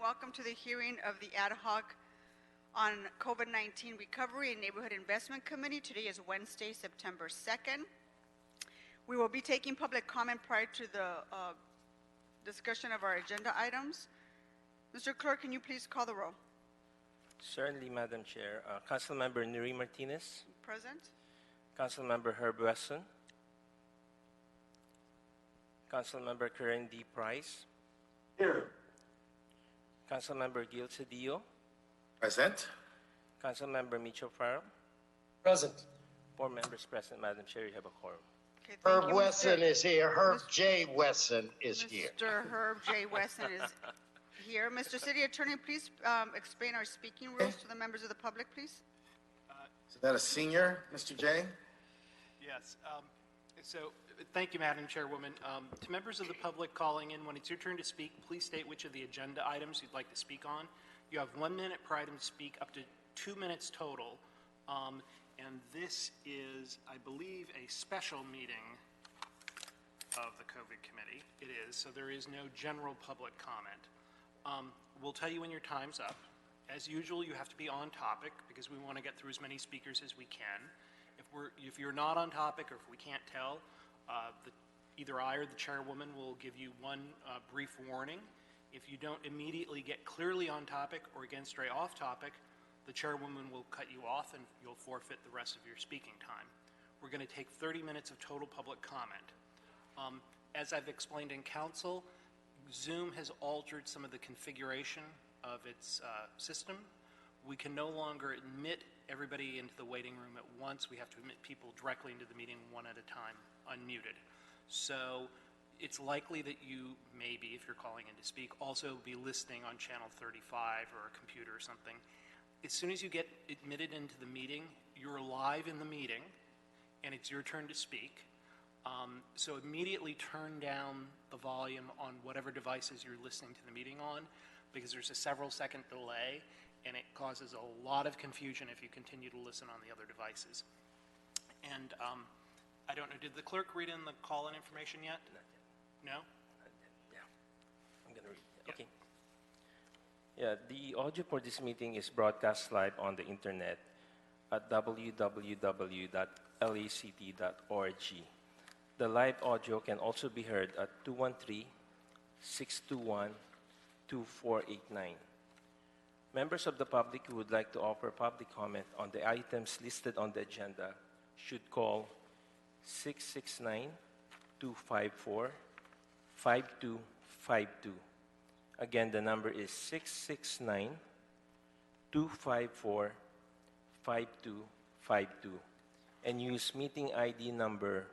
welcome to the hearing of the ad hoc on COVID-19 Recovery and Neighborhood Investment Committee. Today is Wednesday, September 2nd. We will be taking public comment prior to the discussion of our agenda items. Mr. Clerk, can you please call the roll? Certainly, Madam Chair. Councilmember Nuri Martinez. Present. Councilmember Herb Wesson. Councilmember Karen D. Price. Here. Councilmember Gil Cedillo. Present. Councilmember Micho Farrell. Present. 4 members present, Madam Chair. You have a quorum. Okay, thank Herb you, Wesson is here. Herb J. Wesson is here. Mr. Herb J. Wesson is here. Mr. City Attorney, please explain our speaking rules to the members of the public, please. Is that a senior, Mr. J? Yes. So thank you, Madam Chairwoman. To members of the public calling in, when it's your turn to speak, please state which of the agenda items you'd like to speak on. You have 1 minute per item to speak, up to 2 minutes total. And this is, I believe, a special meeting of the COVID committee. It is, so there is no general public comment. We'll tell you when your time's up. As usual, you have to be on topic because we want to get through as many speakers as we can. If you're not on topic or if we can't tell, either I or the chairwoman will give you one brief warning. If you don't immediately get clearly on topic or again stray off topic, the chairwoman will cut you off and you'll forfeit the rest of your speaking time. We're going to take 30 minutes of total public comment. As I've explained in council, Zoom has altered some of the configuration of its system. We can no longer admit everybody into the waiting room at once. We have to admit people directly into the meeting one at a time, unmuted. So it's likely that you maybe, if you're calling in to speak, also be listening on channel 35 or a computer or something. As soon as you get admitted into the meeting, you're live in the meeting and it's your turn to speak. So immediately turn down the volume on whatever devices you're listening to the meeting on, because there's a several second delay and it causes a lot of confusion if you continue to listen on the other devices. And I don't know, did the clerk read in the call-in information yet? Not yet. No? Yeah. I'm going to read it. Okay. Yeah, the audio for this meeting is broadcast live on the internet at www.lact.org. The live audio can also be heard at 213-621-2489. Members of the public who would like to offer public comment on the items listed on the agenda should call 669-254-5252. Again, the number is 669-254-5252 and use meeting ID number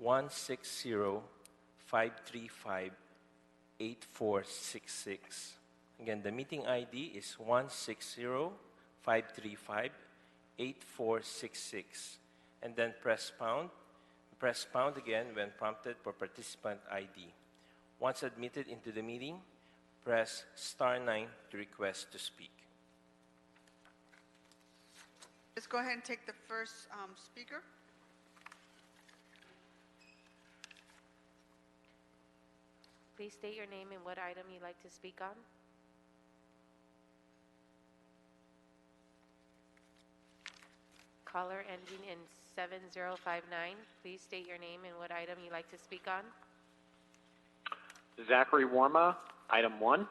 160-535-8466. Again, the meeting ID is 160-535-8466. And then press pound. Press pound again when prompted for participant ID. Once admitted into the meeting, press *9 to request to speak. Let's go ahead and take the first speaker. Please state your name and what item you'd like to speak on. Caller ending in 7059. Please state your name and what item you'd like to speak on. Zachary Warma, item 1.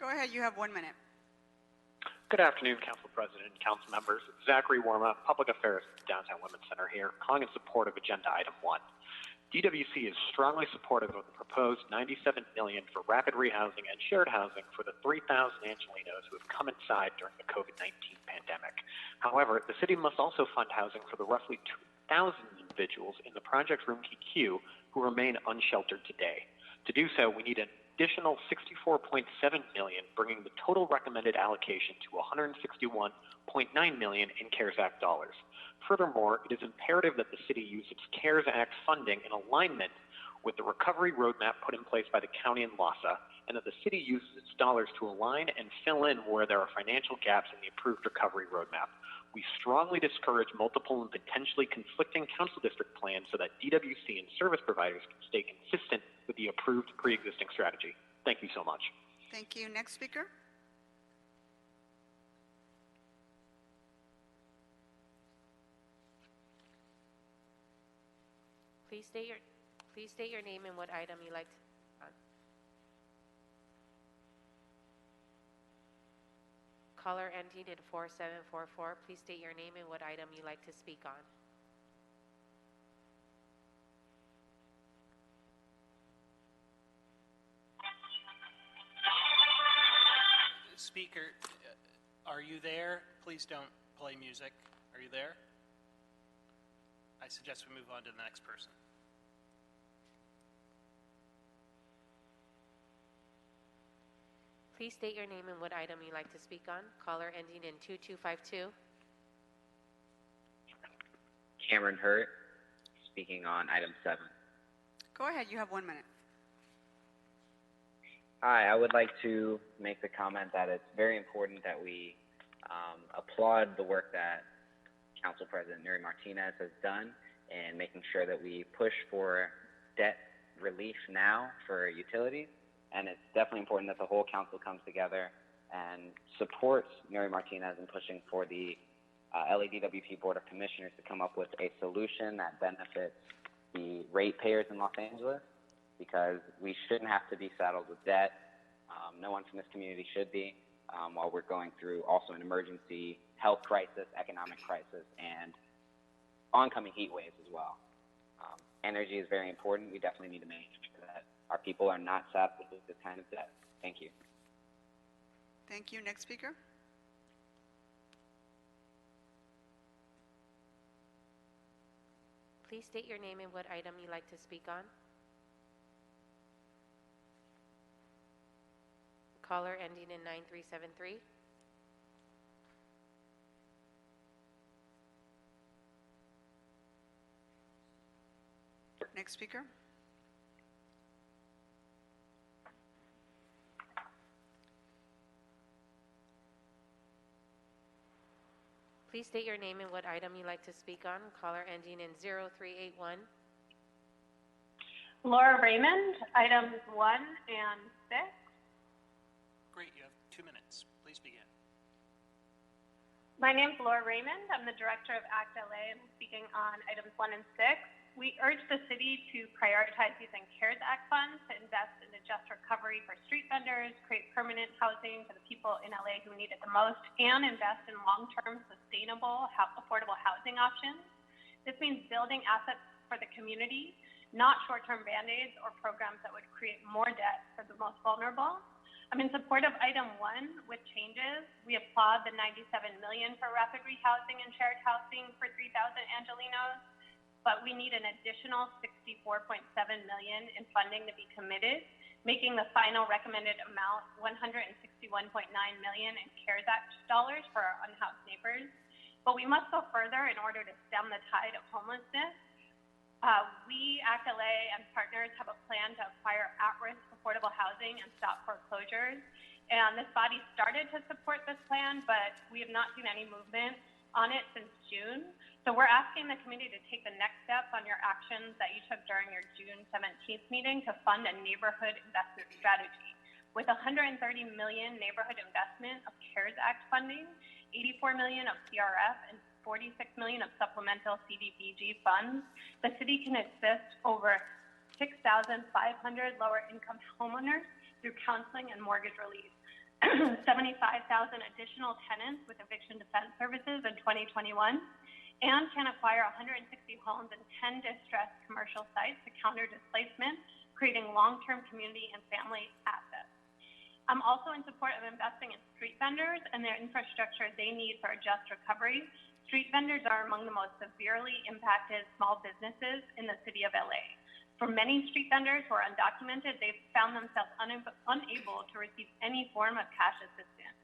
Go ahead, you have 1 minute. Good afternoon, Council President and Council members. Zachary Warma, Public Affairs Downtown Women's Center here, calling in support of Agenda Item 1. DWC is strongly supportive of the proposed $97 million for rapid rehousing and shared housing for the 3,000 Angelinos who have come inside during the COVID-19 pandemic. However, the city must also fund housing for the roughly 2,000 individuals in the Project Room Key who remain unsheltered today. To do so, we need an additional $64.7 million, bringing the total recommended allocation to $161.9 million in CARES Act dollars. Furthermore, it is imperative that the city use its CARES Act funding in alignment with the recovery roadmap put in place by the county and LAHSA, and that the city uses its dollars to align and fill in where there are financial gaps in the approved recovery roadmap. We strongly discourage multiple and potentially conflicting council district plans so that DWC and service providers can stay consistent with the approved pre-existing strategy. Thank you so much. Thank you. Next speaker. Please state your name and what item you like to on. Caller ending in 4744, please state your name and what item you like to speak on. Speaker, are you there? Please don't play music. Are you there? I suggest we move on to the next person. Please state your name and what item you like to speak on. Caller ending in 2252. Cameron Hurt, speaking on item 7. Go ahead. You have 1 minute. Hi, I would like to make the comment that it's very important that we applaud the work that Council President Nuri Martinez has done in making sure that we push for debt relief now for utilities. And it's definitely important that the whole council comes together and supports Nuri Martinez in pushing for the LADWP Board of Commissioners to come up with a solution that benefits the ratepayers in Los Angeles, because we shouldn't have to be saddled with debt. No one from this community should be, while we're going through also an emergency health crisis, economic crisis, and oncoming heat waves as well. Energy is very important. We definitely need to make sure that our people are not saddled with this kind of debt. Thank you. Thank you. Next speaker. Please state your name and what item you like to speak on. Caller ending in 9373. Next speaker. Please state your name and what item you like to speak on. Caller ending in 0381. Laura Raymond, items 1 and 6. Great, you have 2 minutes. Please begin. My name's Laura Raymond. I'm the director of ACT LA and I'm speaking on items 1 and 6. We urge the city to prioritize using CARES Act funds to invest in a just recovery for street vendors, create permanent housing for the people in LA who need it the most, and invest in long-term, sustainable, affordable housing options. This means building assets for the community, not short-term Band-Aids or programs that would create more debt for the most vulnerable. I'm in support of item 1 with changes. We applaud the $97 million for rapid rehousing and shared housing for 3,000 Angelenos, but we need an additional $64.7 million in funding to be committed, making the final recommended amount $161.9 million in CARES Act dollars for our unhoused neighbors. But we must go further in order to stem the tide of homelessness. We, ACT LA and partners, have a plan to acquire at-risk affordable housing and stop foreclosures. And this body started to support this plan, but we have not seen any movement on it since June. So we're asking the community to take the next steps on your actions that you took during your June 17th meeting to fund a neighborhood investment strategy. With $130 million neighborhood investment of CARES Act funding, $84 million of CRF, and $46 million of supplemental CDBG funds, the city can assist over 6,500 lower-income homeowners through counseling and mortgage relief. 75,000 additional tenants with eviction defense services in 2021, and can acquire 160 homes and 10 distressed commercial sites to counter displacement, creating long-term community and family assets. I'm also in support of investing in street vendors and their infrastructure they need for a just recovery. Street vendors are among the most severely impacted small businesses in the city of LA. For many street vendors who are undocumented, they've found themselves unable to receive any form of cash assistance.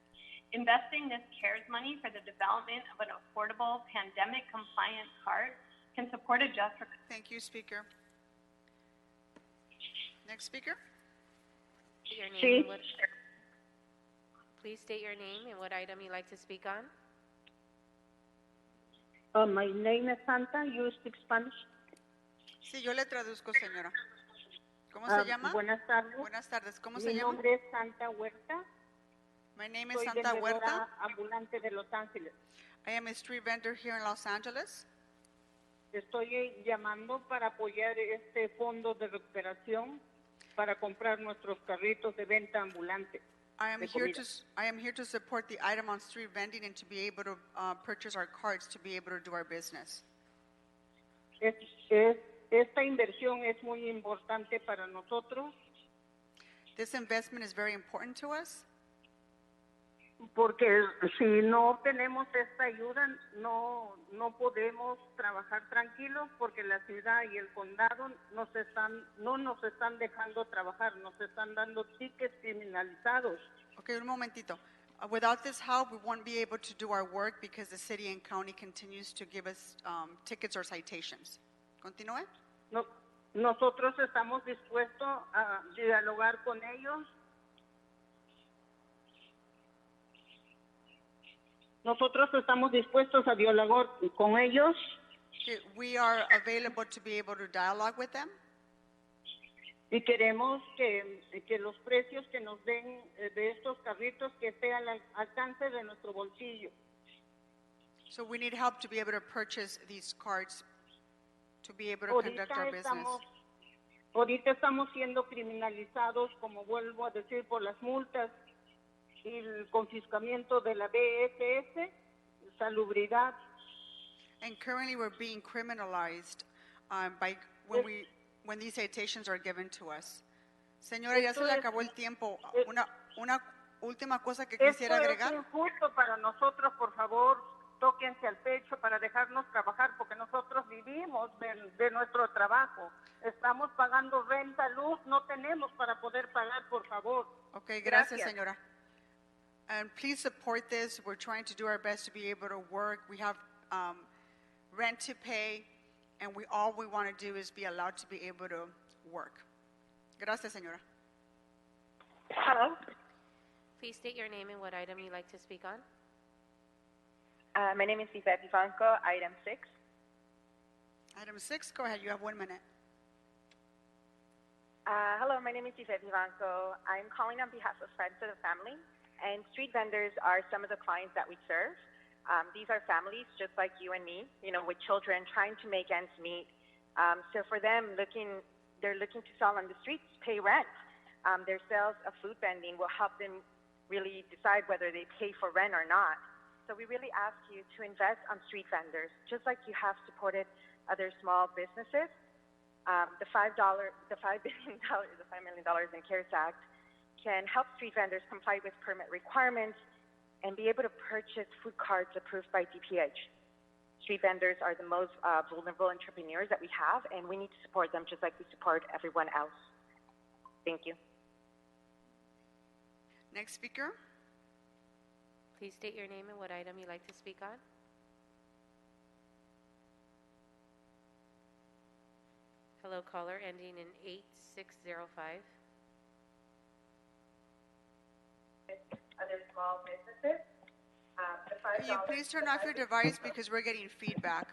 Investing this CARES money for the development of an affordable, pandemic-compliant card can support a just recovery. Thank you, Speaker. Next speaker. Your name and what, please state your name and what item you'd like to speak on. My name is Santa. You speak Spanish? Sí, yo le traduzco, señora. ¿Cómo se llama? Buenas tardes. Buenas tardes. ¿Cómo Mi se llama? nombre es Santa Huerta. My name is Soy Santa Huerta. vendedora ambulante de Los Ángeles. I am a street vendor here in Los Angeles. Estoy llamando para apoyar este fondo de recuperación para comprar nuestros carritos de venta ambulante. I am de here comida. to support the item on street vending and to be able to purchase our cards to be able to do our business. Esta inversión es muy importante para nosotros This investment is very important to us porque si no obtenemos esta ayuda no podemos trabajar tranquilos porque la ciudad y el condado no nos están dejando trabajar, nos están dando tickets criminalizados. Okay, un momentito. Without this help, we won't be able to do our work because the city and county continues to give us tickets or citations. Continúe. Nosotros estamos dispuestos a dialogar con ellos. Nosotros estamos dispuestos a dialogar con ellos Okay, we are available to be able to dialogue with them. y queremos que los precios que nos den de estos carritos que esté al alcance de nuestro bolsillo. So we need help to be able to purchase these cards to be able to conduct our business. Ahorita estamos siendo criminalizados, como vuelvo a decir, por las multas y el confiscamiento de la BSS, salubridad. And currently we're being criminalized when these citations are given to us. Señora, ya se le acabó el tiempo. Una última cosa que quisiera Esto agregar. es injusto para nosotros, por favor, tóquense al pecho para dejarnos trabajar, porque nosotros vivimos de nuestro trabajo. Estamos pagando renta, luz, no tenemos para poder pagar, por favor. Okay, gracias, señora. And please support this. We're trying to do our best to be able to work. We have rent to pay, and all we want to do is be allowed to be able to work. Gracias, señora. Hello. Please state your name and what item you'd like to speak on. My name is Yvette Ivanko, item 6. Item 6, go ahead. You have 1 minute. Hello, my name is Yvette Ivanko. I'm calling on behalf of Friends of the Family, and street vendors are some of the clients that we serve. These are families just like you and me, with children trying to make ends meet. So for them, they're looking to sell on the streets, pay rent. Their sales of food vending will help them really decide whether they pay for rent or not. So we really ask you to invest on street vendors, just like you have supported other small businesses. The $5 million in CARES Act can help street vendors comply with permit requirements and be able to purchase food cards approved by DPH. Street vendors are the most vulnerable entrepreneurs that we have, and we need to support them just like we support everyone else. Thank you. Next speaker. Please state your name and what item you'd like to speak on. Hello, caller, ending in 8605. Other small businesses. Can you please turn off your device because we're getting feedback?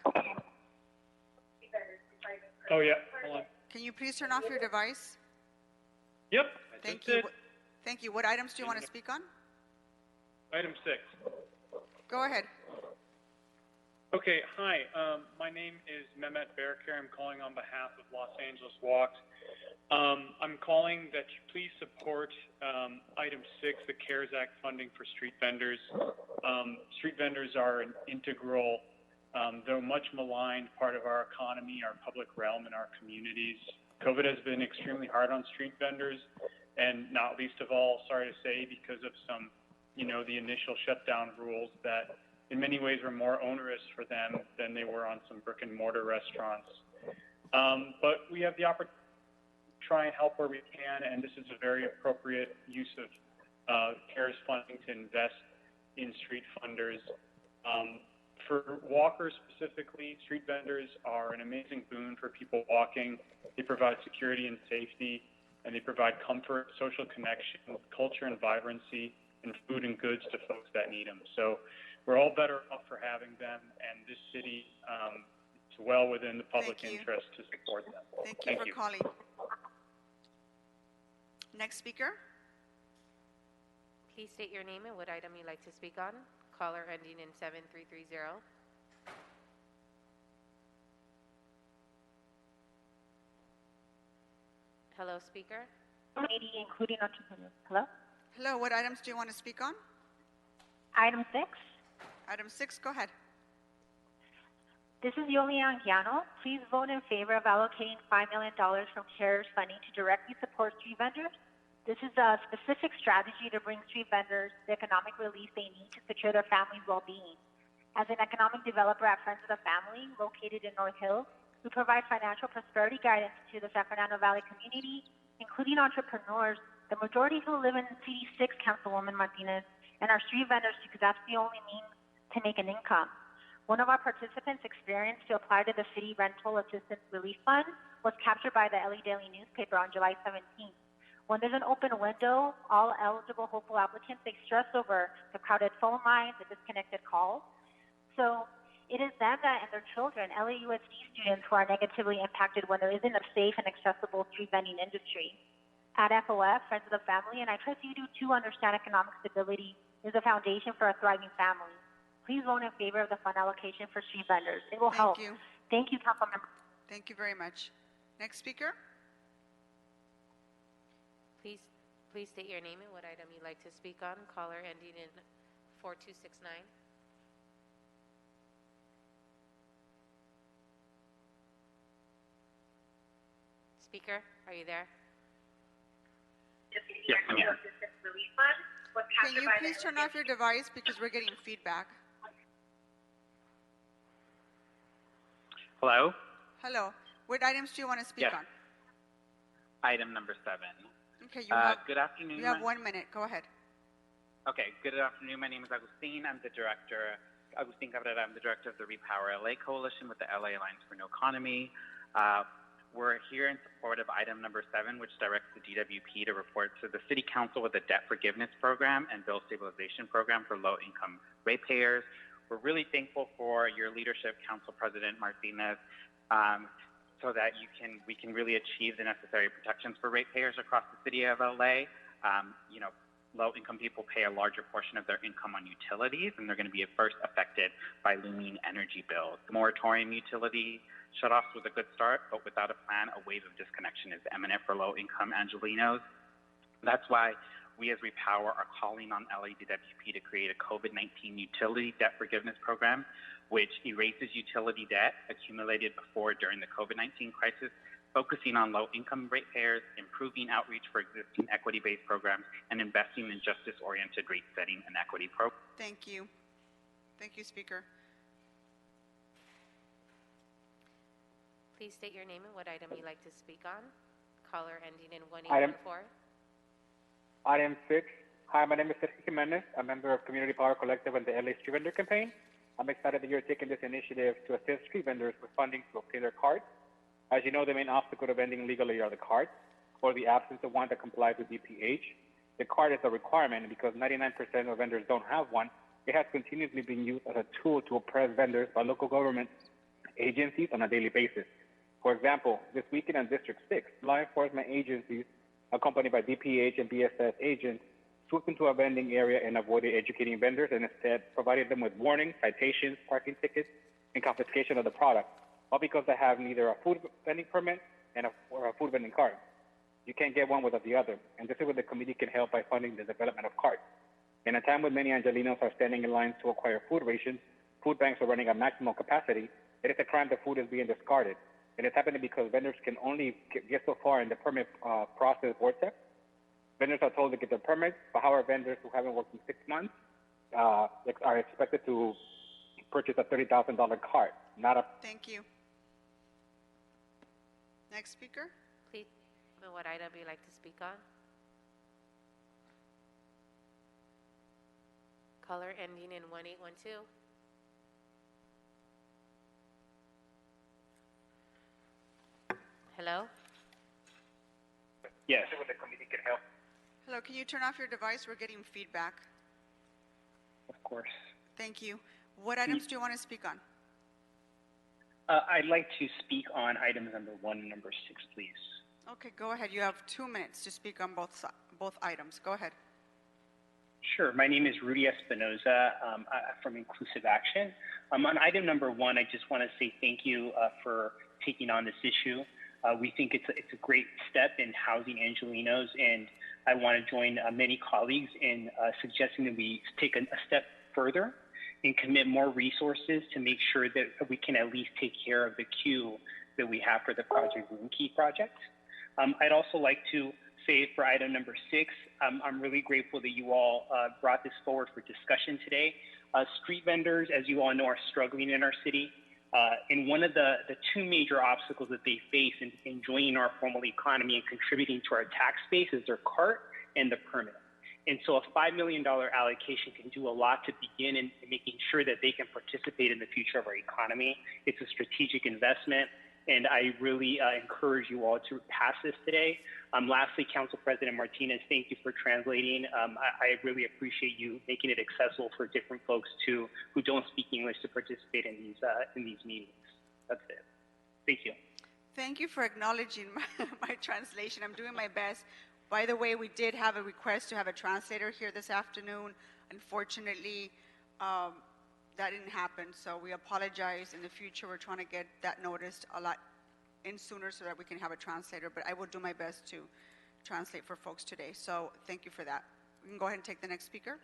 Oh, yeah. Hold on. Can you please turn off your device? Yep. Thank you. Thank you. What items do you want to speak on? Item 6. Go ahead. Okay, hi. My name is Mehmet Berker. I'm calling on behalf of Los Angeles Walks. I'm calling that you please support item 6, the CARES Act funding for street vendors. Street vendors are an integral, though much maligned part of our economy, our public realm, and our communities. COVID has been extremely hard on street vendors, and not least of all, sorry to say, because of some, the initial shutdown rules that in many ways were more onerous for them than they were on some brick and mortar restaurants. But we have the opportunity to try and help where we can, and this is a very appropriate use of CARES funding to invest in street funders. For walkers specifically, street vendors are an amazing boon for people walking. They provide security and safety, and they provide comfort, social connection, culture and vibrancy, and food and goods to folks that need them. So we're all better off for having them, and this city is well within the public interest to support them. Thank you for calling. Next speaker. Please state your name and what item you'd like to speak on. Caller ending in 7330. Hello, speaker. Including entrepreneurs. Hello? Hello, what items do you want to speak on? Item 6. Item 6, go ahead. This is Yoli Anguiano. Please vote in favor of allocating $5 million from CARES funding to directly support street vendors. This is a specific strategy to bring street vendors the economic relief they need to secure their families' well-being. As an economic developer at Friends of the Family, located in North Hills, we provide financial prosperity guidance to the San Fernando Valley community, including entrepreneurs, the majority who live in CD6, Councilwoman Martinez, and our street vendors because that's the only means to make an income. One of our participants' experience to apply to the City Rental Assistance Relief Fund was captured by the LA Daily newspaper on July 17th. When there's an open window, all eligible hopeful applicants, they stress over the crowded phone lines, the disconnected calls. So it is them and their children, LAUSD students, who are negatively impacted when there isn't a safe and accessible street vending industry. At FOF, Friends of the Family, and I trust you do too, understand economic stability is a foundation for a thriving family. Please vote in favor of the fund allocation for street vendors. It will help. Thank you. Thank you, Councilmember. Thank you very much. Next speaker. Please state your name and what item you'd like to speak on. Caller ending in 4269. Speaker, are you there? Yes, I'm here. Can you please turn off your device because we're getting feedback? Hello? Hello. What items do you want to speak Yes. on? Item number 7. Okay, you have, good afternoon. you have 1 minute. Go ahead. Okay, good afternoon. My name is Agustin. I'm the director, Agustin Cabrera. I'm the director of the Repower LA Coalition with the LA Alliance for No Economy. We're here in support of item number 7, which directs the DWP to report to the City Council with a debt forgiveness program and bill stabilization program for low-income ratepayers. We're really thankful for your leadership, Council President Martinez, so that we can really achieve the necessary protections for ratepayers across the city of LA. Low-income people pay a larger portion of their income on utilities, and they're going to be first affected by looming energy bills. The moratorium utility shutoffs was a good start, but without a plan, a wave of disconnection is imminent for low-income Angelinos. That's why we as Repower are calling on LADWP to create a COVID-19 utility debt forgiveness program, which erases utility debt accumulated before during the COVID-19 crisis, focusing on low-income ratepayers, improving outreach for existing equity-based programs, and investing in justice-oriented rate setting and equity programs. Thank you. Thank you, Speaker. Please state your name and what item you'd like to speak on. Caller ending in 1814. Item 6. Hi, my name is Sergio Jimenez, a member of Community Power Collective and the LA Street Vendor Campaign. I'm excited that you're taking this initiative to assist street vendors with funding to obtain their cards. As you know, the main obstacle to vending legally are the cards, or the absence of one that complies with DPH. The card is a requirement, and because 99% of vendors don't have one, it has continuously been used as a tool to oppress vendors by local government agencies on a daily basis. For example, this weekend in District 6, law enforcement agencies, accompanied by DPH and BSS agents, swooped into a vending area and avoided educating vendors and instead provided them with warnings, citations, parking tickets, and confiscation of the product, all because they have neither a food vending permit or a food vending card. You can't get one without the other, and this is where the committee can help by funding the development of cards. In a time when many Angelinos are standing in lines to acquire food rations, food banks are running at maximum capacity, it is a crime that food is being discarded. And it's happening because vendors can only get so far in the permit process vortex. Vendors are told to get their permits, but however, vendors who haven't worked in 6 months are expected to purchase a $30,000 card, not a... Thank you. Next speaker. Please, what item you'd like to speak on. Caller ending in 1812. Hello? Yes. The committee can help. Hello, can you turn off your device? We're getting feedback. Of course. Thank you. What items do you want to speak on? I'd like to speak on items number 1 and number 6, please. Okay, go ahead. You have 2 minutes to speak on both items. Go ahead. Sure. My name is Rudy Espinoza from Inclusive Action. On item number 1, I just want to say thank you for taking on this issue. We think it's a great step in housing Angelinos, and I want to join many colleagues in suggesting that we take a step further and commit more resources to make sure that we can at least take care of the queue that we have for the Project Room Key project. I'd also like to say for item number 6, I'm really grateful that you all brought this forward for discussion today. Street vendors, as you all know, are struggling in our city. And one of the 2 major obstacles that they face in joining our formal economy and contributing to our tax base is their cart and the permit. And so a $5 million allocation can do a lot to begin in making sure that they can participate in the future of our economy. It's a strategic investment, and I really encourage you all to pass this today. Lastly, Council President Martinez, thank you for translating. I really appreciate you making it accessible for different folks who don't speak English to participate in these meetings. That's it. Thank you. Thank you for acknowledging my translation. I'm doing my best. By the way, we did have a request to have a translator here this afternoon. Unfortunately, that didn't happen, so we apologize. In the future, we're trying to get that noticed a lot in sooner so that we can have a translator, but I will do my best to translate for folks today. So thank you for that. We can go ahead and take the next speaker.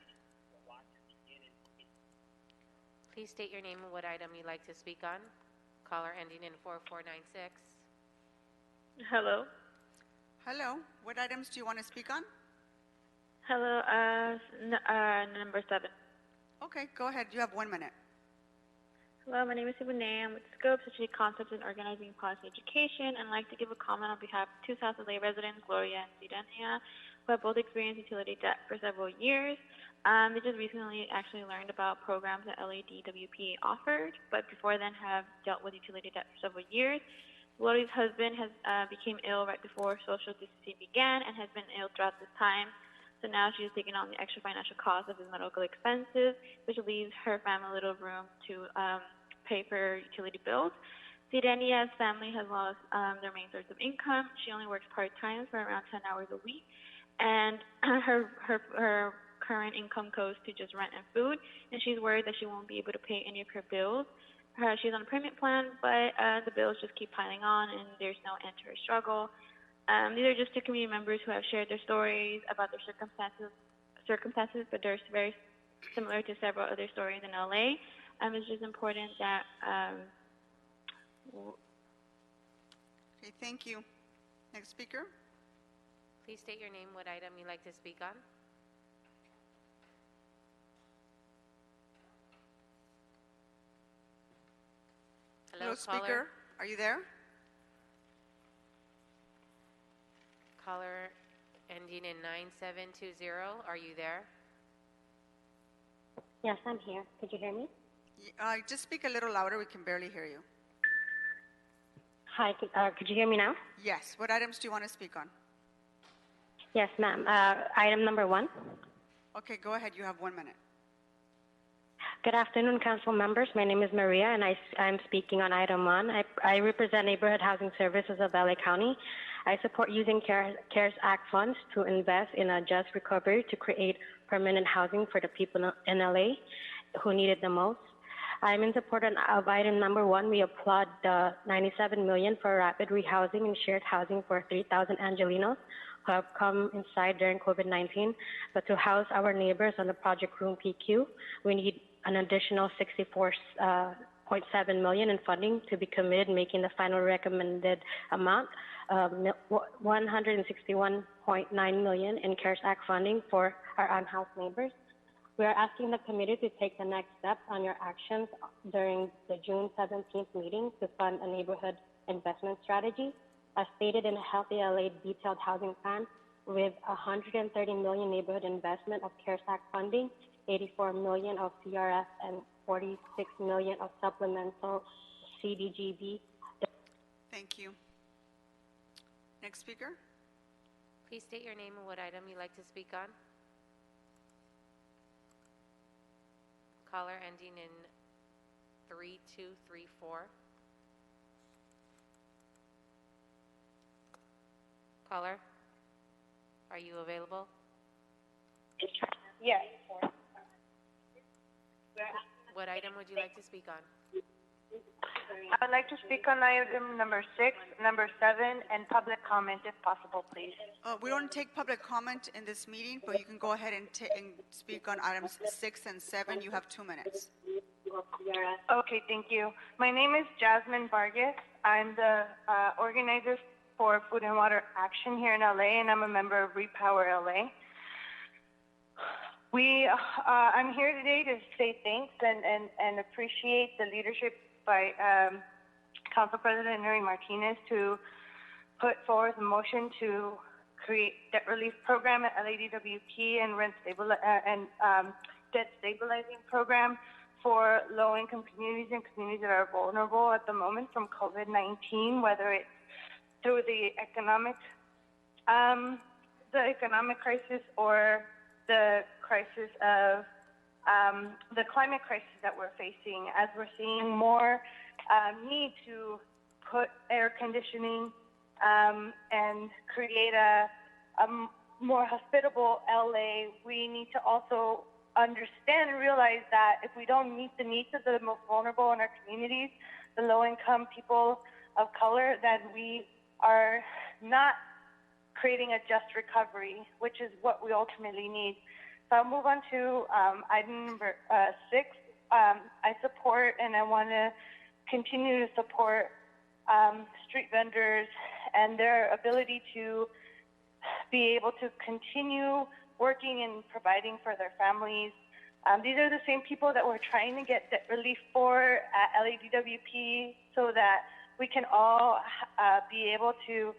Please state your name and what item you'd like to speak on. Caller ending in 4496. Hello. Hello. What items do you want to speak on? Hello. Number 7. Okay, go ahead. You have 1 minute. Hello, my name is Subsidy. I'm with Scope, Strategic Concepts in Organizing Policy Education, and I'd like to give a comment on behalf of 2 South LA residents, Gloria and Zidania, who have both experienced utility debt for several years. They just recently actually learned about programs that LADWP offered, but before then have dealt with utility debt for several years. Gloria's husband has became ill right before social distancing began and has been ill throughout this time. So now she is taking on the extra financial cost of his medical expenses, which leaves her family little room to pay for utility bills. Zidania's family has lost their main source of income. She only works part-time for around 10 hours a week, and her current income goes to just rent and food, and she's worried that she won't be able to pay any of her bills. She's on a payment plan, but the bills just keep piling on, and there's no end to her struggle. These are just 2 community members who have shared their stories about their circumstances, but they're very similar to several other stories in LA. It's just important that. Okay, thank you. Next speaker. Please state your name, what item you'd like to speak on. Hello, speaker. Are you there? Caller ending in 9720. Are you there? Yes, I'm here. Could you hear me? Just speak a little louder. We can barely hear you. Hi, could you hear me now? Yes. What items do you want to speak on? Yes, ma'am. Item number 1. Okay, go ahead. You have 1 minute. Good afternoon, council members. My name is Maria, and I'm speaking on item 1. I represent Neighborhood Housing Services of LA County. I support using CARES Act funds to invest in a just recovery to create permanent housing for the people in LA who need it the most. I'm in support of item number 1. We applaud the $97 million for rapid rehousing and shared housing for 3,000 Angelinos who have come inside during COVID-19. But to house our neighbors on the Project Room PQ, we need an additional $64.7 million in funding to be committed, making the final recommended amount $161.9 million in CARES Act funding for our unhoused neighbors. We are asking the committee to take the next steps on your actions during the June 17th meeting to fund a neighborhood investment strategy. As stated in a Healthy LA detailed housing plan, with $130 million neighborhood investment of CARES Act funding, $84 million of CRF, and $46 million of supplemental CDGB. Thank you. Next speaker. Please state your name and what item you'd like to speak on. Caller ending in 3234. Caller, are you available? Yes. What item would you like to speak on? I would like to speak on item number 6, number 7, and public comment if possible, please. We don't take public comment in this meeting, but you can go ahead and speak on items 6 and 7. You have 2 minutes. Okay, thank you. My name is Jasmine Vargas. I'm the organizer for Food and Water Action here in LA, and I'm a member of Repower LA. I'm here today to say thanks and appreciate the leadership by Council President Nuri Martinez to put forward a motion to create debt relief program at LADWP and debt stabilizing program for low-income communities and communities that are vulnerable at the moment from COVID-19, whether it's through the economic crisis or the crisis of the climate crisis that we're facing, as we're seeing more need to put air conditioning and create a more hospitable LA. We need to also understand and realize that if we don't meet the needs of the most vulnerable in our communities, the low-income people of color, then we are not creating a just recovery, which is what we ultimately need. So I'll move on to item number 6. I support and I want to continue to support street vendors and their ability to be able to continue working and providing for their families. These are the same people that we're trying to get debt relief for at LADWP so that we can all be able to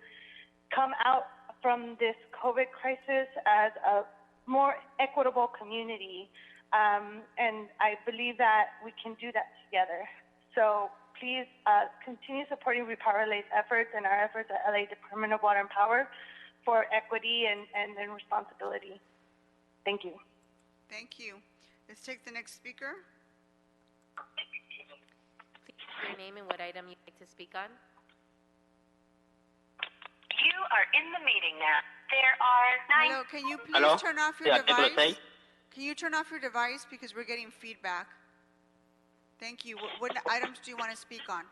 come out from this COVID crisis as a more equitable community. And I believe that we can do that together. So please continue supporting Repower LA's efforts and our efforts at LA Department of Water and Power for equity and responsibility. Thank you. Thank you. Let's take the next speaker. Please state your name and what item you'd like to speak on. You are in the meeting now. There are 9... Hello, can you please turn off your device? Can you turn off your device because we're getting feedback? Thank you. What items do you want to speak on?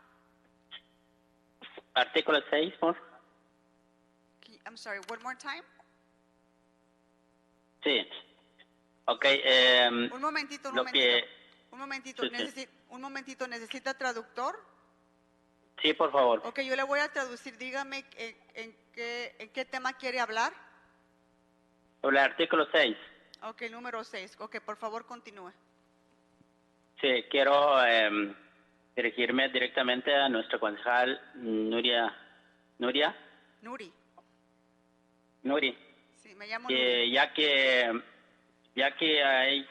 Artículo 6, por. I'm sorry, one more time? Sí. Ok. Un momentito. Sí. Un momentito, ¿necesita traductor? Sí, por favor. Ok, yo le voy a traducir. Dígame en qué tema quiere hablar. Sobre el artículo 6. Ok, número 6. Ok, por favor, continúe. Sí, quiero dirigirme directamente a nuestra concejal Nuri. Sí, me llamo Nuri. Ya que hay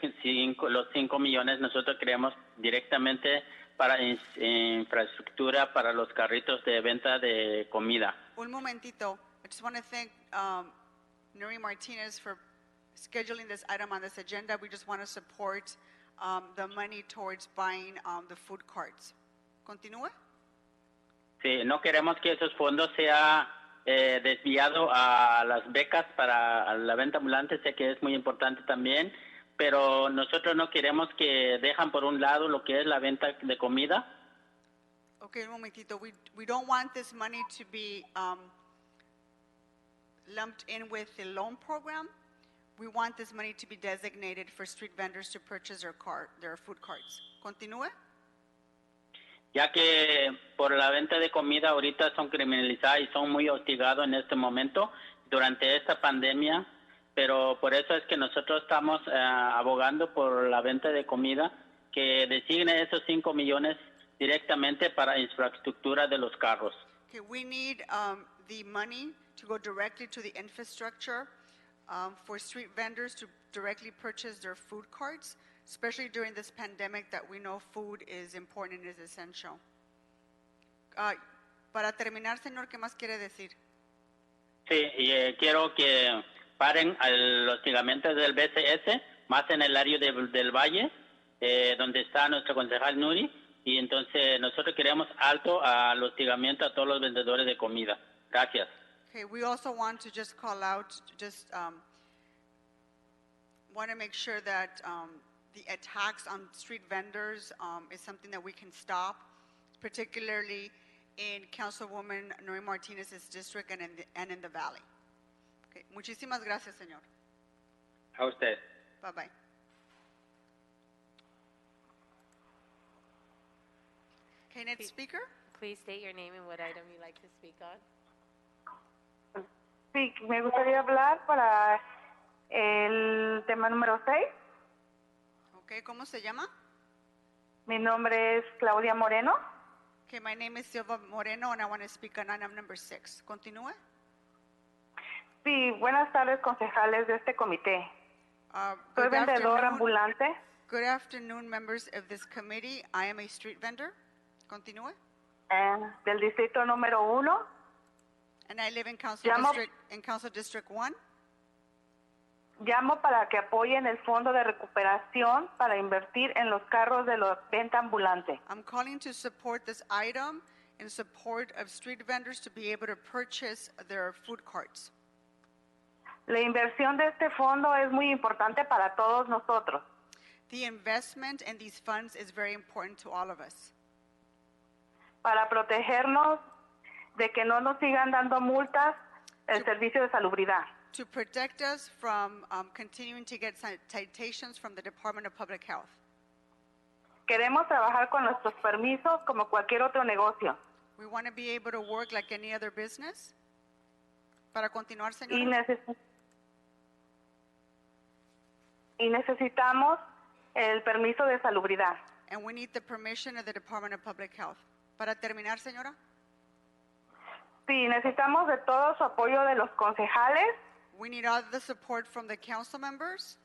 los 5 millones, nosotros creemos directamente para infraestructura para los carritos de venta de comida. Un momentito. I just want to thank Nuri Martinez for scheduling this item on this agenda. We just want to support the money towards buying the food carts. Continúe. Sí, no queremos que esos fondos sea desviado a las becas para la venta ambulante. Sé que es muy importante también, pero nosotros no queremos que dejan por un lado lo que es la venta de comida. Okay, un momentito. We don't want this money to be lumped in with the loan program. We want this money to be designated for street vendors to purchase their food carts. Continúe. Ya que por la venta de comida ahorita son criminalizadas y son muy hostigados en este momento durante esta pandemia, pero por eso es que nosotros estamos abogando por la venta de comida, que designe esos 5 millones directamente para infraestructura de los carros. Okay, we need the money to go directly to the infrastructure for street vendors to directly purchase their food carts, especially during this pandemic that we know food is important and is essential. Para terminar, señor, ¿qué más quiere decir? Sí, y quiero que paren al hostigamiento del BCS, más en el área del Valle, donde está nuestro concejal Nuri, y entonces nosotros queremos alto al hostigamiento a todos los vendedores de comida. Gracias. Okay, we also want to just call out, want to make sure that the attacks on street vendors is something that we can stop, particularly in Councilwoman Nori Martinez's district and in the valley. Okay, muchísimas gracias, señor. A usted. Bye-bye. Okay, next speaker. Please state your name and what item you'd like to speak on. Sí, me gustaría hablar para el tema número 6. Okay, ¿cómo se llama? Mi nombre es Claudia Moreno. Okay, my name is Silva Moreno and I want to speak on item number 6. Continúe. Sí, buenas tardes, concejales de este comité. Soy Good vendedor afternoon. ambulante. Good afternoon, members of this committee. I am a street vendor. Continúe. Del distrito número 1. And I live in Council District 1. Llamo para que apoyen el fondo de recuperación para invertir en los carros de la venta ambulante. I'm calling to support this item in support of street vendors to be able to purchase their food carts. La inversión de este fondo es muy importante para todos nosotros. The investment in these funds is very important to all of us. Para protegernos de que no nos sigan dando multas el servicio de salubridad. To protect us from continuing to get citations from the Department of Public Health. Queremos trabajar con nuestros permisos como cualquier otro negocio. We want to be able to work like any other business. Para continuar, señora. Y necesitamos el permiso de salubridad. And we need the permission of the Department of Public Health. Para terminar, señora. Sí, necesitamos de todo su apoyo de los concejales. We need all the support from the council members.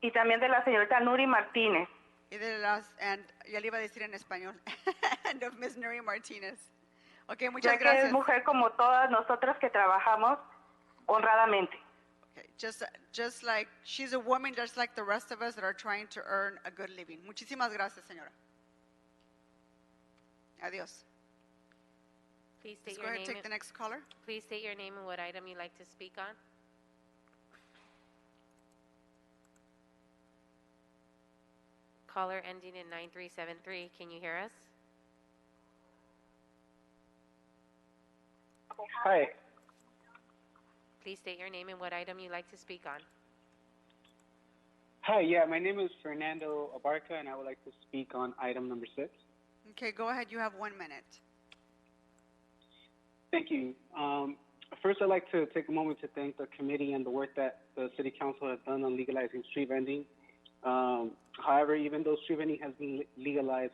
Y también de la señorita Nuri Martínez. Y ya le iba a decir en español. And of Ms. Nuri Martinez. Okay, muchas ya que gracias. Es mujer como todas nosotras que trabajamos honradamente. Okay, just like she's a woman, just like the rest of us that are trying to earn a good living. Muchísimas gracias, señora. Adiós. Please state Let's go your ahead and name. take the next caller. Please state your name and what item you'd like to speak on. Caller ending in 9373. Can you hear us? Hi. Please state your name and what item you'd like to speak on. Hi, yeah, my name is Fernando Abarca, and I would like to speak on item number 6. Okay, go ahead. You have 1 minute. Thank you. First, I'd like to take a moment to thank the committee and the work that the City Council has done on legalizing street vending. However, even though street vending has been legalized,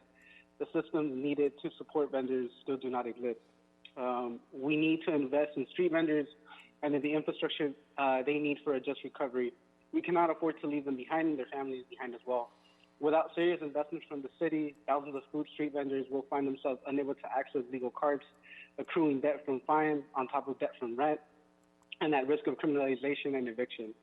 the systems needed to support vendors still do not exist. We need to invest in street vendors and in the infrastructure they need for a just recovery. We cannot afford to leave them behind and their families behind as well. Without serious investments from the city, thousands of food street vendors will find themselves unable to access legal carts, accruing debt from fines on top of debt from rent, and at risk of criminalization and eviction.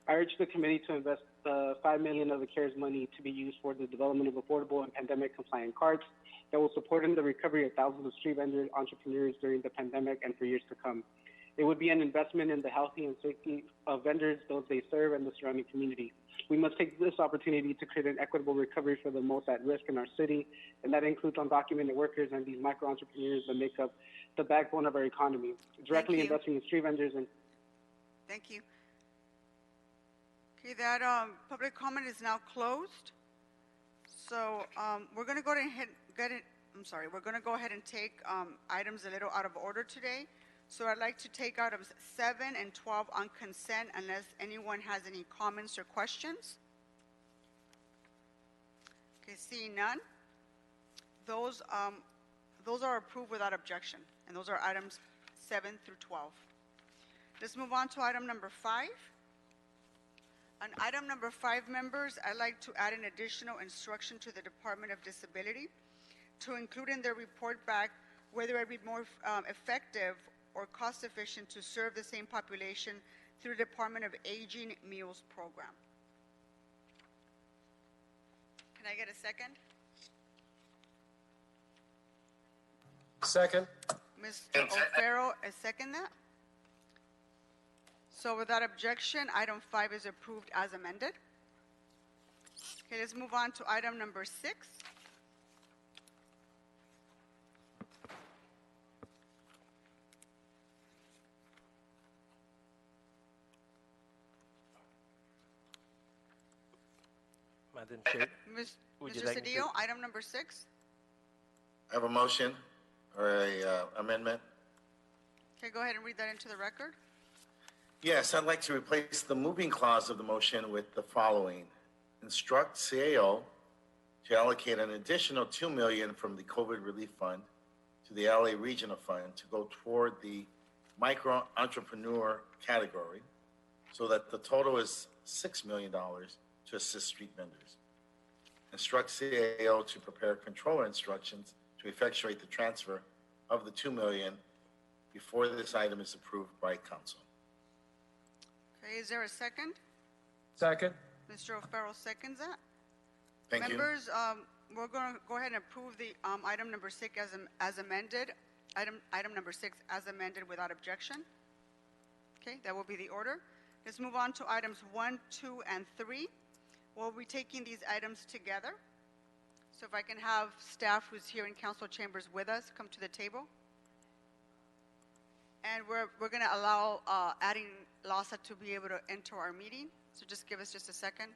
I urge the committee to invest the $5 million of the CARES money to be used for the development of affordable and pandemic-compliant carts that will support in the recovery of thousands of street vendors, entrepreneurs during the pandemic and for years to come. It would be an investment in the healthy and safety of vendors, those they serve, and the surrounding community. We must take this opportunity to create an equitable recovery for the most at risk in our city, and that includes undocumented workers and these micro-entrepreneurs that make up the backbone of our economy. Directly investing in street vendors and... Thank you. Okay, that public comment is now closed. So we're going to go ahead we're going to go ahead and take items a little out of order today. So I'd like to take items 7 and 12 on consent unless anyone has any comments or questions. Okay, seeing none. Those are approved without objection, and those are items 7 through 12. Let's move on to item number 5. On item number 5, members, I'd like to add an additional instruction to the Department of Disability to include in their report back whether it would be more effective or cost efficient to serve the same population through the Department of Aging Meals Program. Can I get a second? Second. Mr. O'Farrell, a second that? So without objection, item 5 is approved as amended. Okay, let's move on to item number 6. Madam Chair, would you Mr. like me to- Cedillo, item number 6. I have a motion or a amendment. Okay, go ahead and read that into the record. Yes, I'd like to replace the moving clause of the motion with the following. Instruct CAO to allocate an additional $2 million from the COVID relief fund to the LA Regional Fund to go toward the micro entrepreneur category so that the total is $6 million to assist street vendors. Instruct CAO to prepare controller instructions to effectuate the transfer of the $2 million before this item is approved by council. Okay, is there a second? Second. Mr. O'Farrell seconds that. Thank you. Members, we're going to go ahead and approve the item number 6 as amended. Item number 6 as amended without objection. Okay, that will be the order. Let's move on to items 1, 2, and 3. We'll be taking these items together. So if I can have staff who's here in council chambers with us come to the table. And we're going to allow adding LASA to be able to enter our meeting. So just give us just a second.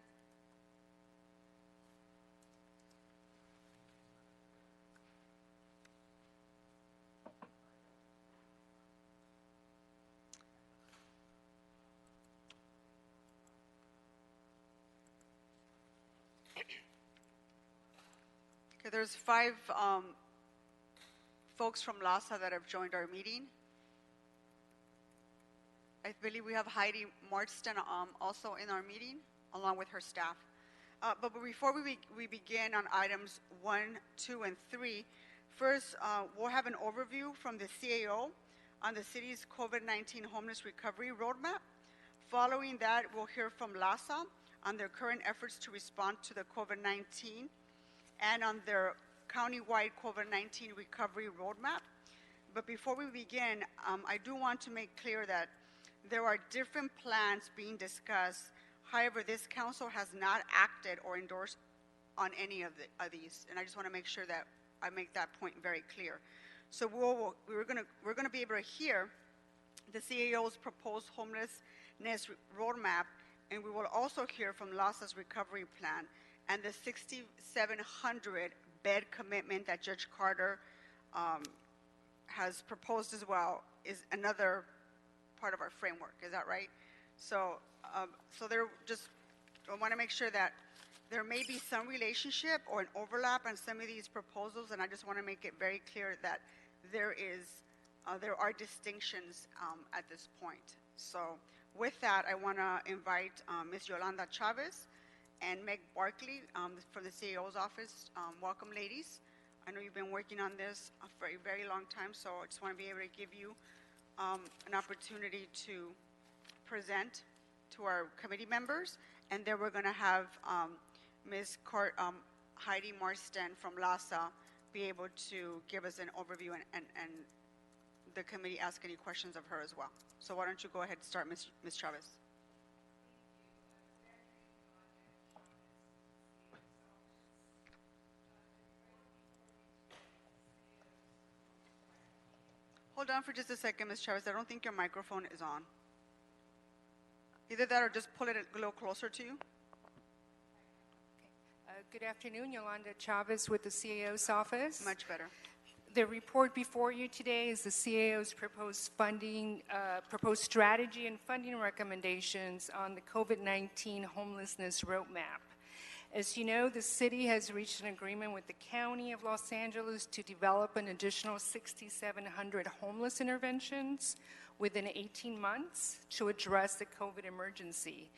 Okay, there's 5 folks from LASA that have joined our meeting. I believe we have Heidi Marston also in our meeting, along with her staff. But before we begin on items 1, 2, and 3, first we'll have an overview from the CAO on the city's COVID-19 homeless recovery roadmap. Following that, we'll hear from LASA on their current efforts to respond to the COVID-19 and on their countywide COVID-19 recovery roadmap. But before we begin, I do want to make clear that there are different plans being discussed. However, this council has not acted or endorsed on any of these, and I just want to make sure that I make that point very clear. So we're going to be able to hear the CAO's proposed homelessness roadmap, and we will also hear from LASA's recovery plan and the 6,700 bed commitment that Judge Carter has proposed as well is another part of our framework. Is that right? So, I want to make sure that there may be some relationship or an overlap on some of these proposals, and I just want to make it very clear that there are distinctions at this point. So, with that, I want to invite Ms. Yolanda Chavez and Meg Barkley from the CAO's office. Welcome, ladies. I know you've been working on this for a very long time, so I just want to be able to give you an opportunity to present to our committee members, and then we're going to have Ms. Heidi Marston from LASA be able to give us an overview and the committee ask any questions of her as well. So why don't you go ahead and start, Ms. Chavez. Hold on for just a second, Ms. Chavez. I don't think your microphone is on. Either that or just pull it a little closer to you. Good afternoon, Yolanda Chavez with the CAO's office. Much better. The report before you today is the CAO's proposed funding, proposed strategy and funding recommendations on the COVID-19 homelessness roadmap. As you know, the city has reached an agreement with the County of Los Angeles to develop an additional 6,700 homeless interventions within 18 months to address the COVID emergency.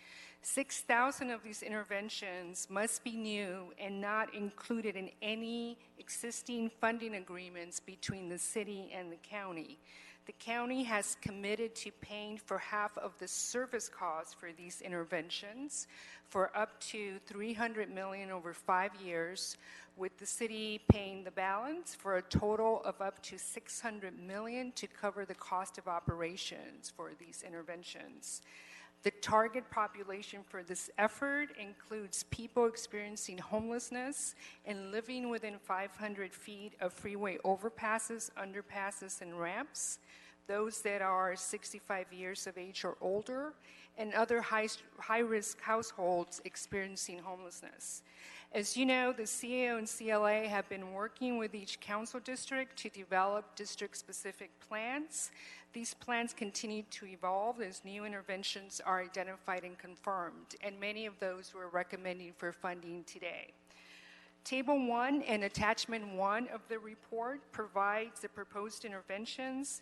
6,000 of these interventions must be new and not included in any existing funding agreements between the city and the county. The county has committed to paying for half of the service costs for these interventions for up to $300 million over 5 years, with the city paying the balance for a total of up to $600 million to cover the cost of operations for these interventions. The target population for this effort includes people experiencing homelessness and living within 500 feet of freeway overpasses, underpasses, and ramps, those that are 65 years of age or older, and other high-risk households experiencing homelessness. As you know, the CAO and CLA have been working with each council district to develop district-specific plans. These plans continue to evolve as new interventions are identified and confirmed, and many of those we're recommending for funding today. Table 1 and Attachment 1 of the report provides the proposed interventions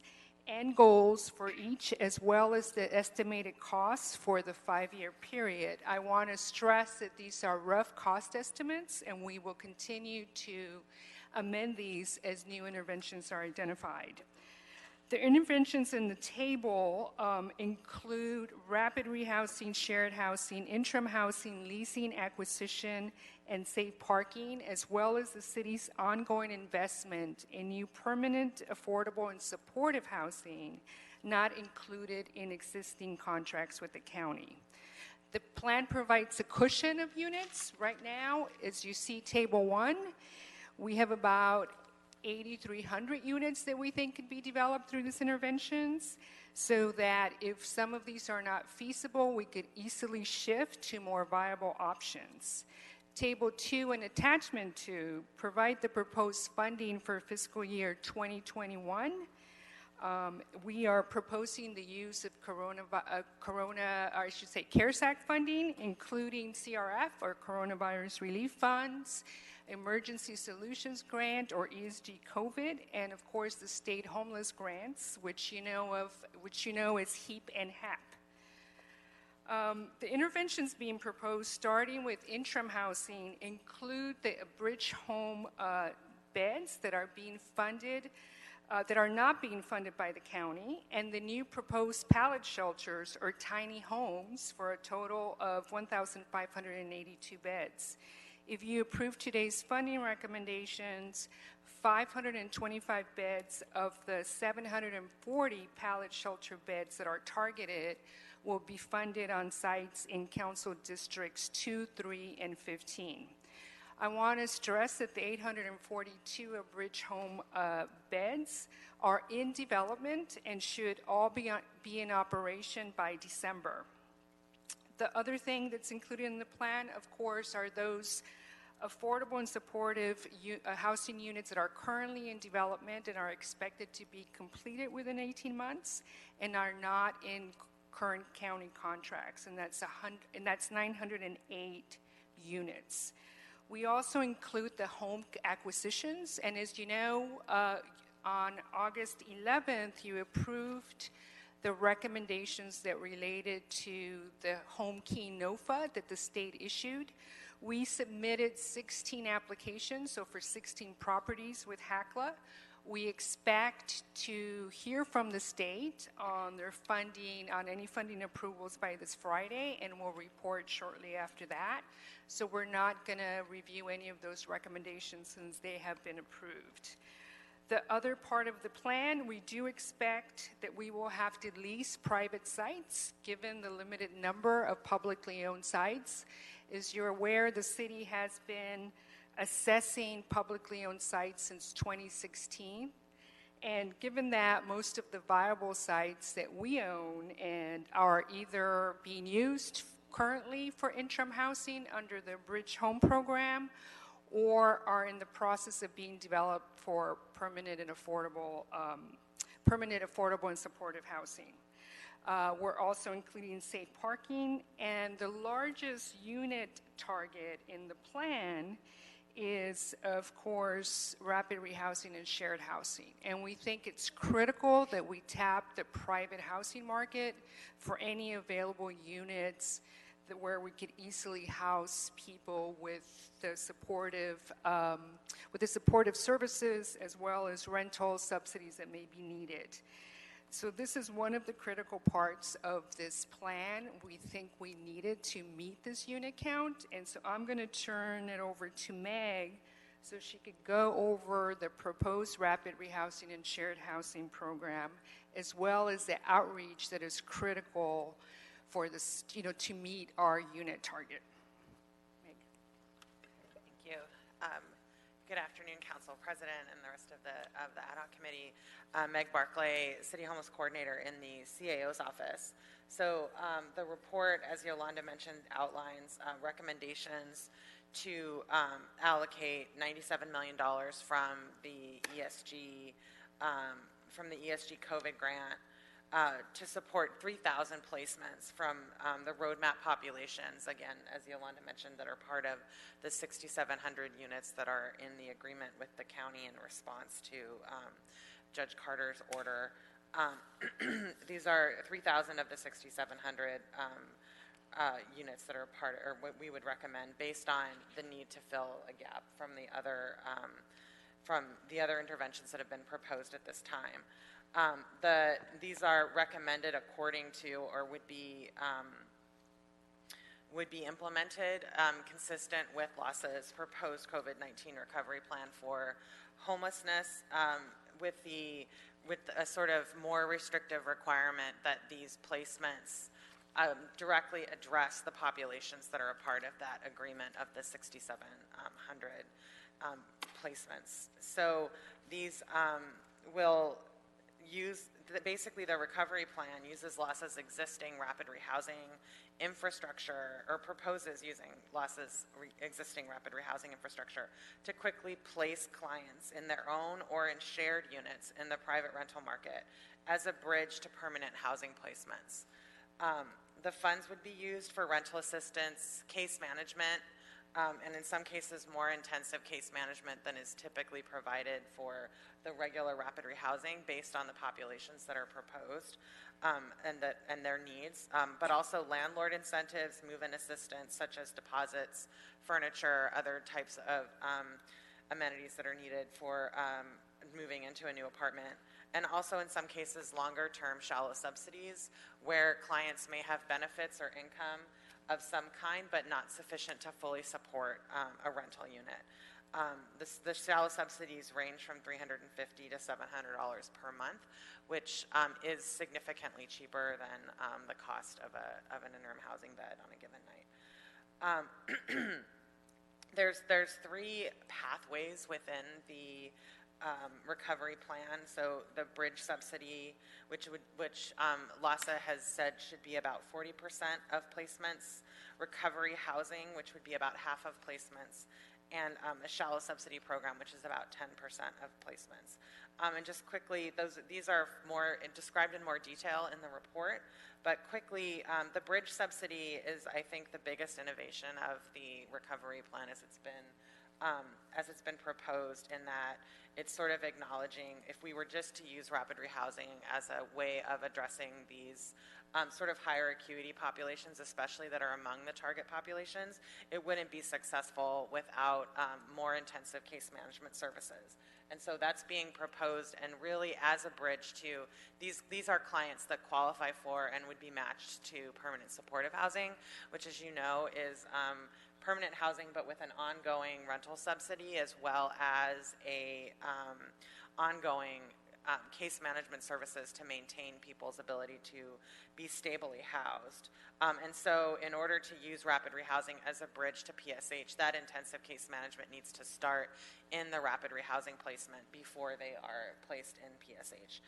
and goals for each, as well as the estimated costs for the 5-year period. I want to stress that these are rough cost estimates, and we will continue to amend these as new interventions are identified. The interventions in the table include rapid rehousing, shared housing, interim housing, leasing, acquisition, and safe parking, as well as the city's ongoing investment in new permanent, affordable, and supportive housing not included in existing contracts with the county. The plan provides a cushion of units. Right now, as you see, Table 1, we have about 8,300 units that we think could be developed through these interventions, so that if some of these are not feasible, we could easily shift to more viable options. Table 2 and Attachment 2 provide the proposed funding for fiscal year 2021. We are proposing the use of CARES Act funding, including CRF, or Coronavirus Relief Funds, Emergency Solutions Grant, or ESG Covet, and of course the state homeless grants, which you know as HEAP and HAP. The interventions being proposed, starting with interim housing, include the bridge home beds that are being funded, that are not being funded by the county, and the new proposed pallet shelters or tiny homes for a total of 1,582 beds. If you approve today's funding recommendations, 525 beds of the 740 pallet shelter beds that are targeted will be funded on sites in council districts 2, 3, and 15. I want to stress that the 842 of bridge home beds are in development and should all be in operation by December. The other thing that's included in the plan, of course, are those affordable and supportive housing units that are currently in development and are expected to be completed within 18 months and are not in current county contracts, and that's 908 units. We also include the home acquisitions, and as you know, on August 11th, you approved the recommendations that related to the home key NOFA that the state issued. We submitted 16 applications, so for 16 properties with HACLA. We expect to hear from the state on their funding, on any funding approvals by this Friday, and we'll report shortly after that. So we're not going to review any of those recommendations since they have been approved. The other part of the plan, we do expect that we will have to lease private sites given the limited number of publicly owned sites. As you're aware, the city has been assessing publicly owned sites since 2016. And given that most of the viable sites that we own and are either being used currently for interim housing under the Bridge Home Program or are in the process of being developed for permanent and affordable and supportive housing. We're also including safe parking, and the largest unit target in the plan is, of course, rapid rehousing and shared housing. And we think it's critical that we tap the private housing market for any available units where we could easily house people with the supportive services as well as rental subsidies that may be needed. So this is one of the critical parts of this plan. We think we needed to meet this unit count, and so I'm going to turn it over to Meg so she could go over the proposed rapid rehousing and shared housing program, as well as the outreach that is critical for this, to meet our unit target. Meg. Thank you. Good afternoon, Council President and the rest of the ad hoc committee. Meg Barclay, City Homeless Coordinator in the CAO's office. So the report, as Yolanda mentioned, outlines recommendations to allocate $97 million from the ESG COVID grant to support 3,000 placements from the roadmap populations, again, as Yolanda mentioned, that are part of the 6,700 units that are in the agreement with the county in response to Judge Carter's order. These are 3,000 of the 6,700 units that are part, or what we would recommend based on the need to fill a gap from the other interventions that have been proposed at this time. These are recommended according to, or would be implemented consistent with LAHSA's proposed COVID-19 recovery plan for homelessness, with a sort of more restrictive requirement that these placements directly address the populations that are a part of that agreement of the 6,700 placements. So these will use, basically the recovery plan uses LAHSA's existing rapid rehousing infrastructure, or proposes using LAHSA's existing rapid rehousing infrastructure to quickly place clients in their own or in shared units in the private rental market as a bridge to permanent housing placements. The funds would be used for rental assistance, case management, and in some cases more intensive case management than is typically provided for the regular rapid rehousing based on the populations that are proposed and their needs, but also landlord incentives, move-in assistance such as deposits, furniture, other types of amenities that are needed for moving into a new apartment. And also in some cases longer-term shallow subsidies where clients may have benefits or income of some kind but not sufficient to fully support a rental unit. The shallow subsidies range from $350 to $700 per month, which is significantly cheaper than the cost of an interim housing bed on a given night. There's three pathways within the recovery plan. So the bridge subsidy, which LAHSA has said should be about 40% of placements, recovery housing, which would be about half of placements, and a shallow subsidy program, which is about 10% of placements. And just quickly, these are more described in more detail in the report, but quickly, the bridge subsidy is, I think, the biggest innovation of the recovery plan as it's been proposed, in that it's sort of acknowledging if we were just to use rapid rehousing as a way of addressing these sort of higher acuity populations, especially that are among the target populations, it wouldn't be successful without more intensive case management services. And so that's being proposed, and really as a bridge to, these are clients that qualify for and would be matched to permanent supportive housing, which, as you know, is permanent housing but with an ongoing rental subsidy, as well as a ongoing case management services to maintain people's ability to be stably housed. And so in order to use rapid rehousing as a bridge to PSH, that intensive case management needs to start in the rapid rehousing placement before they are placed in PSH.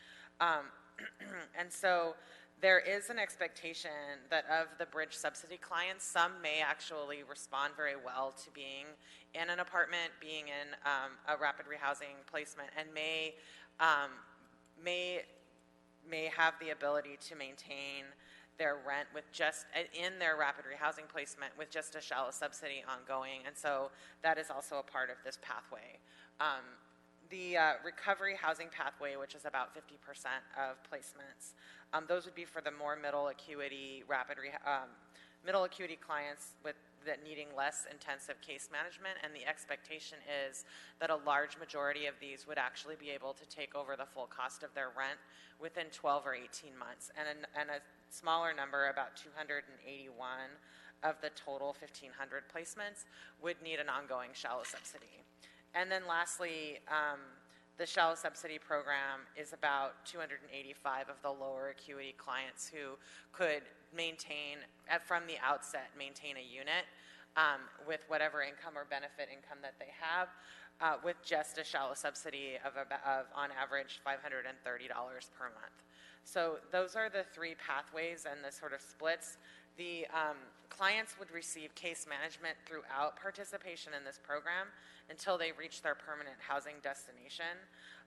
And so there is an expectation that of the bridge subsidy clients, some may actually respond very well to being in an apartment, being in a rapid rehousing placement, and may have the ability to maintain their rent with just in their rapid rehousing placement with just a shallow subsidy ongoing. And so that is also a part of this pathway. The recovery housing pathway, which is about 50% of placements, those would be for the more middle acuity middle acuity clients with that needing less intensive case management, and the expectation is that a large majority of these would actually be able to take over the full cost of their rent within 12 or 18 months, and a smaller number, about 281 of the total 1,500 placements, would need an ongoing shallow subsidy. And then lastly, the shallow subsidy program is about 285 of the lower acuity clients who could maintain, from the outset, maintain a unit with whatever income or benefit income that they have, with just a shallow subsidy of on average $530 per month. So those are the three pathways and the sort of splits. The clients would receive case management throughout participation in this program until they reach their permanent housing destination.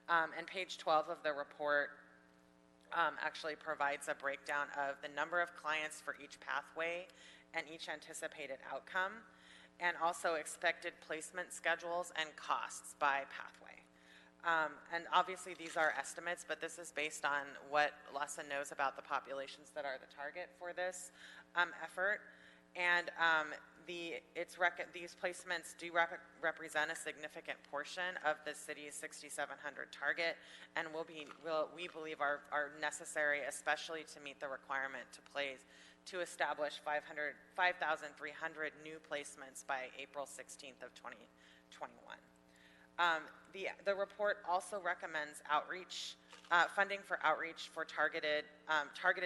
And page 12 of the report actually provides a breakdown of the number of clients for each pathway and each anticipated outcome, and also expected placement schedules and costs by pathway. And obviously these are estimates, but this is based on what LAHSA knows about the populations that are the target for this effort. And these placements do represent a significant portion of the city's 6,700 target, and we believe are necessary, especially to meet the requirement to establish 5,300 new placements by April 16th of 2021. The report also recommends outreach, funding for outreach for targeted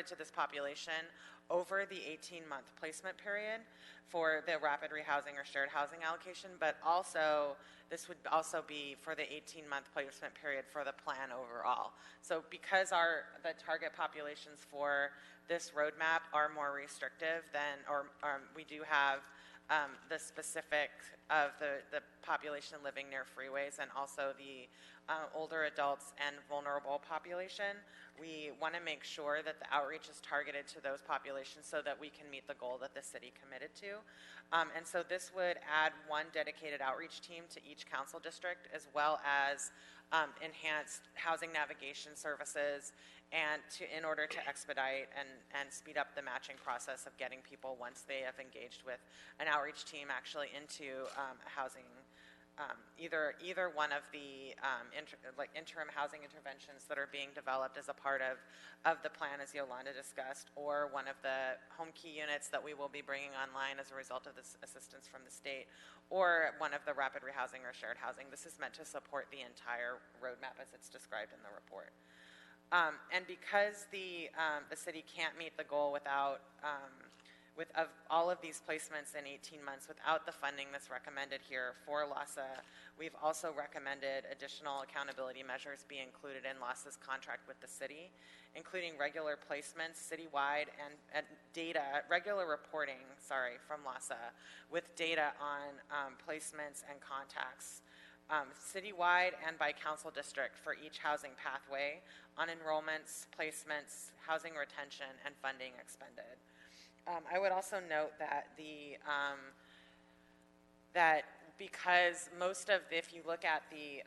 to this population over the 18-month placement period for the rapid rehousing or shared housing allocation, but also this would also be for the 18-month placement period for the plan overall. So because the target populations for this roadmap are more restrictive than, we do have the specific of the population living near freeways and also the older adults and vulnerable population, we want to make sure that the outreach is targeted to those populations so that we can meet the goal that the city committed to. And so this would add one dedicated outreach team to each council district, as well as enhanced housing navigation services, and in order to expedite and speed up the matching process of getting people, once they have engaged with an outreach team, actually into housing, either one of the interim housing interventions that are being developed as a part of the plan, as Yolanda discussed, or one of the home key units that we will be bringing online as a result of this assistance from the state, or one of the rapid rehousing or shared housing. This is meant to support the entire roadmap as it's described in the report. And because the city can't meet the goal without of all of these placements in 18 months without the funding that's recommended here for LAHSA, we've also recommended additional accountability measures be included in LAHSA's contract with the city, including regular placements citywide and regular reporting, from LAHSA with data on placements and contacts citywide and by council district for each housing pathway on enrollments, placements, housing retention, and funding expended. I would also note that that because if you look at the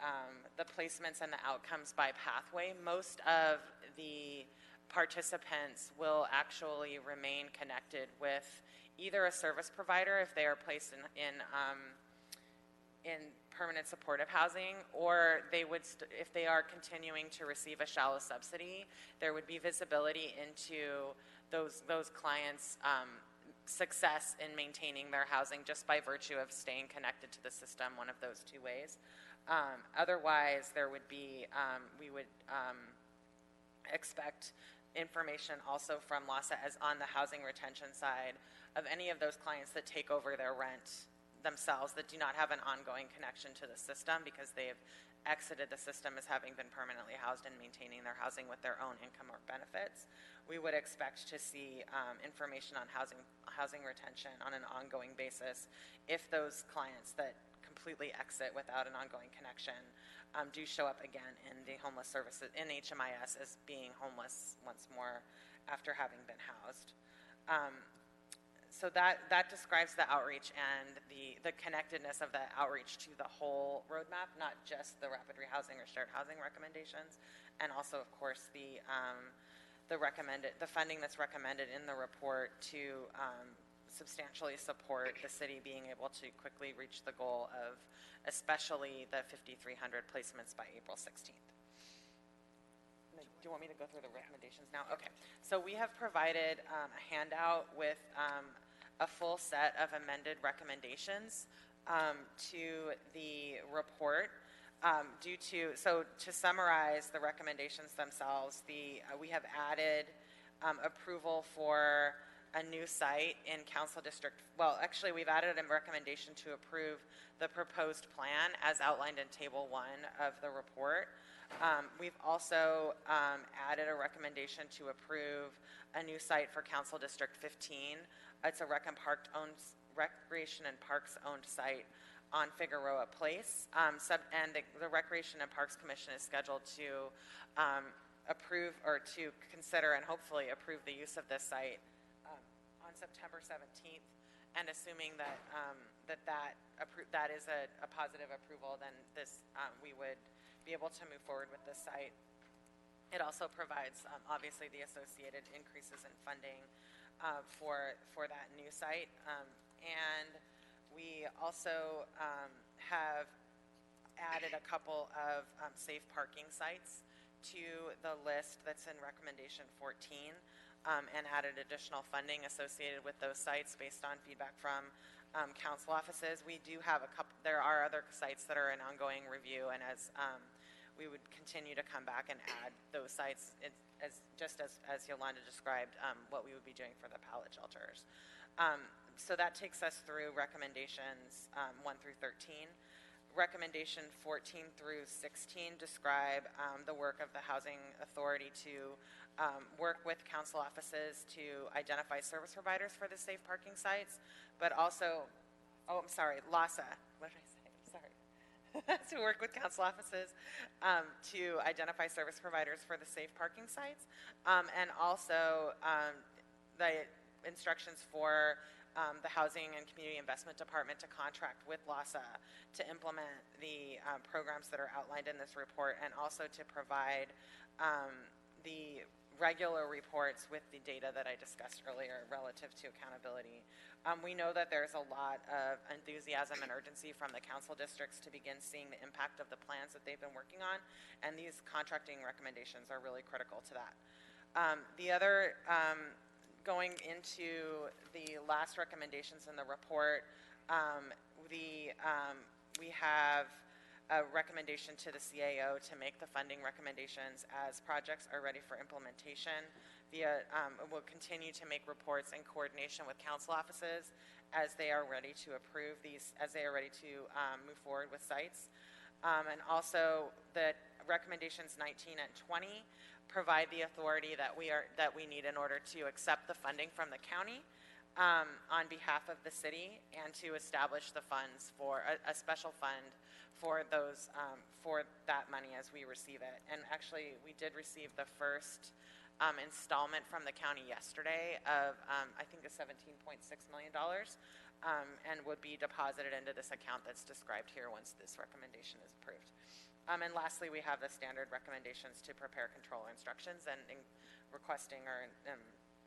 placements and the outcomes by pathway, most of the participants will actually remain connected with either a service provider if they are placed in permanent supportive housing, or they would, if they are continuing to receive a shallow subsidy, there would be visibility into those clients' success in maintaining their housing just by virtue of staying connected to the system, one of those two ways. Otherwise, there would be, we would expect information also from LAHSA as on the housing retention side of any of those clients that take over their rent themselves that do not have an ongoing connection to the system because they've exited the system as having been permanently housed and maintaining their housing with their own income or benefits. We would expect to see information on housing retention on an ongoing basis if those clients that completely exit without an ongoing connection do show up again in the homeless services, in HMIS, as being homeless once more after having been housed. So that describes the outreach and the connectedness of the outreach to the whole roadmap, not just the rapid rehousing or shared housing recommendations, and also, of course, the funding that's recommended in the report to substantially support the city being able to quickly reach the goal of especially the 5,300 placements by April 16th. Do you want me to go through the recommendations now? Okay. So we have provided a handout with a full set of amended recommendations to the report. To summarize the recommendations themselves, we have added approval for a new site in Council District. Well, actually, we've added a recommendation to approve the proposed plan as outlined in Table 1 of the report. We've also added a recommendation to approve a new site for Council District 15. It's a Recreation and Parks owned site on Figueroa Place. And the Recreation and Parks Commission is scheduled to approve or to consider and hopefully approve the use of this site on September 17th. And assuming that that is a positive approval, then we would be able to move forward with this site. It also provides, obviously, the associated increases in funding for that new site. And we also have added a couple of safe parking sites to the list that's in recommendation 14 and added additional funding associated with those sites based on feedback from council offices. We do have there are other sites that are in ongoing review, and as we would continue to come back and add those sites as Yolanda described, what we would be doing for the pallet shelters. So that takes us through recommendations 1 through 13. Recommendation 14 through 16 describe the work of the Housing Authority to work with council offices to identify service providers for the safe parking sites, but also, LASA. What did I say? I'm sorry. To work with council offices to identify service providers for the safe parking sites, and also the instructions for the Housing and Community Investment Department to contract with LASA to implement the programs that are outlined in this report, and also to provide the regular reports with the data that I discussed earlier relative to accountability. We know that there's a lot of enthusiasm and urgency from the council districts to begin seeing the impact of the plans that they've been working on, and these contracting recommendations are really critical to that. The other, going into the last recommendations in the report, we have a recommendation to the CAO to make the funding recommendations as projects are ready for implementation. We'll continue to make reports in coordination with council offices as they are ready to approve these, as they are ready to move forward with sites. And also the recommendations 19 and 20 provide the authority that we need in order to accept the funding from the county on behalf of the city, and to establish the funds for a special fund for those for that money as we receive it. And actually, we did receive the first installment from the county yesterday of I think $17.6 million, and would be deposited into this account that's described here once this recommendation is approved. And lastly, we have the standard recommendations to prepare controller instructions and requesting or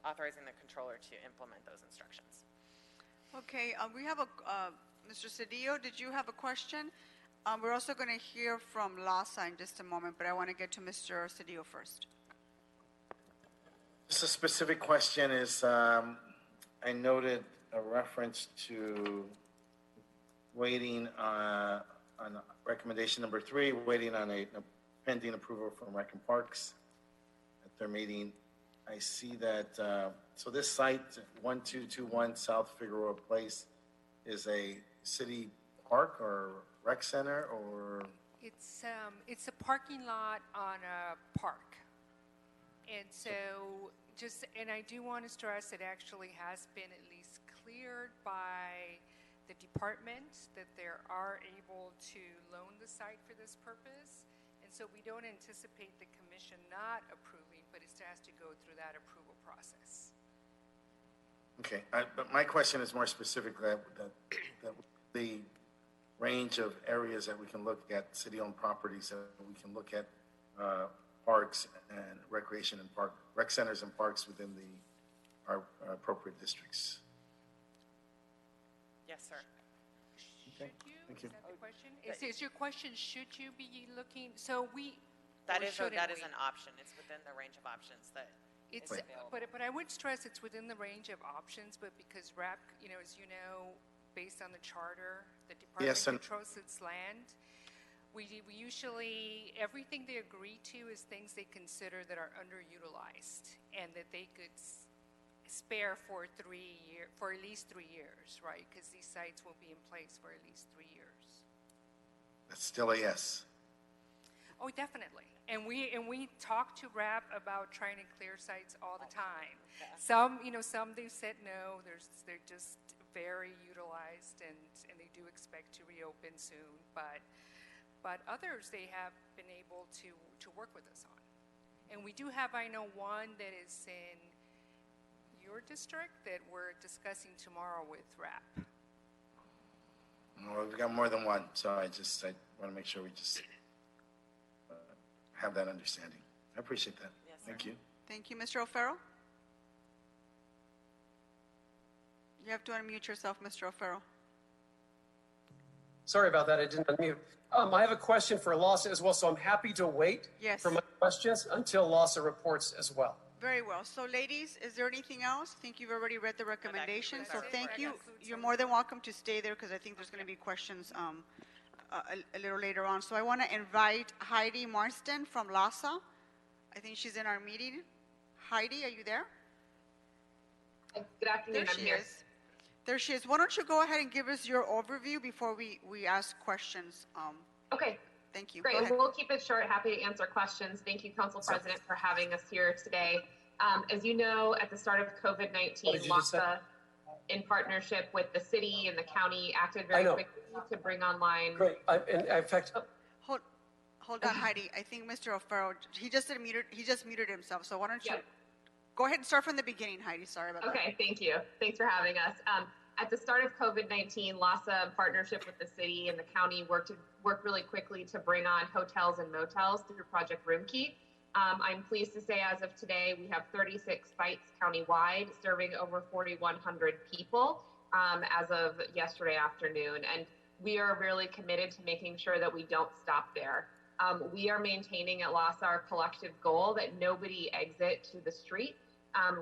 authorizing the controller to implement those instructions. Okay, we have Mr. Cedillo, did you have a question? We're also going to hear from LASA in just a moment, but I want to get to Mr. Cedillo first. Just a specific question is, I noted a reference to waiting on recommendation number 3, waiting on a pending approval from Rec and Parks at their meeting. I see that, so this site, 1221 South Figueroa Place, is a city park or rec center, or? It's a parking lot on a park. And so and I do want to stress it actually has been at least cleared by the department that they are able to loan the site for this purpose. And so we don't anticipate the commission not approving, but it has to go through that approval process. Okay, but my question is more specific, that the range of areas that we can look at, city-owned properties, that we can look at parks and recreation and rec centers and parks within our appropriate districts. Yes, sir. Okay, thank you. Is that the question? Is your question, should you be looking, so we, That or is, shouldn't that is we? an option. It's within the range of options that It's, is available. but I would stress it's within the range of options, but because RAP, as you know, based on the charter, the department Yes, and- controls its land. We usually, everything they agree to is things they consider that are underutilized and that they could spare for at least 3 years, right? Because these sites will be in place for at least 3 years. That's still a yes. Oh, definitely. And we talk to RAP about trying to clear sites all the time. Some they've said no. They're just very utilized, and they do expect to reopen soon. But others they have been able to work with us on. And we do have, I know, one that is in your district that we're discussing tomorrow with RAP. Well, we've got more than one, so I want to make sure we just have that understanding. I appreciate that. Yes, sir. Thank you. Thank you. Mr. O'Farrell? You have to unmute yourself, Mr. O'Farrell. Sorry about that. I didn't unmute. I have a question for LASA as well, so I'm happy to wait for my questions until LASA reports as well. Very well. So, ladies, is there anything else? I think you've already read the recommendations, so thank you. You're more than welcome to stay there because I think there's going to be questions a little later on. So I want to invite Heidi Marston from LASA. I think she's in our meeting. Heidi, are you there? Good afternoon. There she is. There she is. Why don't you go ahead and give us your overview before we ask questions? Okay. Thank you. Great. We'll keep it short. Happy to answer questions. Thank you, Council President, for having us here today. As you know, at the start of COVID-19, LASA, in partnership with the city and the county, acted very quickly to bring online. Great. In fact, Hold on, Heidi. I think Mr. O'Farrell, he just muted himself. So why don't you go ahead and start from the beginning, Heidi. Sorry about that. Okay, thank you. Thanks for having us. At the start of COVID-19, LASA, in partnership with the city and the county, worked really quickly to bring on hotels and motels through Project Roomkey. I'm pleased to say as of today, we have 36 sites countywide serving over 4,100 people as of yesterday afternoon. And we are really committed to making sure that we don't stop there. We are maintaining at LASA our collective goal that nobody exit to the street,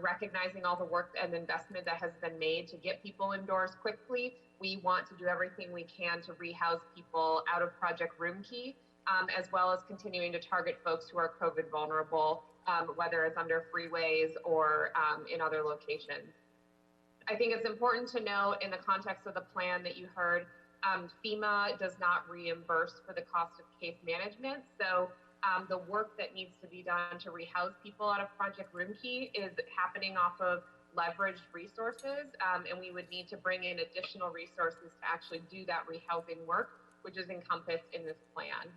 recognizing all the work and investment that has been made to get people indoors quickly. We want to do everything we can to rehouse people out of Project Roomkey, as well as continuing to target folks who are COVID vulnerable, whether it's under freeways or in other locations. I think it's important to note in the context of the plan that you heard, FEMA does not reimburse for the cost of case management. So the work that needs to be done to rehouse people out of Project Roomkey is happening off of leveraged resources, and we would need to bring in additional resources to actually do that rehousing work, which is encompassed in this plan.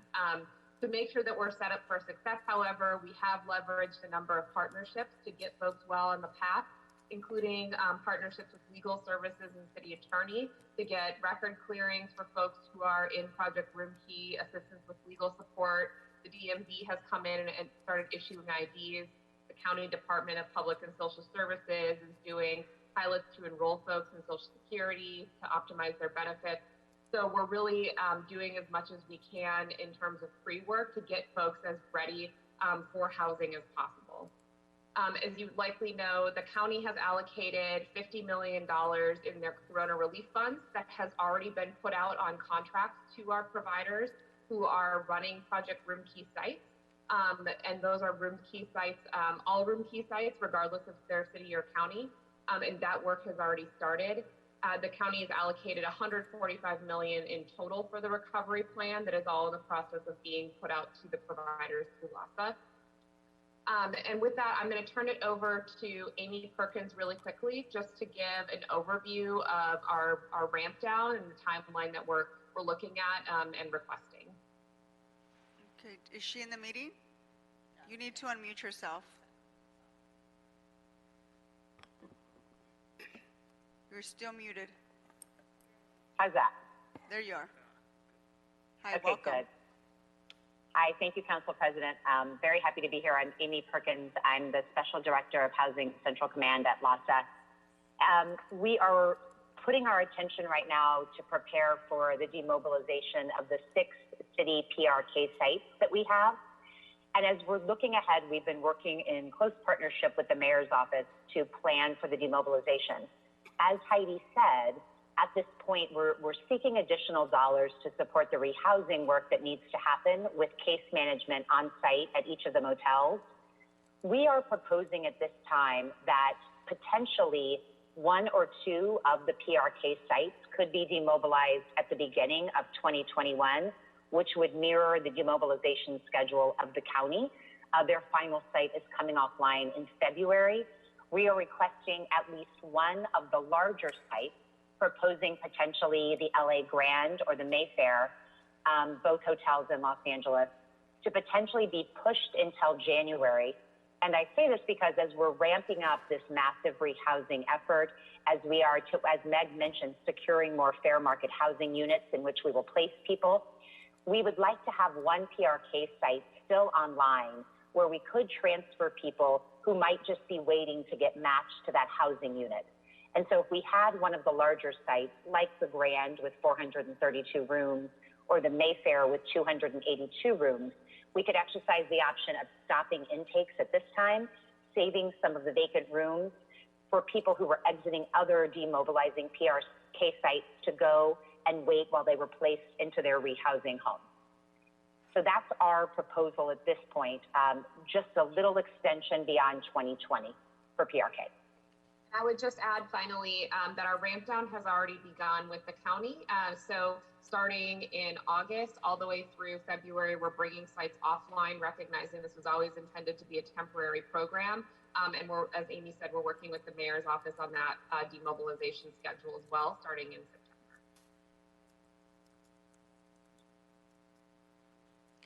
To make sure that we're set up for success, however, we have leveraged a number of partnerships to get folks well on the path, including partnerships with legal services and city attorney to get record clearings for folks who are in Project Roomkey, assistance with legal support. The DMV has come in and started issuing IDs. The County Department of Public and Social Services is doing pilots to enroll folks in Social Security to optimize their benefits. So we're really doing as much as we can in terms of pre-work to get folks as ready for housing as possible. As you likely know, the county has allocated $50 million in their Corona Relief Funds that has already been put out on contracts to our providers who are running Project Roomkey sites. And those are Roomkey sites, all Roomkey sites, regardless of their city or county. And that work has already started. The county has allocated $145 million in total for the recovery plan that is all in the process of being put out to the providers through LASA. And with that, I'm going to turn it over to Amy Perkins really quickly, just to give an overview of our ramp down and the timeline that we're looking at and requesting. Okay, is she in the meeting? You need to unmute yourself. You're still muted. How's that? There you are. Hi, okay, welcome. Good. Hi, thank you, Council President. Very happy to be here. I'm Amy Perkins. I'm the Special Director of Housing Central Command at LASA. We are putting our attention right now to prepare for the demobilization of the 6 city PRK sites that we have. And as we're looking ahead, we've been working in close partnership with the mayor's office to plan for the demobilization. As Heidi said, at this point, we're seeking additional dollars to support the rehousing work that needs to happen with case management on site at each of the motels. We are proposing at this time that potentially 1 or 2 of the PRK sites could be demobilized at the beginning of 2021, which would mirror the demobilization schedule of the county. Their final site is coming offline in February. We are requesting at least 1 of the larger sites, proposing potentially the LA Grand or the Mayfair, both hotels in Los Angeles, to potentially be pushed until January. And I say this because as we're ramping up this massive rehousing effort, as we are, as Meg mentioned, securing more fair market housing units in which we will place people, we would like to have 1 PRK site still online where we could transfer people who might just be waiting to get matched to that housing unit. And so if we had one of the larger sites, like the Grand with 432 rooms, or the Mayfair with 282 rooms, we could exercise the option of stopping intakes at this time, saving some of the vacant rooms for people who were exiting other demobilizing PRK sites to go and wait while they were placed into their rehousing home. So that's our proposal at this point, just a little extension beyond 2020 for PRK. I would just add finally that our ramp down has already begun with the county. So starting in August all the way through February, we're bringing sites offline, recognizing this was always intended to be a temporary program. And we're, as Amy said, we're working with the mayor's office on that demobilization schedule as well, starting in September.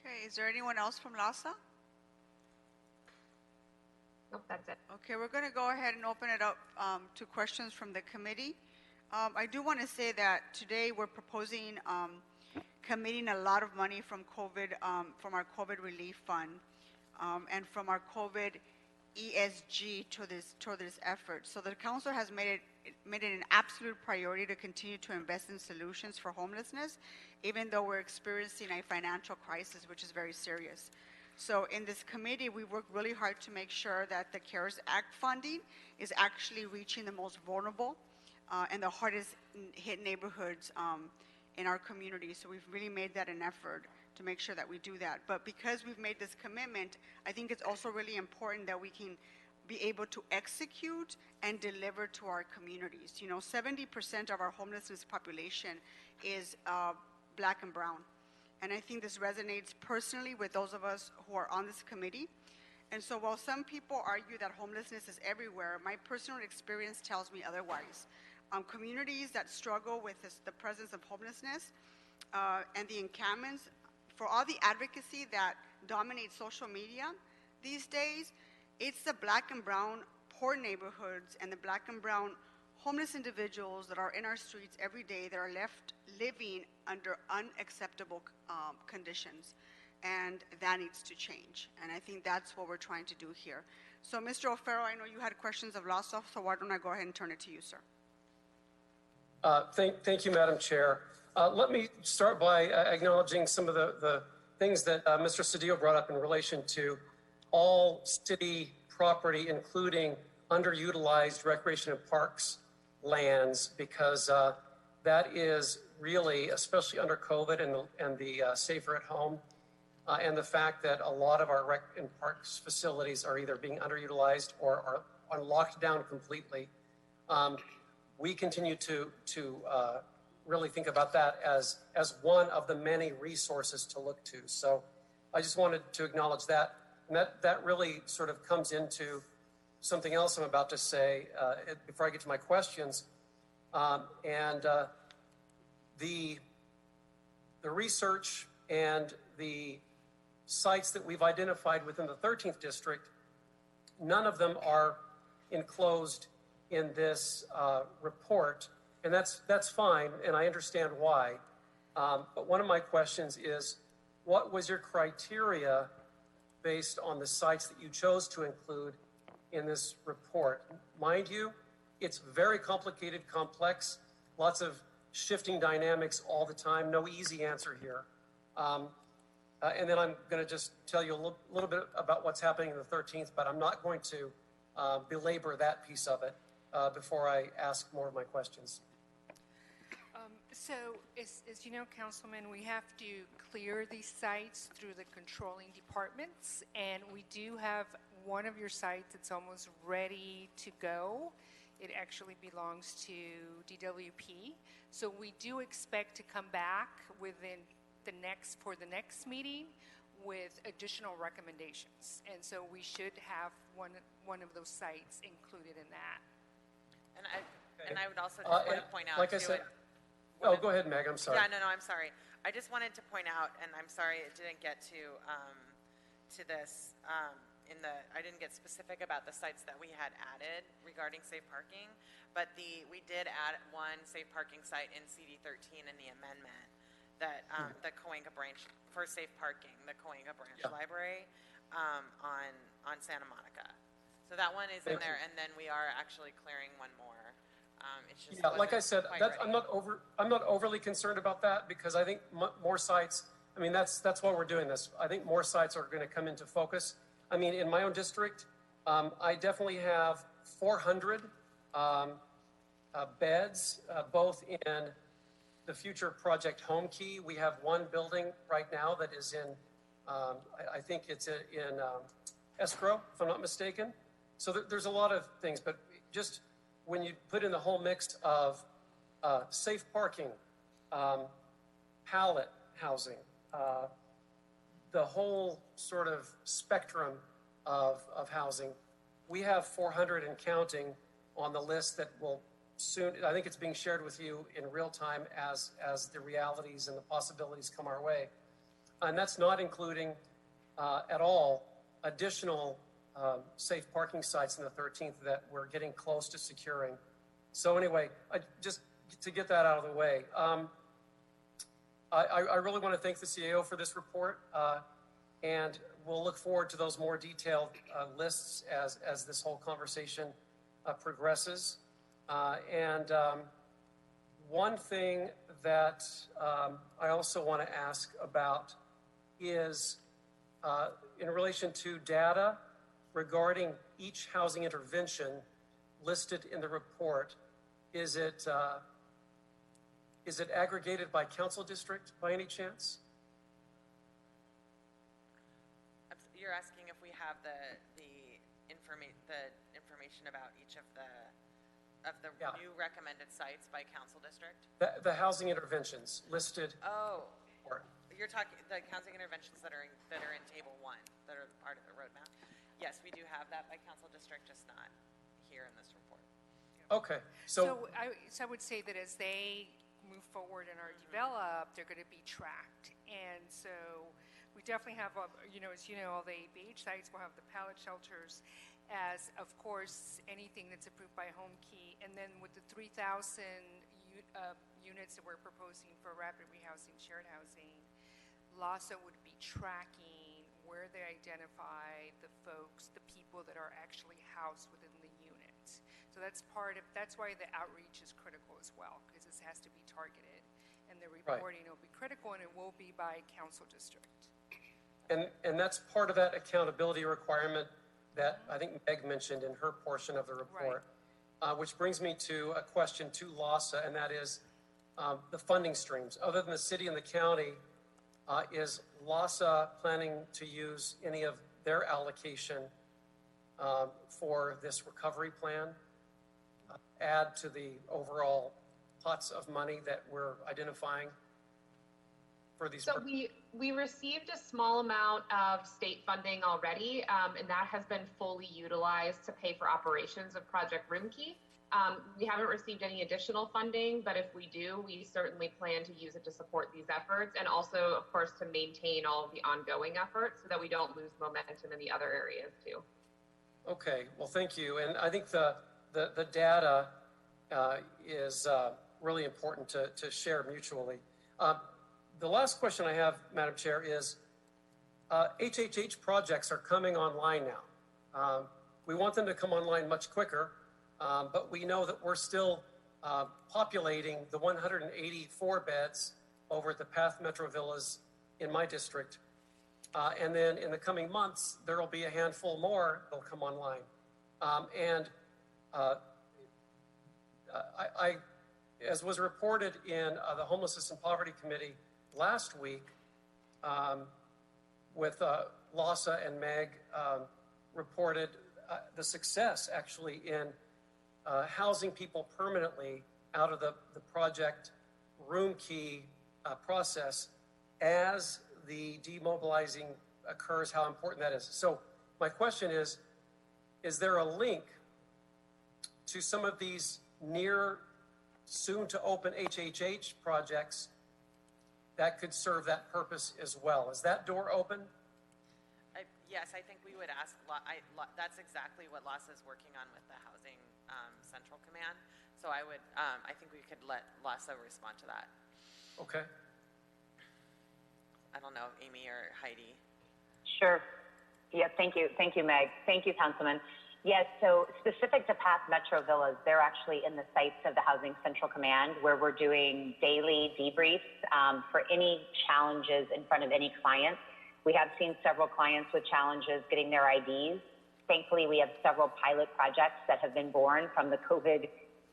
Okay, is there anyone else from LASA? Nope, that's it. Okay, we're going to go ahead and open it up to questions from the committee. I do want to say that today we're proposing committing a lot of money from COVID, from our COVID relief fund, and from our COVID ESG to this effort. So the council has made it an absolute priority to continue to invest in solutions for homelessness, even though we're experiencing a financial crisis, which is very serious. So in this committee, we worked really hard to make sure that the CARES Act funding is actually reaching the most vulnerable and the hardest hit neighborhoods in our community. So we've really made that an effort to make sure that we do that. But because we've made this commitment, I think it's also really important that we can be able to execute and deliver to our communities. You know, 70% of our homelessness population is Black and brown. And I think this resonates personally with those of us who are on this committee. And so while some people argue that homelessness is everywhere, my personal experience tells me otherwise. Communities that struggle with the presence of homelessness and the encampments, for all the advocacy that dominates social media these days, it's the Black and brown poor neighborhoods and the Black and brown homeless individuals that are in our streets every day that are left living under unacceptable conditions, and that needs to change. And I think that's what we're trying to do here. So, Mr. O'Farrell, I know you had questions of LASA, so why don't I go ahead and turn it to you, sir? Thank you, Madam Chair. Let me start by acknowledging some of the things that Mr. Cedillo brought up in relation to all city property, including underutilized recreation and parks lands, because that is really, especially under COVID and the safer at home, and the fact that a lot of our rec and parks facilities are either being underutilized or are locked down completely. We continue to really think about that as one of the many resources to look to. So I just wanted to acknowledge that. And that really sort of comes into something else I'm about to say before I get to my questions. The research and the sites that we've identified within the 13th district, none of them are enclosed in this report, and that's fine, and I understand why. But one of my questions is, what was your criteria based on the sites that you chose to include in this report? Mind you, it's very complicated, complex lots of shifting dynamics all the time. No easy answer here. And then I'm going to just tell you a little bit about what's happening in the 13th, but I'm not going to belabor that piece of it before I ask more of my questions. So, as you know, Councilman, we have to clear these sites through the controlling departments, and we do have one of your sites that's almost ready to go. It actually belongs to DWP. So we do expect to come back within for the next meeting with additional recommendations. And so we should have one of those sites included in that. And I would also just want to point out, like I said, go ahead, Meg. I'm sorry. Yeah, no, I'm sorry. I just wanted to point out, and I'm sorry it didn't get to this. I didn't get specific about the sites that we had added regarding safe parking, but we did add one safe parking site in CD13 in the amendment that the Cahuenga branch for safe parking, the Cahuenga branch library on Santa Monica. So that one is in there, and then we are actually clearing one more. It's just like I said, I'm not overly concerned about that because I think more sites. I mean, that's why we're doing this. I think more sites are going to come into focus. I mean, in my own district, I definitely have 400 beds, both in the future project Home Key. We have one building right now that is in, I think it's in escrow, if I'm not mistaken. So there's a lot of things, but just when you put in the whole mix of safe parking, pallet housing, the whole sort of spectrum of housing, we have 400 and counting on the list that will soon, I think it's being shared with you in real time as the realities and the possibilities come our way. And that's not including at all additional safe parking sites in the 13th that we're getting close to securing. So anyway, just to get that out of the way, I really want to thank the CAO for this report, and we'll look forward to those more detailed lists as this whole conversation progresses. And one thing that I also want to ask about is in relation to data regarding each housing intervention listed in the report. Is it aggregated by council district by any chance? You're asking if we have the information about each of the new recommended sites by council district? The housing interventions listed. Oh, you're talking the housing interventions that are in table 1 that are part of the roadmap. Yes, we do have that by council district, just not here in this report. Okay, so I would say that as they move forward and are developed, they're going to be tracked, and so we definitely have, as you know, all the ABH sites will have the pallet shelters, as of course anything that's approved by Home Key, and then with the 3,000 units that we're proposing for rapid rehousing, shared housing, LASA would be tracking where they identify the people that are actually housed within the unit. So that's why the outreach is critical as well, because this has to be targeted, and the reporting will be critical, and it will be by council district. And that's part of that accountability requirement that I think Meg mentioned in her portion of the report, which brings me to a question to LASA, and that is the funding streams. Other than the city and the county, is LASA planning to use any of their allocation for this recovery plan, add to the overall pots of money that we're identifying for these? So we received a small amount of state funding already, and that has been fully utilized to pay for operations of Project Roomkey. We haven't received any additional funding, but if we do, we certainly plan to use it to support these efforts, and also, of course, to maintain all of the ongoing efforts so that we don't lose momentum in the other areas too. Okay, well, thank you. And I think the data is really important to share mutually. The last question I have, Madam Chair, is HHH projects are coming online now. We want them to come online much quicker, but we know that we're still populating the 184 beds over at the Path Metro Villas in my district. And then in the coming months, there will be a handful more that'll come online. As was reported in the Homelessness and Poverty Committee last week, with LASA and Meg reported the success actually in housing people permanently out of the project room key process as the demobilizing occurs, how important that is. So my question is there a link to some of these near soon to open HHH projects that could serve that purpose as well? Is that door open? Yes, I think we would ask, that's exactly what LASA is working on with the Housing Central Command. So I think we could let LASA respond to that. Okay. I don't know, Amy or Heidi. Sure. Yeah, thank you. Thank you, Meg. Thank you, Councilman. Yes, so specific to Path Metro Villas, they're actually in the sites of the Housing Central Command where we're doing daily debriefs for any challenges in front of any client. We have seen several clients with challenges getting their IDs. Thankfully, we have several pilot projects that have been born from the COVID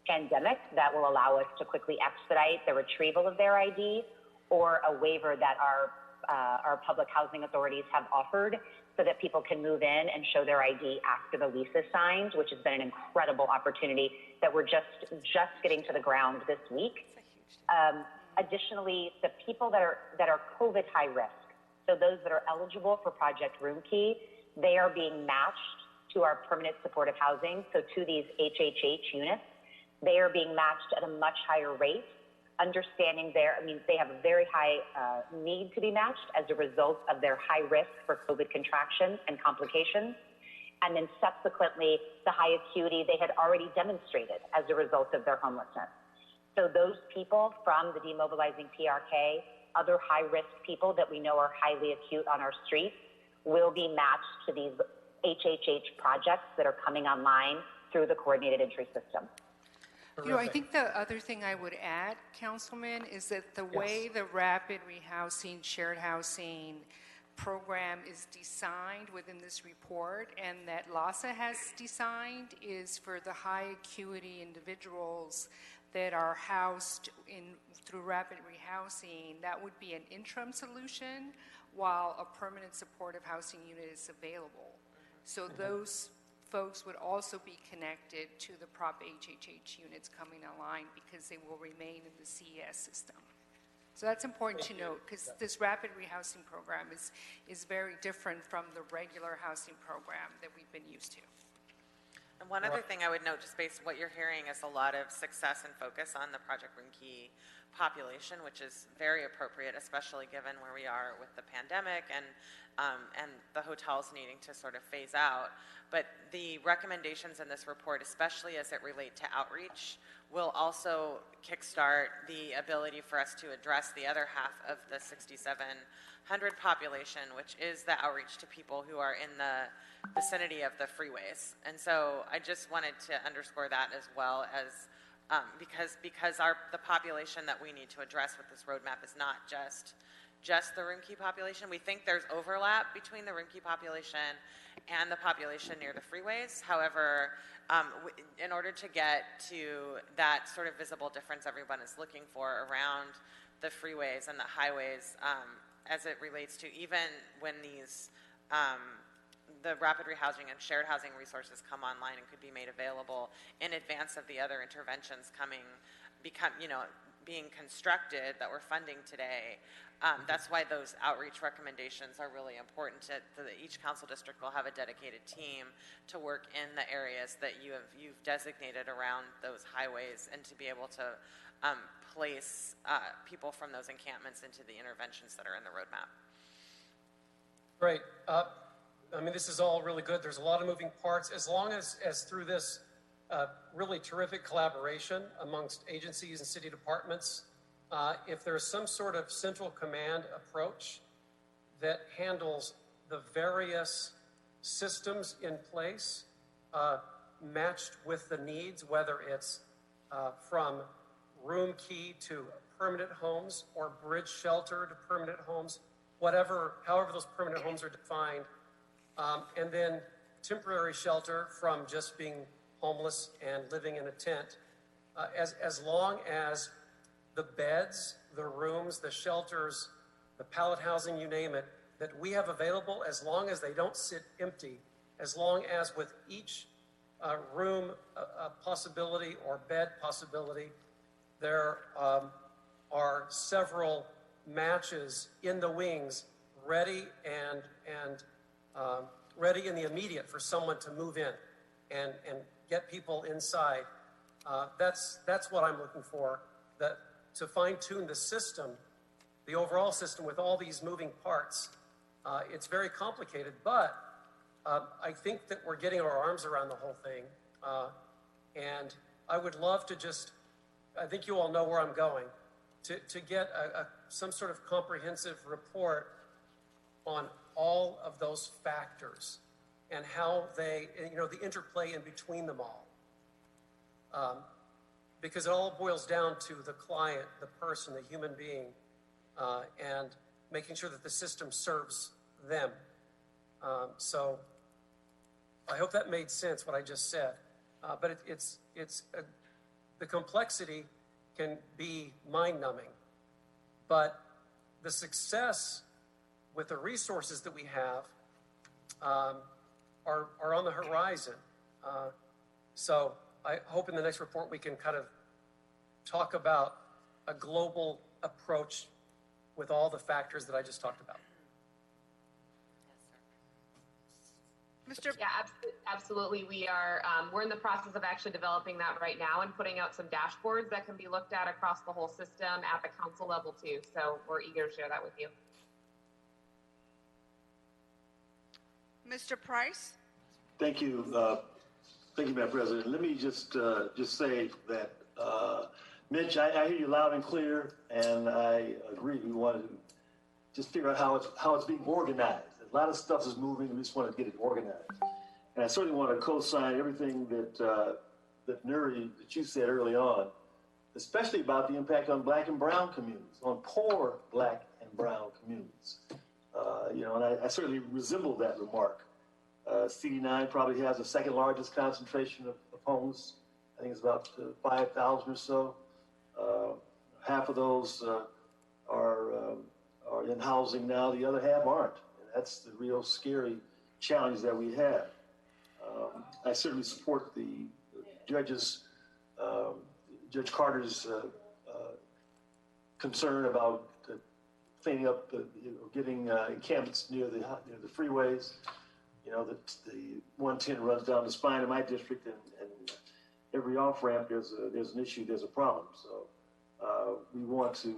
pandemic that will allow us to quickly expedite the retrieval of their ID or a waiver that our public housing authorities have offered so that people can move in and show their ID after the lease is signed, which has been an incredible opportunity that we're just getting to the ground this week. Additionally, the people that are COVID high risk, so those that are eligible for Project Room Key, they are being matched to our permanent supportive housing, so to these HHH units. They are being matched at a much higher rate, understanding they have a very high need to be matched as a result of their high risk for COVID contraction and complications. And then subsequently, the high acuity they had already demonstrated as a result of their homelessness. So those people from the demobilizing PRK, other high-risk people that we know are highly acute on our streets, will be matched to these HHH projects that are coming online through the coordinated entry system. You know, I think the other thing I would add, Councilman, is that the way the rapid rehousing, shared housing program is designed within this report and that LASA has designed is for the high acuity individuals that are housed through rapid rehousing. That would be an interim solution while a permanent supportive housing unit is available. So those folks would also be connected to the Prop HHH units coming online because they will remain in the CES system. So that's important to note because this rapid rehousing program is very different from the regular housing program that we've been used to. And one other thing I would note, just based on what you're hearing, is a lot of success and focus on the Project Room Key population, which is very appropriate, especially given where we are with the pandemic and the hotels needing to sort of phase out. But the recommendations in this report, especially as it relate to outreach, will also kickstart the ability for us to address the other half of the 6,700 population, which is the outreach to people who are in the vicinity of the freeways. And so I just wanted to underscore that as well as because the population that we need to address with this roadmap is not just the room key population. We think there's overlap between the room key population and the population near the freeways. However, in order to get to that sort of visible difference everyone is looking for around the freeways and the highways, as it relates to even when these the rapid rehousing and shared housing resources come online and could be made available in advance of the other interventions being constructed that we're funding today. That's why those outreach recommendations are really important. Each council district will have a dedicated team to work in the areas that you've designated around those highways and to be able to place people from those encampments into the interventions that are in the roadmap. Great. I mean, this is all really good. There's a lot of moving parts. As long as through this really terrific collaboration amongst agencies and city departments, if there's some sort of central command approach that handles the various systems in place matched with the needs, whether it's from room key to permanent homes or bridge shelter to permanent homes, however those permanent homes are defined, and then temporary shelter from just being homeless and living in a tent, as long as the beds, the rooms, the shelters, the pallet housing, you name it, that we have available, as long as they don't sit empty, as long as with each room possibility or bed possibility, there are several matches in the wings ready and ready in the immediate for someone to move in and get people inside. That's what I'm looking for, that to fine-tune the system, the overall system with all these moving parts. It's very complicated, but I think that we're getting our arms around the whole thing. And I would love to just, I think you all know where I'm going, to get some sort of comprehensive report on all of those factors and how they, the interplay in between them all. Because it all boils down to the client, the person, the human being, and making sure that the system serves them. So I hope that made sense, what I just said. But the complexity can be mind-numbing. But the success with the resources that we have are on the horizon. So I hope in the next report we can kind of talk about a global approach with all the factors that I just talked about. Yeah, absolutely. We're in the process of actually developing that right now and putting out some dashboards that can be looked at across the whole system at the council level too. So we're eager to share that with you. Mr. Price? Thank you. Thank you, Madam President. Let me just say that, Mitch, I hear you loud and clear, and I agree. We want to just figure out how it's being organized. A lot of stuff is moving. We just want to get it organized. And I certainly want to co-sign everything that Nuri, that you said early on, especially about the impact on Black and brown communities, on poor Black and brown communities. And I certainly resemble that remark. CD9 probably has the second largest concentration of homeless. I think it's about 5,000 or so. Half of those are in housing now. The other half aren't. And that's the real scary challenge that we have. I certainly support the Judge Carter's concern about cleaning up, getting encampments near the freeways. The 110 runs down the spine of my district, and every off-ramp there's an issue, there's a problem. So we want to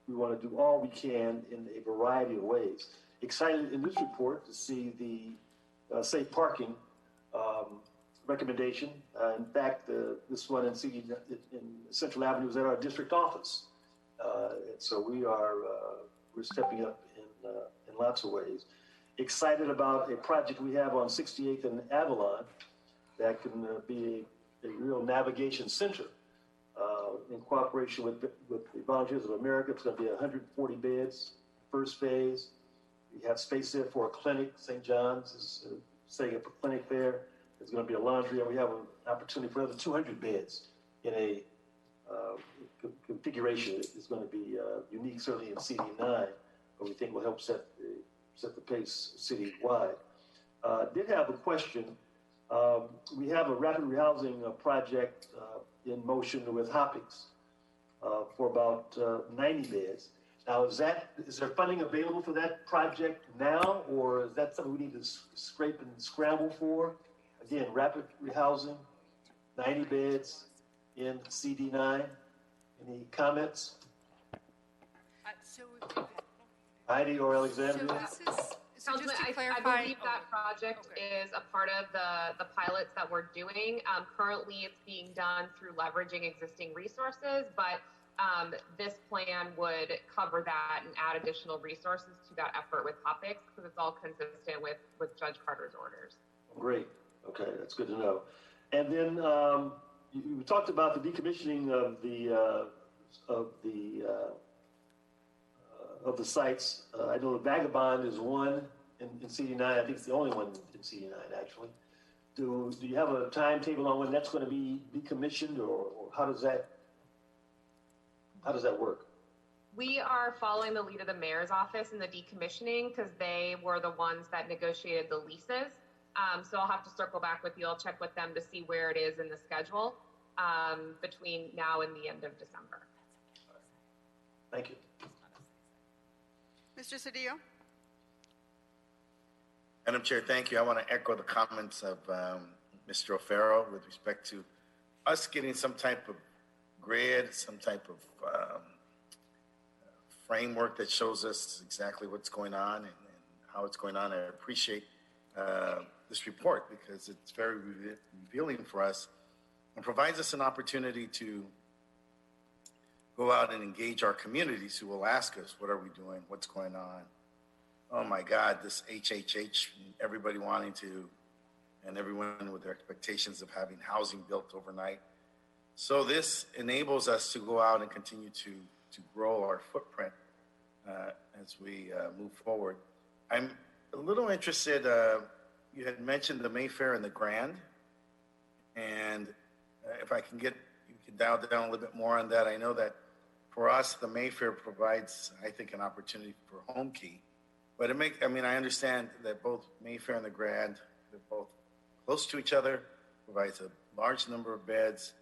do all we can in a variety of ways. Excited in this report to see the safe parking recommendation. In fact, this one in Central Avenue is at our district office. And so we're stepping up in lots of ways. Excited about a project we have on 68th and Avalon that can be a real navigation center in cooperation with the Volunteers of America. It's going to be 140 beds, first phase. We have space there for a clinic. St. John's is setting up a clinic there. There's going to be a laundry, and we have an opportunity for another 200 beds in a configuration. It's going to be unique, certainly in CD9, but we think will help set the pace citywide. Did have a question. We have a rapid rehousing project in motion with Hopkins for about 90 beds. Now, is there funding available for that project now, or is that something we need to scrape and scramble for? Again, rapid rehousing, 90 beds in CD9. Any comments? Heidi or Alexandria? So just to clarify, I believe that project is a part of the pilots that we're doing. Currently, it's being done through leveraging existing resources, but this plan would cover that and add additional resources to that effort with topics because it's all consistent with Judge Carter's orders. Great. Okay, that's good to know. And then you talked about the decommissioning of the sites. I know the Vagabond is one in CD9. I think it's the only one in CD9 actually. Do you have a timetable on when that's going to be decommissioned, or how does that work? We are following the lead of the mayor's office in the decommissioning because they were the ones that negotiated the leases. So I'll have to circle back with you. I'll check with them to see where it is in the schedule between now and the end of December. Thank you. Mr. Cedillo? Madam Chair, thank you. I want to echo the comments of Mr. O'Farrell with respect to us getting some type of grid, some type of framework that shows us exactly what's going on and how it's going on. I appreciate this report because it's very revealing for us and provides us an opportunity to go out and engage our communities who will ask us, what are we doing? What's going on? Oh my God, this HHH, everybody wanting to, and everyone with their expectations of having housing built overnight. So this enables us to go out and continue to grow our footprint as we move forward. I'm a little interested, you had mentioned the Mayfair and the Grand, and if I can get, you can dial down a little bit more on that. I know that for us, the Mayfair provides, I think, an opportunity for home key. But I understand that both Mayfair and the Grand, they're both close to each other, provides a large number of beds,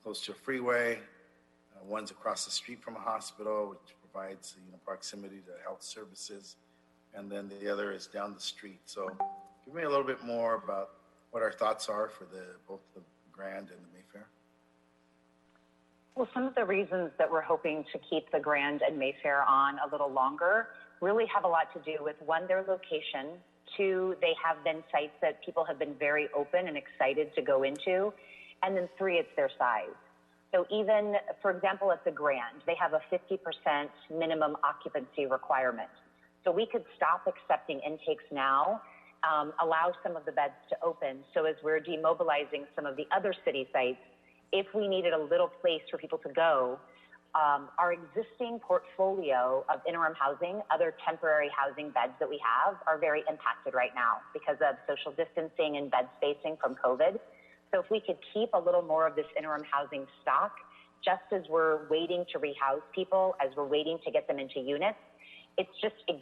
close to a freeway. One's across the street from a hospital, which provides proximity to health services, and then the other is down the street. So give me a little bit more about what our thoughts are for both the Grand and the Mayfair. Well, some of the reasons that we're hoping to keep the Grand and Mayfair on a little longer really have a lot to do with, one, their location, two, they have been sites that people have been very open and excited to go into, and then three, it's their size. So even, for example, at the Grand, they have a 50% minimum occupancy requirement. So we could stop accepting intakes now, allow some of the beds to open. So as we're demobilizing some of the other city sites, if we needed a little place for people to go, our existing portfolio of interim housing, other temporary housing beds that we have, are very impacted right now because of social distancing and bed spacing from COVID. So if we could keep a little more of this interim housing stock, just as we're waiting to rehouse people, as we're waiting to get them into units, it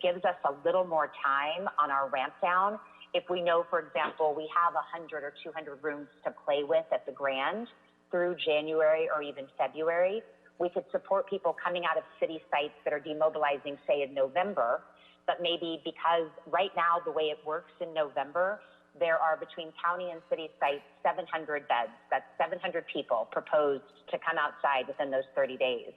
gives us a little more time on our ramp down. If we know, for example, we have 100 or 200 rooms to play with at the Grand through January or even February, we could support people coming out of city sites that are demobilizing, say, in November, but maybe because right now the way it works in November, there are between county and city sites 700 beds. That's 700 people proposed to come outside within those 30 days.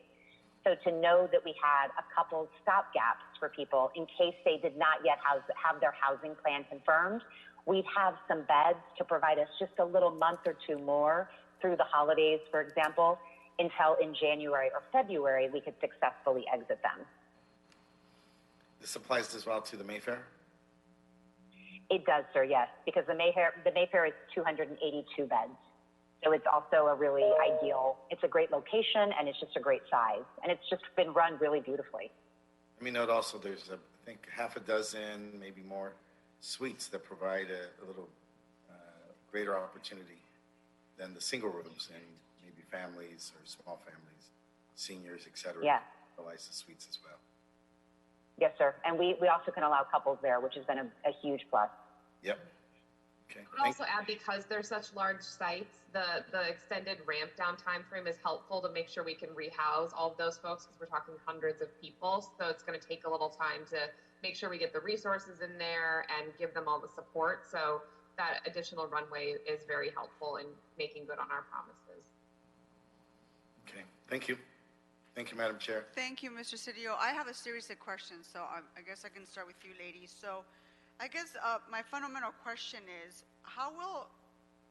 So to know that we had a couple stopgaps for people in case they did not yet have their housing plan confirmed, we'd have some beds to provide us just a little month or two more through the holidays, for example, until in January or February we could successfully exit them. This applies as well to the Mayfair? It does, sir, yes, because the Mayfair is 282 beds. So it's also a really ideal, it's a great location and it's just a great size. And it's just been run really beautifully. Let me note also there's, I think, half a dozen, maybe more, suites that provide a little greater opportunity than the single rooms and maybe families or small families, seniors, et cetera. Yeah. Utilize the suites as well. Yes, sir. And we also can allow couples there, which has been a huge plus. Yep. Okay. I would also add, because they're such large sites, the extended ramp down time frame is helpful to make sure we can rehouse all of those folks, because we're talking hundreds of people. So it's going to take a little time to make sure we get the resources in there and give them all the support. So that additional runway is very helpful in making good on our promises. Okay. Thank you. Thank you, Madam Chair. Thank you, Mr. Cedillo. I have a series of questions, so I guess I can start with you ladies. So I guess my fundamental question is, how will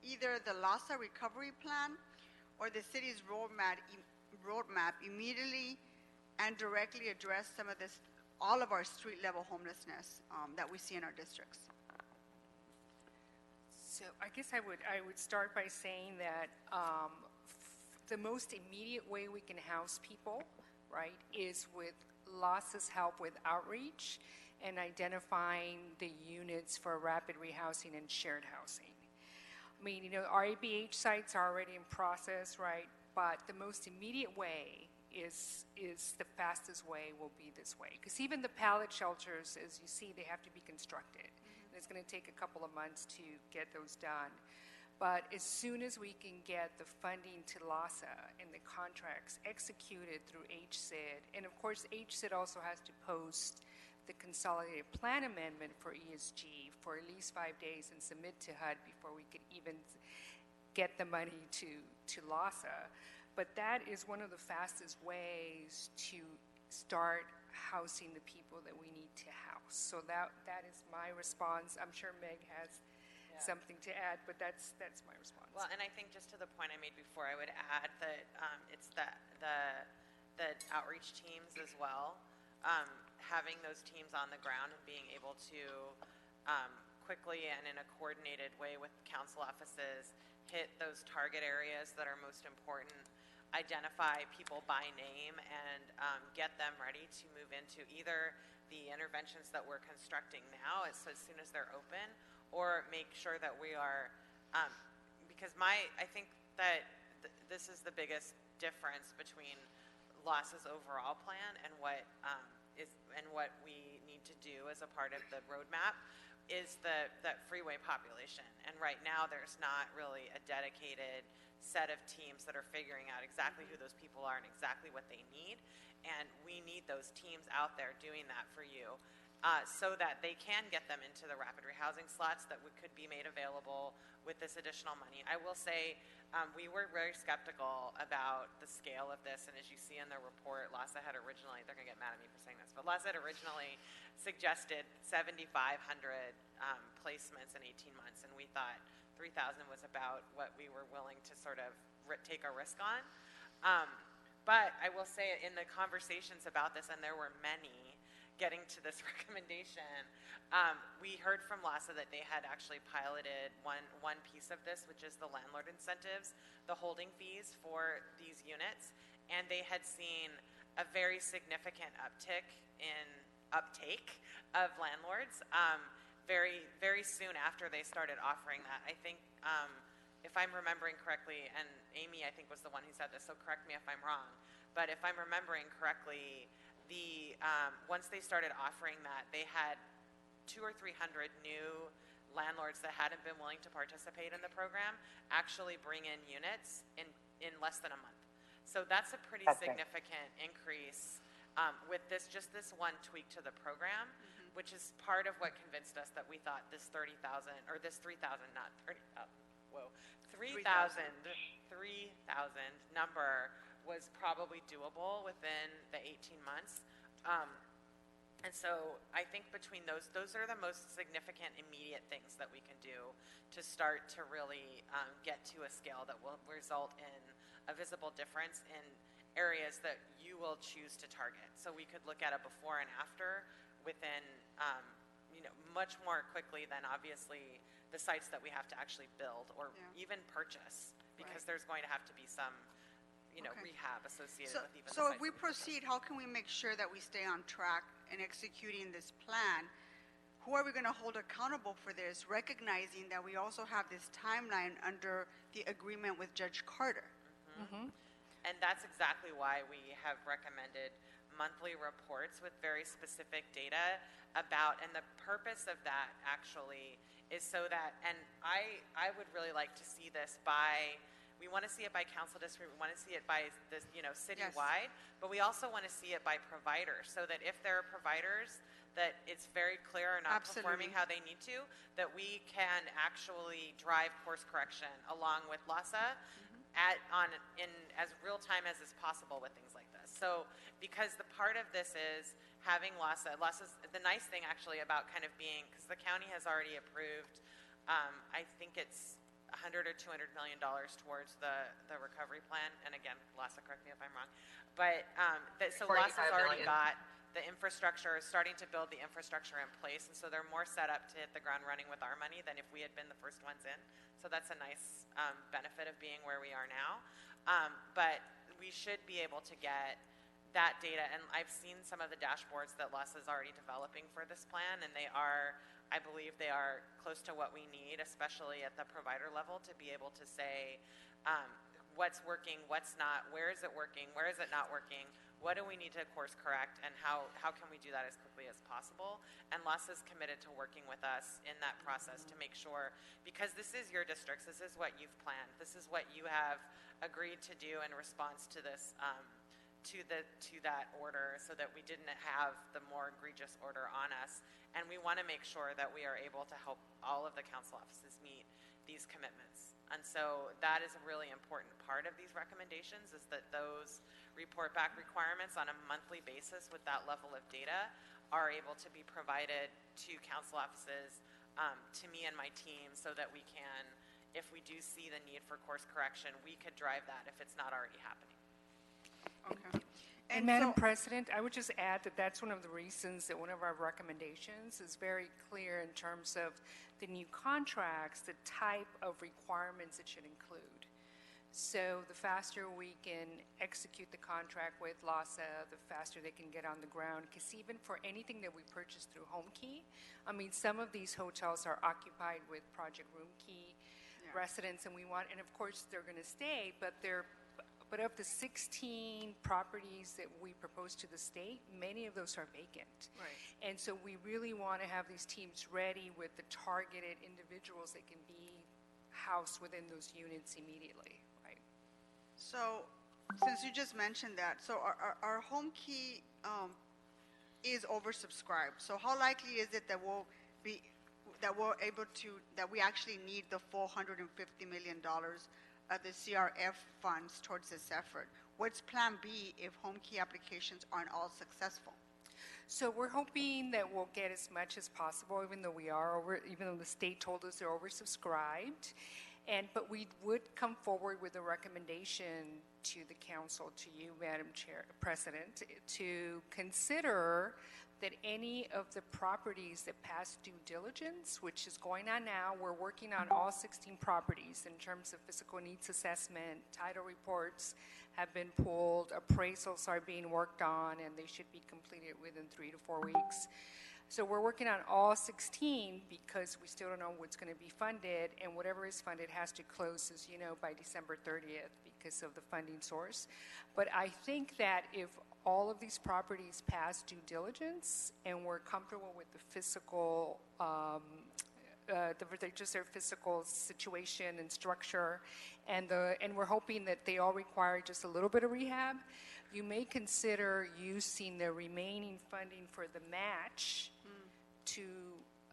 either the LASA recovery plan or the city's roadmap immediately and directly address some of this, all of our street level homelessness that we see in our districts? So I guess I would start by saying that the most immediate way we can house people, right, is with LASA's help with outreach and identifying the units for rapid rehousing and shared housing. I mean, our ABH sites are already in process, right? But the most immediate way is the fastest way will be this way. Because even the pallet shelters, as you see, they have to be constructed. And it's going to take a couple of months to get those done. But as soon as we can get the funding to LASA and the contracts executed through HCID, and of course HCID also has to post the consolidated plan amendment for ESG for at least 5 days and submit to HUD before we could even get the money to LASA. But that is one of the fastest ways to start housing the people that we need to house. So that is my response. I'm sure Meg has something to add, but that's my response. Well, and I think just to the point I made before, I would add that it's the outreach teams as well. Having those teams on the ground and being able to quickly and in a coordinated way with council offices hit those target areas that are most important, identify people by name, and get them ready to move into either the interventions that we're constructing now as soon as they're open, or make sure that we are, because I think that this is the biggest difference between LASA's overall plan and what we need to do as a part of the roadmap is that freeway population. And right now there's not really a dedicated set of teams that are figuring out exactly who those people are and exactly what they need. And we need those teams out there doing that for you. So that they can get them into the rapid rehousing slots that could be made available with this additional money. I will say we were very skeptical about the scale of this, and as you see in the report, LASA had originally, they're going to get mad at me for saying this, but LASA had originally suggested 7,500 placements in 18 months, and we thought 3,000 was about what we were willing to sort of take a risk on. But I will say in the conversations about this, and there were many, getting to this recommendation, we heard from LASA that they had actually piloted one piece of this, which is the landlord incentives, the holding fees for these units, and they had seen a very significant uptake of landlords very, very soon after they started offering that. I think, if I'm remembering correctly, and Amy, I think, was the one who said this, so correct me if I'm wrong, but if I'm remembering correctly, once they started offering that, they had 200 or 300 new landlords that hadn't been willing to participate in the program actually bring in units in less than a month. So that's a pretty significant increase with this one tweak to the program, which is part of what convinced us that we thought this 30,000 or this 3,000, not 30, 3,000 number was probably doable within the 18 months. And so I think between those are the most significant immediate things that we can do to start to really get to a scale that will result in a visible difference in areas that you will choose to target. So we could look at a before and after within, much more quickly than obviously the sites that we have to actually build or even purchase, because there's going to have to be some rehab associated with even So if we proceed, how can we make sure that we stay on track in executing this plan? Who are we going to hold accountable for this, recognizing that we also have this timeline under the agreement with Judge Carter? And that's exactly why we have recommended monthly reports with very specific data about, and the purpose of that actually is so that, and I would really like to see this we want to see it by council district, we want to see it by this, citywide, but we also want to see it by providers, so that if there are providers that it's very clear are not performing how they need to, that we can actually drive course correction along with LASA in as real time as is possible with things like this. So because the part of this is having LASA's the nice thing actually about kind of being, because the county has already approved, I think it's $100 or $200 million towards the recovery plan. And again, LASA, correct me if I'm wrong. But so LASA's already got the infrastructure, starting to build the infrastructure in place, and so they're more set up to hit the ground running with our money than if we had been the first ones in. So that's a nice benefit of being where we are now. But we should be able to get that data, and I've seen some of the dashboards that LUS is already developing for this plan, and they are, I believe they are close to what we need, especially at the provider level, to be able to say what's working, what's not, where is it working, where is it not working, what do we need to course correct, and how can we do that as quickly as possible. And LUS is committed to working with us in that process to make sure, because this is your districts, this is what you've planned, this is what you have agreed to do in response to this to that order, so that we didn't have the more egregious order on us. And we want to make sure that we are able to help all of the council offices meet these commitments. And so that is a really important part of these recommendations, is that those report back requirements on a monthly basis with that level of data are able to be provided to council offices, to me and my team, so that we can, if we do see the need for course correction, we could drive that if it's not already happening. Okay. And Madam President, I would just add that that's one of the reasons that one of our recommendations is very clear in terms of the new contracts, the type of requirements it should include. So the faster we can execute the contract with LASA, the faster they can get on the ground. Because even for anything that we purchase through HomeKey, I mean, some of these hotels are occupied with Project Roomkey residents, and of course they're going to stay, but of the 16 properties that we propose to the state, many of those are vacant. Right. And so we really want to have these teams ready with the targeted individuals that can be housed within those units immediately. Right. So, since you just mentioned that, so our HomeKey is oversubscribed. So how likely is it that we actually need the $450 million of the CRF funds towards this effort? What's plan B if HomeKey applications aren't all successful? So we're hoping that we'll get as much as possible, even though the state told us they're oversubscribed. But we would come forward with a recommendation to the council, to you, Madam President, to consider that any of the properties that pass due diligence, which is going on now, we're working on all 16 properties in terms of physical needs assessment, title reports have been pulled, appraisals are being worked on, and they should be completed within 3 to 4 weeks. So we're working on all 16 because we still don't know what's going to be funded, and whatever is funded has to close, as you know, by December 30th because of the funding source. But I think that if all of these properties pass due diligence and we're comfortable with the physical, just their physical situation and structure, and we're hoping that they all require just a little bit of rehab, you may consider using the remaining funding for the match to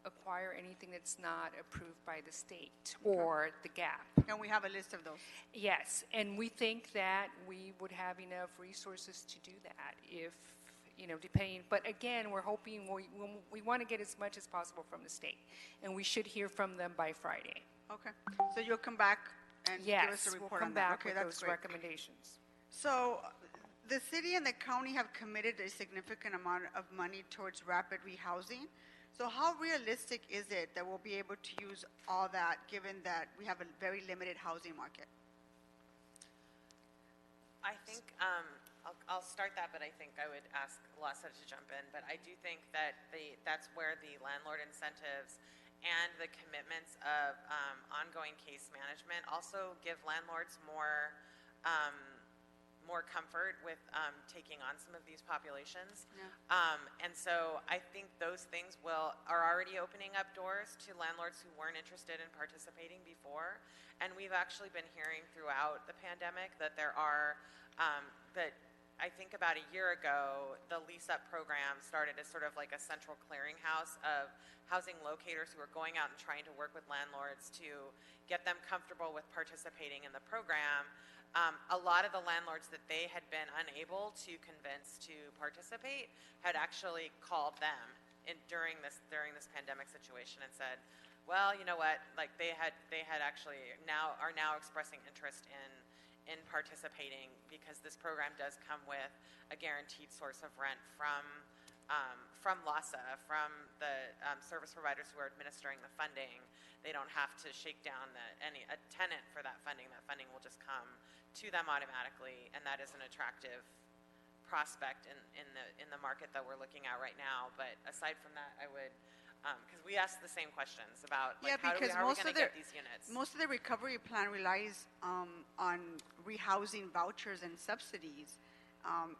acquire anything that's not approved by the state or the gap. And we have a list of those. Yes, and we think that we would have enough resources to do that if, depending, but again, we're hoping we want to get as much as possible from the state, and we should hear from them by Friday. Okay, so you'll come back and give us a report on that. We'll come back okay, with that's those great. recommendations. So the city and the county have committed a significant amount of money towards rapid rehousing. So how realistic is it that we'll be able to use all that, given that we have a very limited housing market? I think, I'll start that, but I think I would ask Lassa to jump in. But I do think that that's where the landlord incentives and the commitments of ongoing case management also give landlords more comfort with taking on some of these populations. Yeah. And so I think those things are already opening up doors to landlords who weren't interested in participating before. And we've actually been hearing throughout the pandemic that there are, that I think about a year ago, the Lease Up program started as sort of like a central clearinghouse of housing locators who were going out and trying to work with landlords to get them comfortable with participating in the program. A lot of the landlords that they had been unable to convince to participate had actually called them during this pandemic situation and said, well, you know what, like they had actually are now expressing interest in participating because this program does come with a guaranteed source of rent from LASA, from the service providers who are administering the funding. They don't have to shake down a tenant for that funding. That funding will just come to them automatically, and that is an attractive prospect in the market that we're looking at right now. But aside from that, I would, because we asked the same questions about how are we going to get these units. Most of the recovery plan relies on rehousing vouchers and subsidies.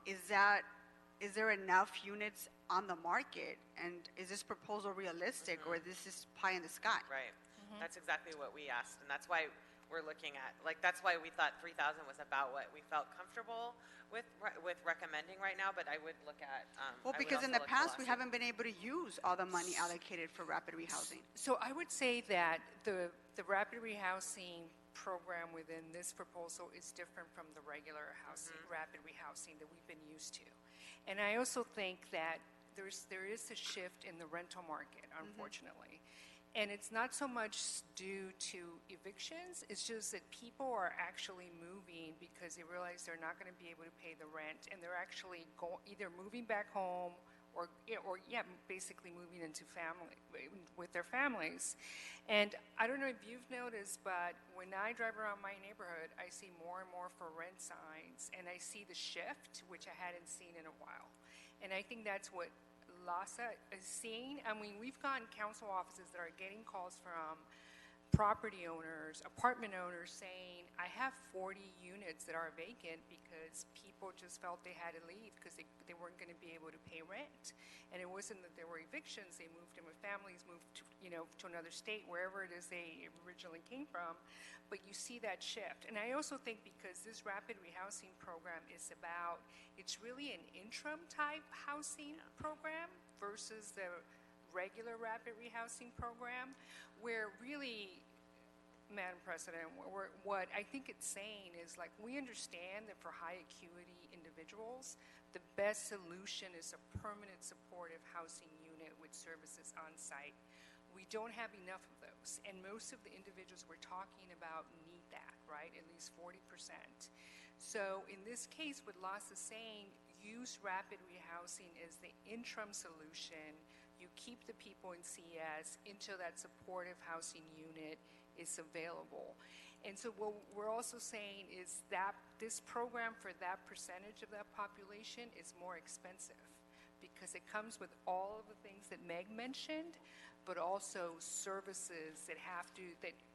Is there enough units on the market, and is this proposal realistic, or this is pie in the sky? Right. That's exactly what we asked, and that's why we're looking at, that's why we thought 3,000 was about what we felt comfortable with recommending right now. But I would look at well, because in the past we haven't been able to use all the money allocated for rapid rehousing. So I would say that the rapid rehousing program within this proposal is different from the regular housing, rapid rehousing that we've been used to. And I also think that there is a shift in the rental market, unfortunately. And it's not so much due to evictions, it's just that people are actually moving because they realize they're not going to be able to pay the rent, and they're actually either moving back home or basically moving into family with their families. And I don't know if you've noticed, but when I drive around my neighborhood, I see more and more for rent signs, and I see the shift, which I hadn't seen in a while. And I think that's what LASA is seeing. I mean, we've gotten council offices that are getting calls from property owners, apartment owners saying, I have 40 units that are vacant because people just felt they had to leave because they weren't going to be able to pay rent. And it wasn't that there were evictions, they moved in with families, moved to, to another state, wherever it is they originally came from. But you see that shift. And I also think because this rapid rehousing program is about, it's really an interim type housing program versus the regular rapid rehousing program, where really, Madam President, what I think it's saying is, like, we understand that for high acuity individuals, the best solution is a permanent supportive housing unit with services on site. We don't have enough of those, and most of the individuals we're talking about need that, right? At least 40%. So in this case, what LASA is saying, use rapid rehousing as the interim solution. You keep the people in CS until that supportive housing unit is available. And so what we're also saying is that this program for that percentage of that population is more expensive because it comes with all of the things that Meg mentioned, but also services that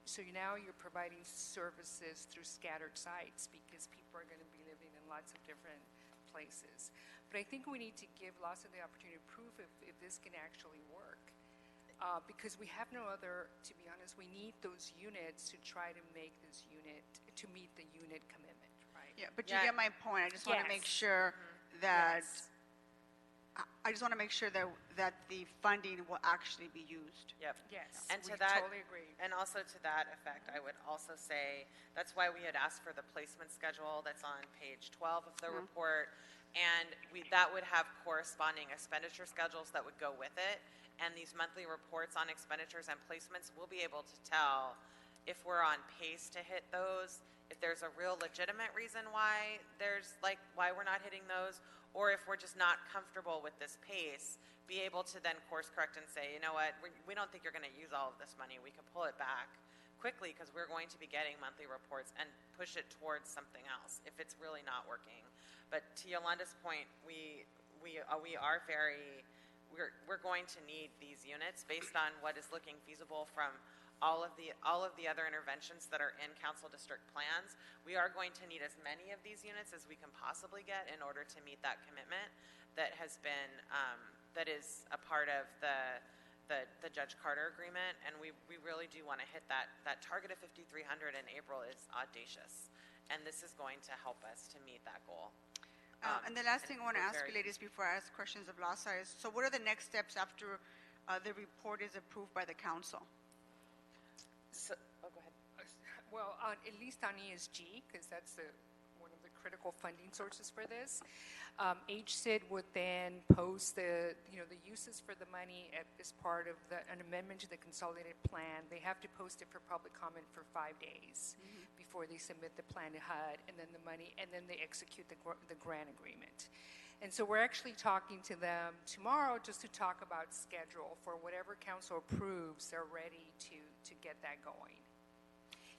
so now you're providing services through scattered sites because people are going to be living in lots of different places. But I think we need to give LASA the opportunity to prove if this can actually work. Because we have no other, to be honest, we need those units to try to make this unit, to meet the unit commitment, right? Yeah, but you get my point. I just want to make sure that, I just want to make sure that the funding will actually be used. Yep. Yes, and we to that, totally agree. And also to that effect, I would also say that's why we had asked for the placement schedule that's on page 12 of the report, and that would have corresponding expenditure schedules that would go with it. And these monthly reports on expenditures and placements, we'll be able to tell if we're on pace to hit those, if there's a real legitimate reason why why we're not hitting those, or if we're just not comfortable with this pace, be able to then course correct and say, you know what, we don't think you're going to use all of this money. We can pull it back quickly because we're going to be getting monthly reports and push it towards something else if it's really not working. But to Yolanda's point, we're going to need these units based on what is looking feasible from all of the other interventions that are in council district plans. We are going to need as many of these units as we can possibly get in order to meet that commitment that has been that is a part of the Judge Carter agreement, and we really do want to hit that target of 5,300 in April is audacious, and this is going to help us to meet that goal. And the last thing I want to ask you, ladies, before I ask questions of LASA is, so what are the next steps after the report is approved by the council? So, go ahead. Well, at least on ESG, because that's one of the critical funding sources for this. HCID would then post the uses for the money as part of an amendment to the consolidated plan. They have to post it for public comment for 5 days before they submit the plan to HUD, and then the money, and then they execute the grant agreement. And so we're actually talking to them tomorrow just to talk about schedule for whatever council approves. They're ready to get that going.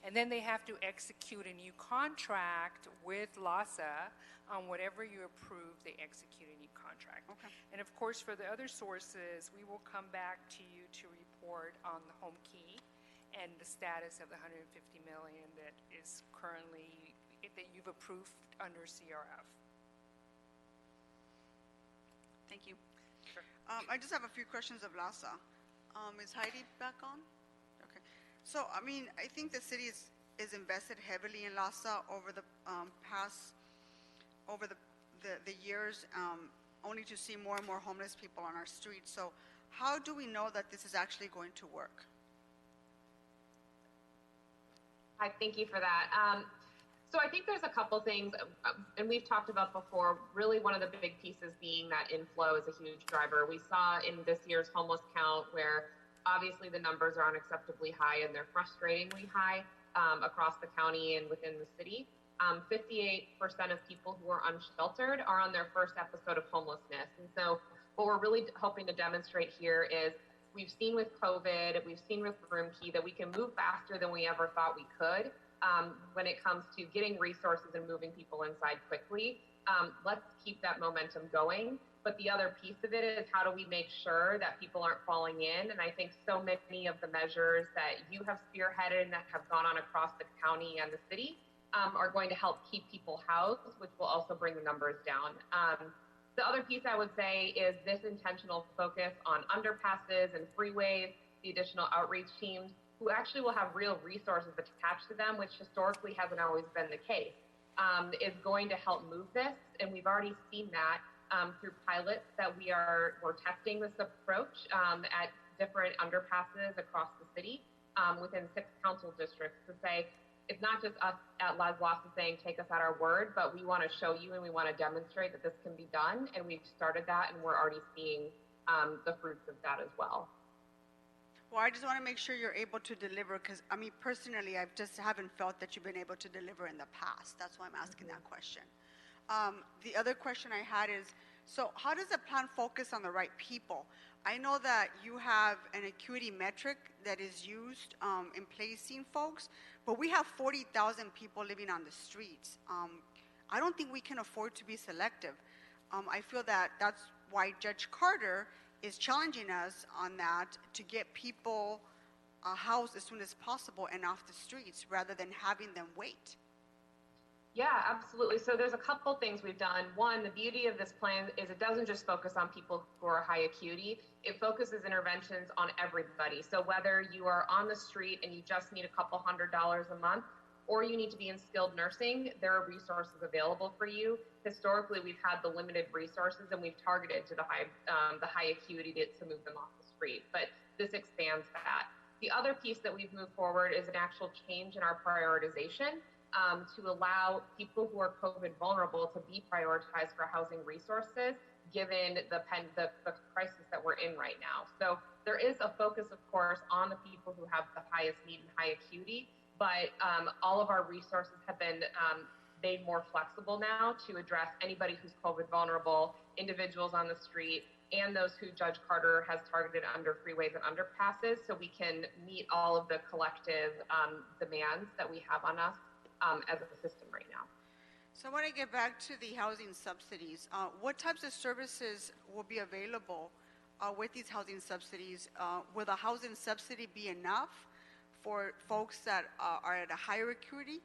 And then they have to execute a new contract with LASA on whatever you approve, they execute a new contract. Okay. And of course, for the other sources, we will come back to you to report on the home key and the status of the $150 million that is currently, that you've approved under CRF. Thank you. Sure. I just have a few questions of LASA. Is Heidi back on? Okay. So, I mean, I think the city is invested heavily in LASA over the the years, only to see more and more homeless people on our streets. So, how do we know that this is actually going to work? Hi, thank you for that. So I think there's a couple things, and we've talked about before, really one of the big pieces being that inflow is a huge driver. We saw in this year's homeless count where obviously the numbers are unacceptably high and they're frustratingly high across the county and within the city. 58% of people who are unsheltered are on their first episode of homelessness. And so what we're really hoping to demonstrate here is we've seen with COVID, we've seen with Room Key that we can move faster than we ever thought we could. When it comes to getting resources and moving people inside quickly. Let's keep that momentum going. But the other piece of it is how do we make sure that people aren't falling in? And I think so many of the measures that you have spearheaded and that have gone on across the county and the city are going to help keep people housed, which will also bring the numbers down. The other piece I would say is this intentional focus on underpasses and freeways, the additional outreach teams, who actually will have real resources attached to them, which historically hasn't always been the case, is going to help move this. And we've already seen that through pilots that we're testing this approach at different underpasses across the city within 6 council districts to say, it's not just us at LASA saying, take us at our word, but we want to show you and we want to demonstrate that this can be done. And we've started that and we're already seeing the fruits of that as well. Well, I just want to make sure you're able to deliver because, I mean, personally, I just haven't felt that you've been able to deliver in the past. That's why I'm asking that question. The other question I had is, so how does the plan focus on the right people? I know that you have an acuity metric that is used in placing folks, but we have 40,000 people living on the streets. I don't think we can afford to be selective. I feel that that's why Judge Carter is challenging us on that to get people housed as soon as possible and off the streets rather than having them wait. Yeah, absolutely. So there's a couple things we've done. One, the beauty of this plan is it doesn't just focus on people who are high acuity, it focuses interventions on everybody. So whether you are on the street and you just need a couple $100s a month, or you need to be in skilled nursing, there are resources available for you. Historically, we've had the limited resources and we've targeted to the high acuity to move them off the street, but this expands that. The other piece that we've moved forward is an actual change in our prioritization to allow people who are COVID vulnerable to be prioritized for housing resources, given the crisis that we're in right now. So there is a focus, of course, on the people who have the highest need and high acuity, but all of our resources have been made more flexible now to address anybody who's COVID vulnerable, individuals on the street, and those who Judge Carter has targeted under freeways and underpasses, so we can meet all of the collective demands that we have on us as a system right now. So I want to get back to the housing subsidies. What types of services will be available with these housing subsidies? Will the housing subsidy be enough for folks that are at a higher acuity?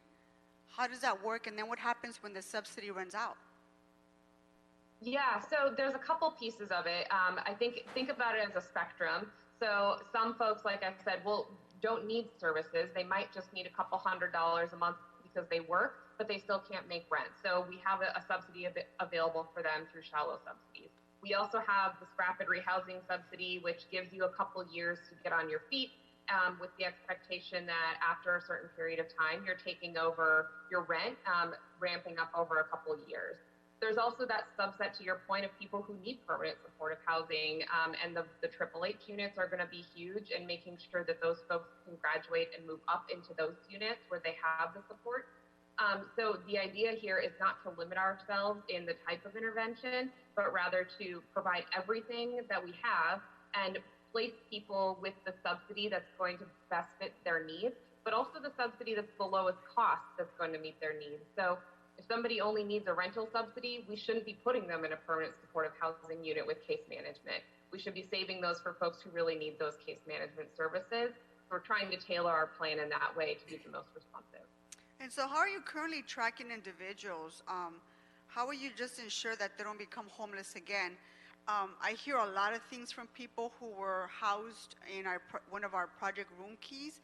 How does that work? And then what happens when the subsidy runs out? Yeah, so there's a couple pieces of it. I think about it as a spectrum. So some folks, like I said, don't need services. They might just need a couple $100s a month because they work, but they still can't make rent. So we have a subsidy available for them through shallow subsidies. We also have this rapid rehousing subsidy, which gives you a couple years to get on your feet with the expectation that after a certain period of time, you're taking over your rent, ramping up over a couple years. There's also that subset, to your point, of people who need permanent supportive housing, and the HHH units are going to be huge, and making sure that those folks can graduate and move up into those units where they have the support. So the idea here is not to limit ourselves in the type of intervention, but rather to provide everything that we have and place people with the subsidy that's going to best fit their needs, but also the subsidy that's the lowest cost that's going to meet their needs. So if somebody only needs a rental subsidy, we shouldn't be putting them in a permanent supportive housing unit with case management. We should be saving those for folks who really need those case management services. We're trying to tailor our plan in that way to be the most responsive. And so how are you currently tracking individuals? How will you just ensure that they don't become homeless again? I hear a lot of things from people who were housed in one of our project room keys,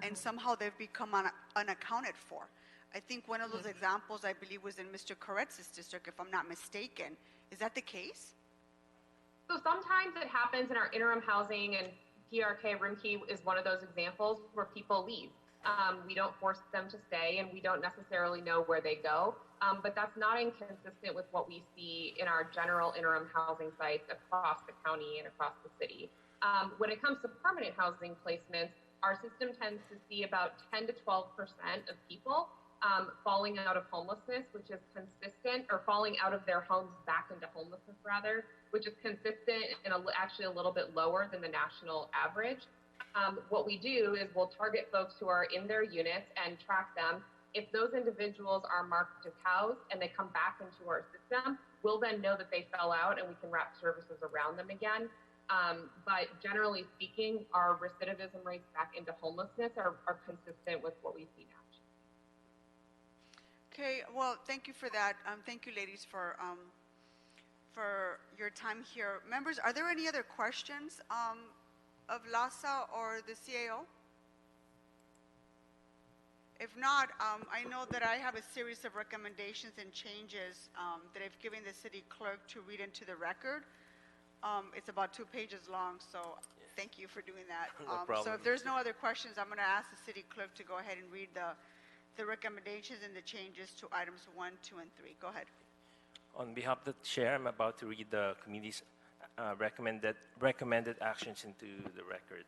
and somehow they've become unaccounted for. I think one of those examples, I believe, was in Mr. Koretz's district, if I'm not mistaken. Is that the case? So sometimes it happens in our interim housing, and PRK room key is one of those examples where people leave. We don't force them to stay, and we don't necessarily know where they go. But that's not inconsistent with what we see in our general interim housing sites across the county and across the city. When it comes to permanent housing placements, our system tends to see about 10 to 12% of people falling out of homelessness, which is consistent, or falling out of their homes back into homelessness, rather, which is consistent and actually a little bit lower than the national average. What we do is we'll target folks who are in their units and track them. If those individuals are marked as housed and they come back into our system, we'll then know that they fell out and we can wrap services around them again. But generally speaking, our recidivism rates back into homelessness are consistent with what we see now. Okay, well, thank you for that. Thank you, ladies, for your time here. Members, are there any other questions of LASA or the CAO? If not, I know that I have a series of recommendations and changes that I've given the city clerk to read into the record. It's about 2 pages long, so thank you for doing that. No problem. So if there's no other questions, I'm going to ask the city clerk to go ahead and read the recommendations and the changes to items 1, 2, and 3. Go ahead. On behalf of the chair, I'm about to read the committee's recommended actions into the record.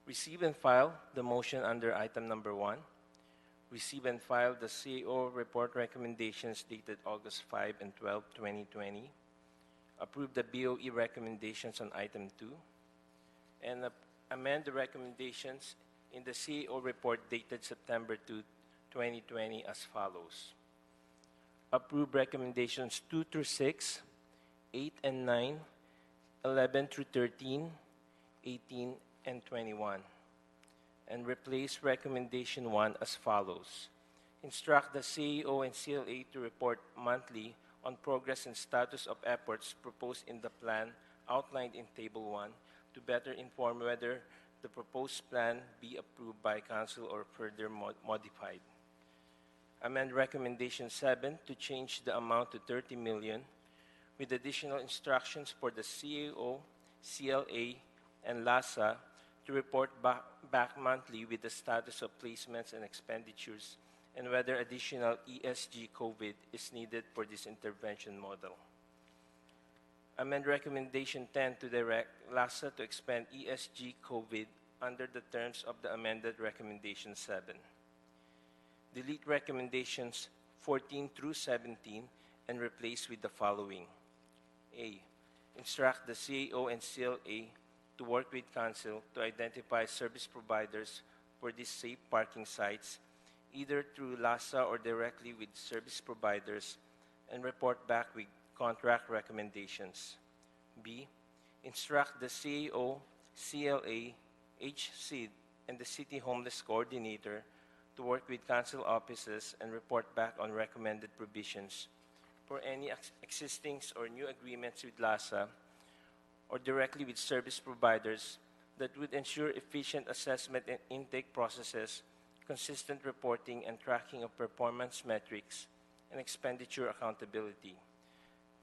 Receive and file the motion under item number 1. Receive and file the CAO report recommendations dated August 5 and 12, 2020. Approve the BOE recommendations on item 2. And amend the recommendations in the CAO report dated September 2, 2020 as follows. Approve recommendations 2 through 6, 8 and 9, 11 through 13, 18, and 21. And replace recommendation 1 as follows. Instruct the CEO and CLA to report monthly on progress and status of efforts proposed in the plan outlined in Table 1 to better inform whether the proposed plan be approved by Council or further modified. Amend Recommendation 7 to change the amount to $30 million with additional instructions for the CAO, CLA, and LASA to report back monthly with the status of placements and expenditures and whether additional ESG COVID is needed for this intervention model. Amend Recommendation 10 to direct LASA to expand ESG COVID under the terms of the amended Recommendation 7. Delete Recommendations 14 through 17 and replace with the following. A. Instruct the CAO and CLA to work with Council to identify service providers for these safe parking sites, either through LASA or directly with service providers, and report back with contract recommendations. B. Instruct the CAO, CLA, HCD, and the City Homeless Coordinator to work with Council offices and report back on recommended provisions for any existing or new agreements with LASA or directly with service providers that would ensure efficient assessment and intake processes, consistent reporting and tracking of performance metrics, and expenditure accountability.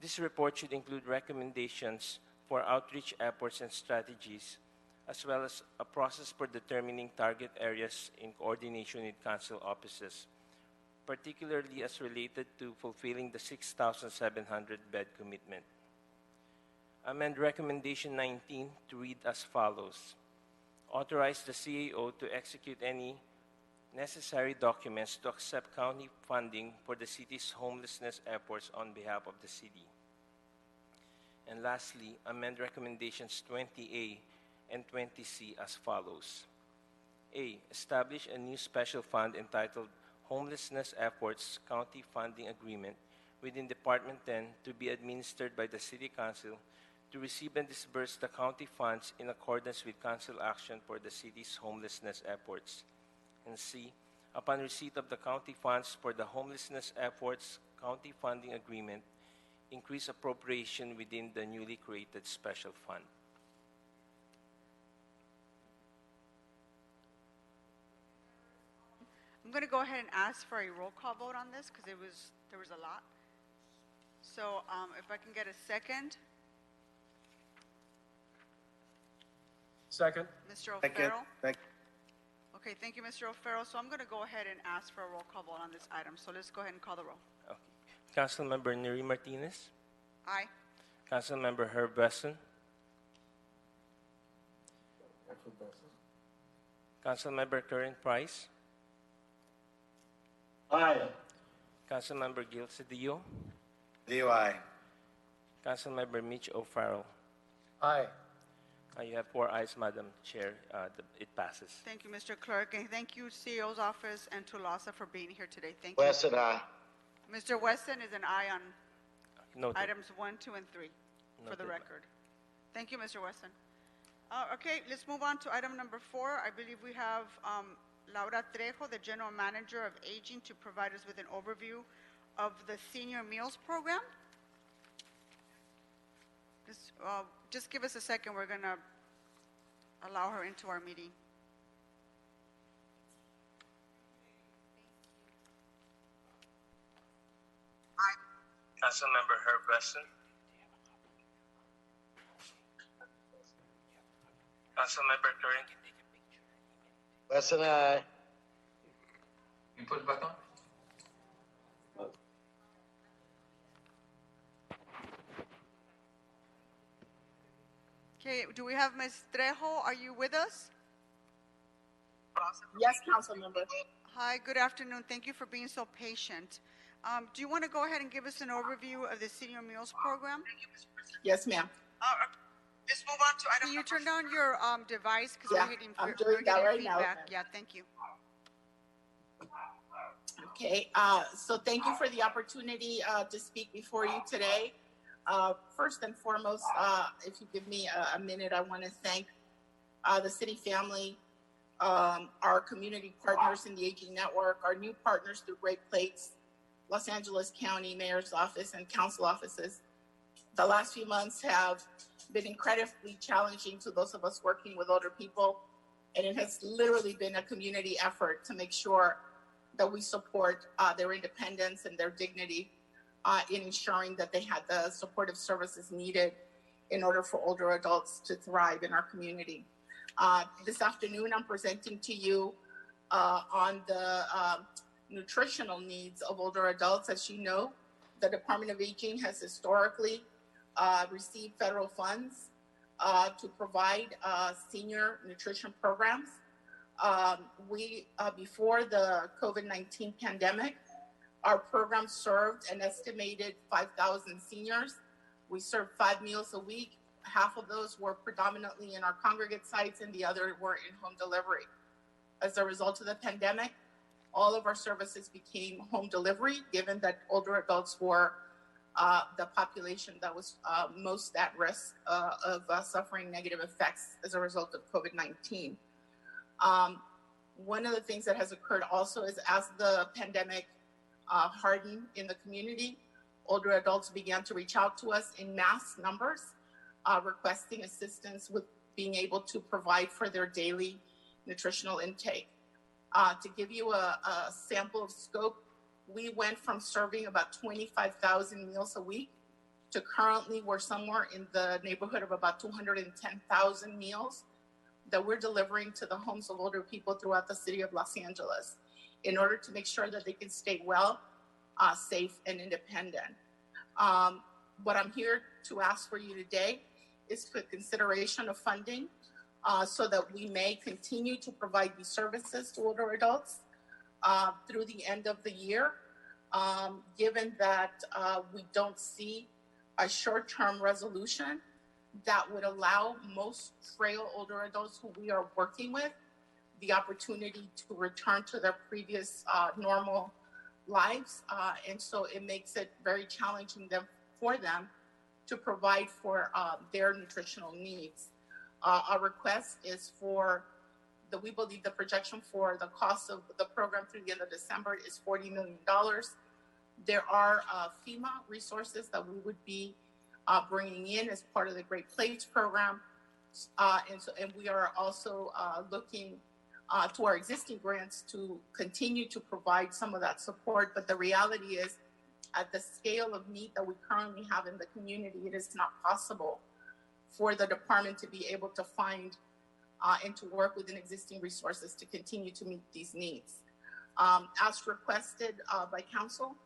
This report should include recommendations for outreach efforts and strategies, as well as a process for determining target areas in coordination with Council offices, particularly as related to fulfilling the 6,700 bed commitment. Amend Recommendation 19 to read as follows. Authorize the CAO to execute any necessary documents to accept county funding for the city's homelessness efforts on behalf of the city. And lastly, amend recommendations 20A and 20C as follows. A, establish a new special fund entitled Homelessness Efforts County Funding Agreement within Department 10 to be administered by the City Council to receive and disburse the county funds in accordance with council action for the city's homelessness efforts. And C, upon receipt of the county funds for the Homelessness Efforts County Funding Agreement, increase appropriation within the newly created special fund. I'm going to go ahead and ask for a roll call vote on this because there was a lot. So if I can get a second. Second. Mr. O'Farrell? Okay, thank you, Mr. O'Farrell. So I'm going to go ahead and ask for a roll call vote on this item. So let's go ahead and call the roll. Okay. Councilmember Neri Martinez. Aye. Councilmember Herb Wesson. Councilmember Karen Price. Aye. Councilmember Gil Cedillo. Cedillo, aye. Councilmember Mitch O'Farrell. Aye. You have 4 ayes, Madam Chair. It passes. Thank you, Mr. Clerk, and thank you, CEO's office and to LASA for being here today. Thank you. Wesson, aye. Mr. Weston is an aye on Noted. items 1, 2, and 3 for the Noted. record. Thank you, Mr. Weston. Okay, let's move on to item number 4. I believe we have Laura Trejo, the General Manager of Aging, to provide us with an overview of the Senior Meals Program. Just give us a second. We're going to allow her into our meeting. Councilmember Herb Weston. Councilmember Karen. Wesson, aye. You put it back on? Okay, do we have Ms. Trejo? Are you with us? Yes, council member. Hi, good afternoon. Thank you for being so patient. Do you want to go ahead and give us an overview of the Senior Meals Program? Yes, ma'am. Let's move on to item. Can you turn down your device? Yeah, we're getting, I'm we're doing that getting right now. feedback. Yeah, thank you. Okay, so thank you for the opportunity to speak before you today. First and foremost, if you give me a minute, I want to thank the city family, our community partners in the Aging Network, our new partners through Great Plates, Los Angeles County Mayor's Office, and council offices. The last few months have been incredibly challenging to those of us working with older people, and it has literally been a community effort to make sure that we support their independence and their dignity in ensuring that they had the supportive services needed in order for older adults to thrive in our community. This afternoon, I'm presenting to you on the nutritional needs of older adults. As you know, the Department of Aging has historically received federal funds to provide senior nutrition programs. Before the COVID-19 pandemic, our program served an estimated 5,000 seniors. We served 5 meals a week. Half of those were predominantly in our congregate sites and the other were in home delivery. As a result of the pandemic, all of our services became home delivery, given that older adults were the population that was most at risk of suffering negative effects as a result of COVID-19. One of the things that has occurred also is as the pandemic hardened in the community, older adults began to reach out to us in mass numbers, requesting assistance with being able to provide for their daily nutritional intake. To give you a sample of scope, we went from serving about 25,000 meals a week to currently we're somewhere in the neighborhood of about 210,000 meals that we're delivering to the homes of older people throughout the city of Los Angeles in order to make sure that they can stay well, safe, and independent. What I'm here to ask for you today is for consideration of funding so that we may continue to provide these services to older adults through the end of the year, given that we don't see a short-term resolution that would allow most frail older adults who we are working with the opportunity to return to their previous normal lives. And so it makes it very challenging for them to provide for their nutritional needs. Our request is we believe the projection for the cost of the program through the end of December is $40 million. There are FEMA resources that we would be bringing in as part of the Great Plates program. And we are also looking to our existing grants to continue to provide some of that support. But the reality is, at the scale of need that we currently have in the community, it is not possible for the department to be able to find and to work within existing resources to continue to meet these needs. As requested by council,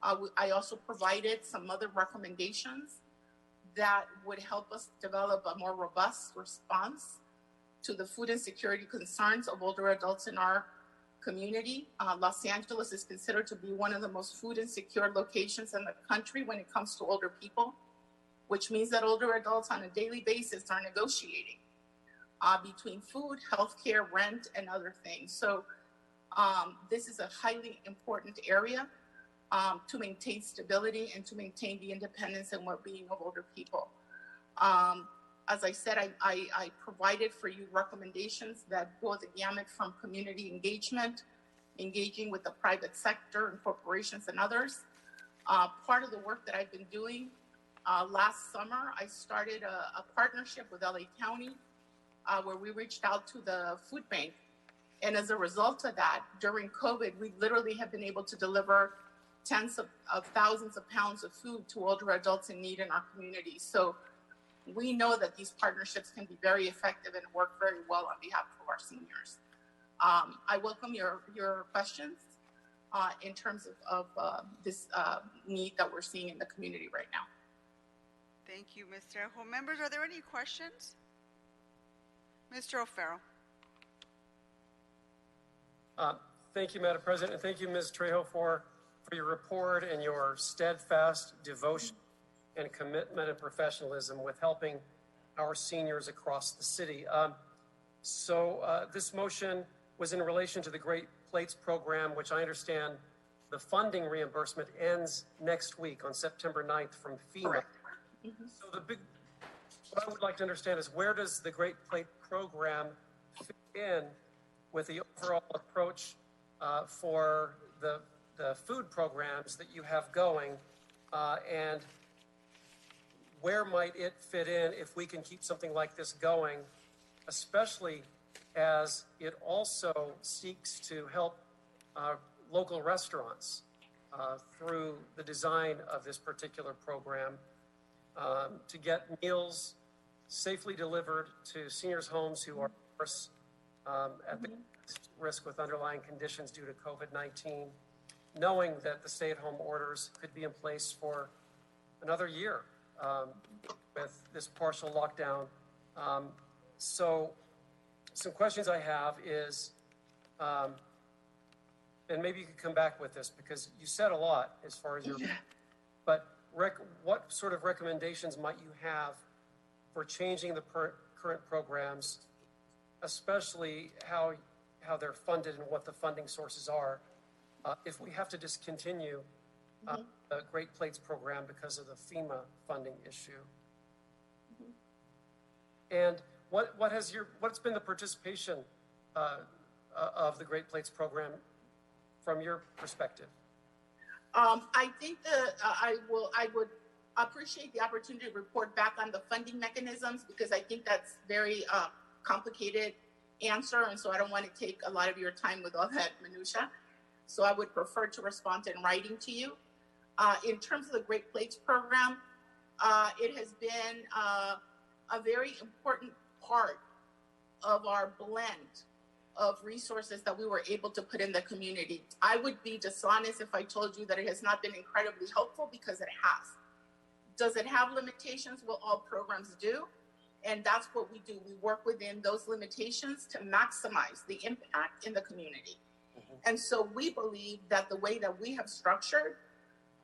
I also provided some other recommendations that would help us develop a more robust response to the food insecurity concerns of older adults in our community. Los Angeles is considered to be one of the most food insecure locations in the country when it comes to older people, which means that older adults on a daily basis are negotiating between food, healthcare, rent, and other things. So this is a highly important area to maintain stability and to maintain the independence and well-being of older people. As I said, I provided for you recommendations that go the gamut from community engagement, engaging with the private sector and corporations and others. Part of the work that I've been doing, last summer, I started a partnership with LA County where we reached out to the food bank. And as a result of that, during COVID, we literally have been able to deliver tens of thousands of pounds of food to older adults in need in our community. So we know that these partnerships can be very effective and work very well on behalf of our seniors. I welcome your questions in terms of this need that we're seeing in the community right now. Thank you, Ms. Trejo. Members, are there any questions? Mr. O'Farrell. Thank you, Madam President, and thank you, Ms. Trejo, for your report and your steadfast devotion and commitment and professionalism with helping our seniors across the city. This motion was in relation to the Great Plates program, which I understand the funding reimbursement ends next week on September 9th from FEMA. Correct. So what I would like to understand is, where does the Great Plate program fit in with the overall approach for the food programs that you have going, and where might it fit in if we can keep something like this going, especially as it also seeks to help local restaurants through the design of this particular program to get meals safely delivered to seniors' homes who are, of course, at the risk with underlying conditions due to COVID-19, knowing that the stay-at-home orders could be in place for another year with this partial lockdown. So some questions I have is, and maybe you could come back with this because you said a lot as far as your, but what sort of recommendations might you have for changing the current programs, especially how they're funded and what the funding sources are, if we have to discontinue the Great Plates program because of the FEMA funding issue? And what's been the participation of the Great Plates program from your perspective? I think that I would appreciate the opportunity to report back on the funding mechanisms, because I think that's very complicated answer, and so I don't want to take a lot of your time with all that minutia. So I would prefer to respond in writing to you. In terms of the Great Plates program, it has been a very important part of our blend of resources that we were able to put in the community. I would be dishonest if I told you that it has not been incredibly helpful, because it has. Does it have limitations? Well, all programs do. And that's what we do. We work within those limitations to maximize the impact in the community. And so we believe that the way that we have structured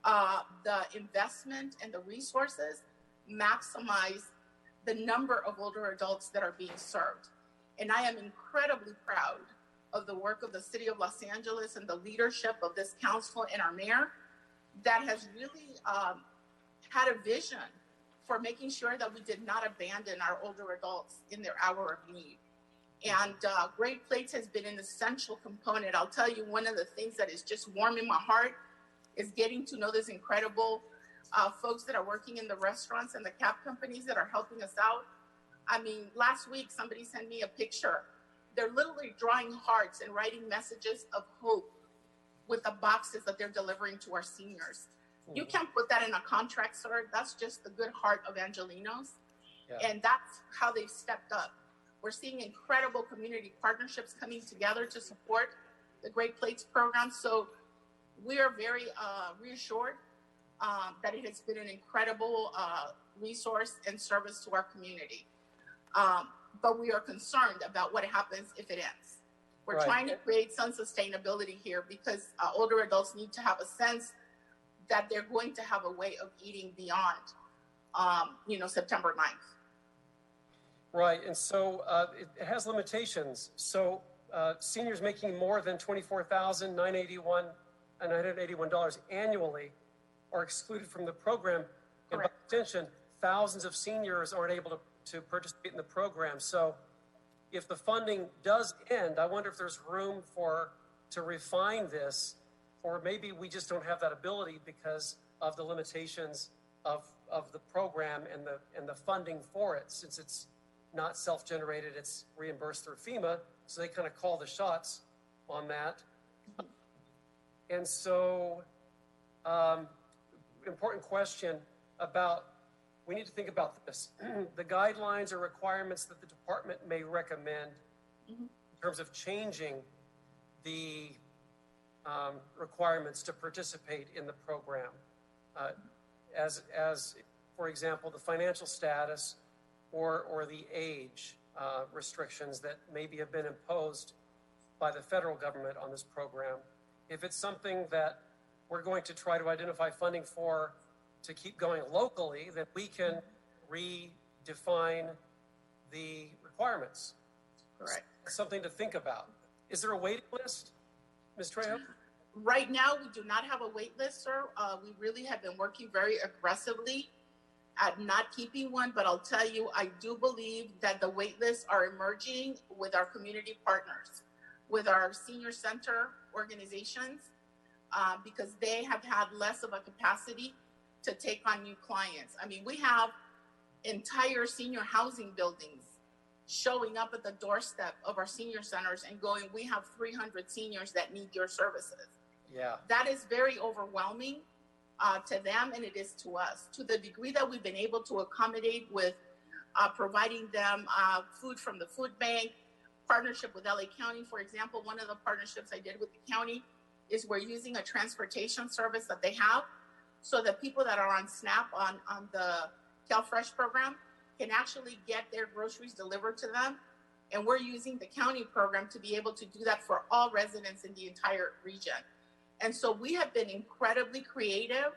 the investment and the resources maximize the number of older adults that are being served. And I am incredibly proud of the work of the City of Los Angeles and the leadership of this council and our mayor that has really had a vision for making sure that we did not abandon our older adults in their hour of need. And Great Plates has been an essential component. I'll tell you, one of the things that is just warming my heart is getting to know this incredible folks that are working in the restaurants and the cab companies that are helping us out. I mean, last week, somebody sent me a picture. They're literally drawing hearts and writing messages of hope with the boxes that they're delivering to our seniors. You can't put that in a contract, sir. That's just the good heart of Angelinos. Yeah. And that's how they've stepped up. We're seeing incredible community partnerships coming together to support the Great Plates program. So we are very reassured that it has been an incredible resource and service to our community. But we are concerned about what happens if it ends. We're trying to create some sustainability here because older adults need to have a sense that they're going to have a way of eating beyond, September 9th. Right, and so it has limitations. So seniors making more than $24,981 annually are excluded from the program. And by extension, thousands of seniors aren't able to participate in the program. So if the funding does end, I wonder if there's room to refine this, or maybe we just don't have that ability because of the limitations of the program and the funding for it, since it's not self-generated, it's reimbursed through FEMA, so they kind of call the shots on that. And so, important question about, we need to think about this. The guidelines or requirements that the department may recommend in terms of changing the requirements to participate in the program. As for example, the financial status or the age restrictions that maybe have been imposed by the federal government on this program. If it's something that we're going to try to identify funding for to keep going locally, that we can redefine the requirements. Correct. Something to think about. Is there a waiting list, Ms. Trejo? Right now, we do not have a wait list, sir. We really have been working very aggressively at not keeping one, but I'll tell you, I do believe that the wait lists are emerging with our community partners, with our senior center organizations, because they have had less of a capacity to take on new clients. I mean, we have entire senior housing buildings showing up at the doorstep of our senior centers and going, we have 300 seniors that need your services. Yeah. That is very overwhelming to them, and it is to us. To the degree that we've been able to accommodate with providing them food from the food bank, partnership with LA County, for example, one of the partnerships I did with the county is we're using a transportation service that they have so that people that are on SNAP on the CalFresh program can actually get their groceries delivered to them. And we're using the county program to be able to do that for all residents in the entire region. And so we have been incredibly creative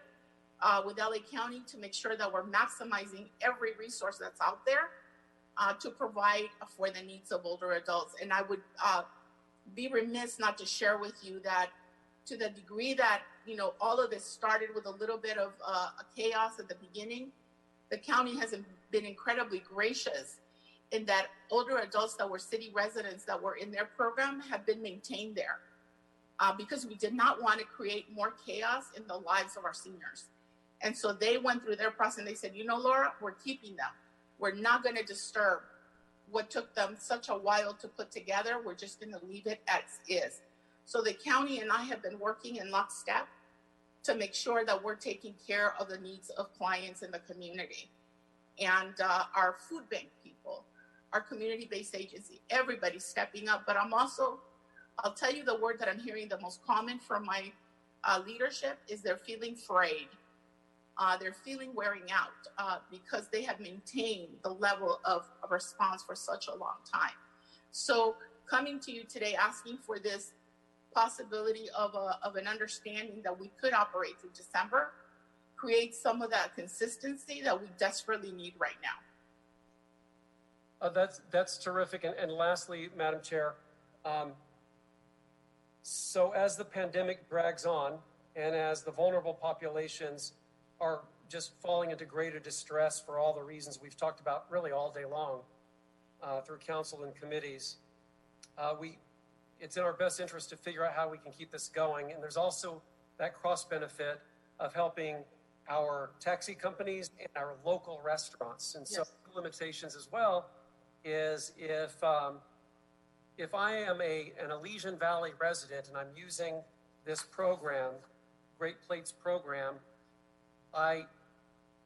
with LA County to make sure that we're maximizing every resource that's out there to provide for the needs of older adults. And I would be remiss not to share with you that to the degree that, all of this started with a little bit of a chaos at the beginning, the county has been incredibly gracious in that older adults that were city residents that were in their program have been maintained there because we did not want to create more chaos in the lives of our seniors. And so they went through their process and they said, Laura, we're keeping them. We're not going to disturb what took them such a while to put together. We're just going to leave it as is. So the county and I have been working in lockstep to make sure that we're taking care of the needs of clients in the community. And our food bank people, our community-based agency, everybody's stepping up. But I'll tell you the word that I'm hearing the most common from my leadership is they're feeling frayed. They're feeling wearing out because they have maintained the level of response for such a long time. So coming to you today asking for this possibility of an understanding that we could operate through December create some of that consistency that we desperately need right now. That's terrific. And lastly, Madam Chair, so as the pandemic drags on and as the vulnerable populations are just falling into greater distress for all the reasons we've talked about really all day long through council and committees, it's in our best interest to figure out how we can keep this going. And there's also that cross benefit of helping our taxi companies and our local restaurants. And so limitations as well is if I am an Elysian Valley resident and I'm using this program, Great Plates program, it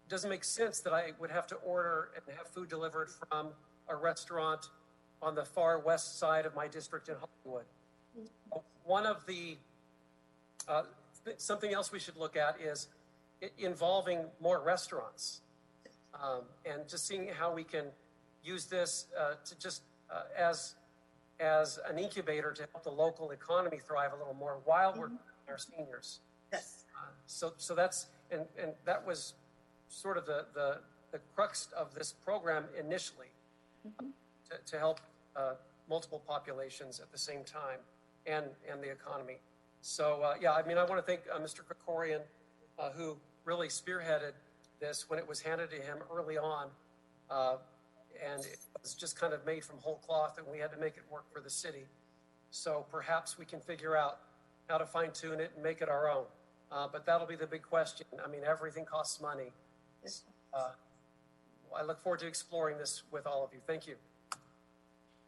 doesn't make sense that I would have to order and have food delivered from a restaurant on the far west side of my district in Hollywood. One of the, something else we should look at is involving more restaurants and just seeing how we can use this to just as an incubator to help the local economy thrive a little more while we're our seniors. Yes. So that's, and that was sort of the crux of this program initially, to help multiple populations at the same time and the economy. So yeah, I mean, I want to thank Mr. Krikorian, who really spearheaded this when it was handed to him early on. And it was just kind of made from whole cloth, and we had to make it work for the city. So perhaps we can figure out how to fine tune it and make it our own. But that'll be the big question. I mean, everything costs money. I look forward to exploring this with all of you. Thank you.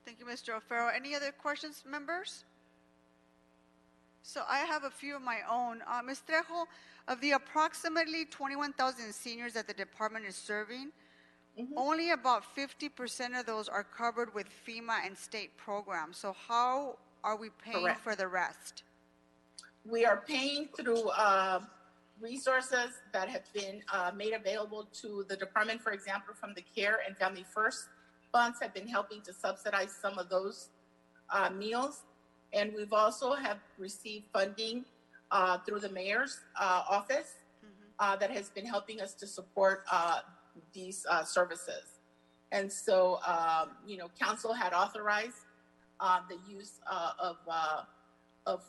Thank you, Mr. O'Farrell. Any other questions, members? So I have a few of my own. Ms. Trejo, of the approximately 21,000 seniors that the department is serving, only about 50% of those are covered with FEMA and state programs. So how are we paying for the rest? We are paying through resources that have been made available to the department. For example, from the Care and Family First funds have been helping to subsidize some of those meals. And we've also have received funding through the mayor's office that has been helping us to support these services. And so, you know, council had authorized the use of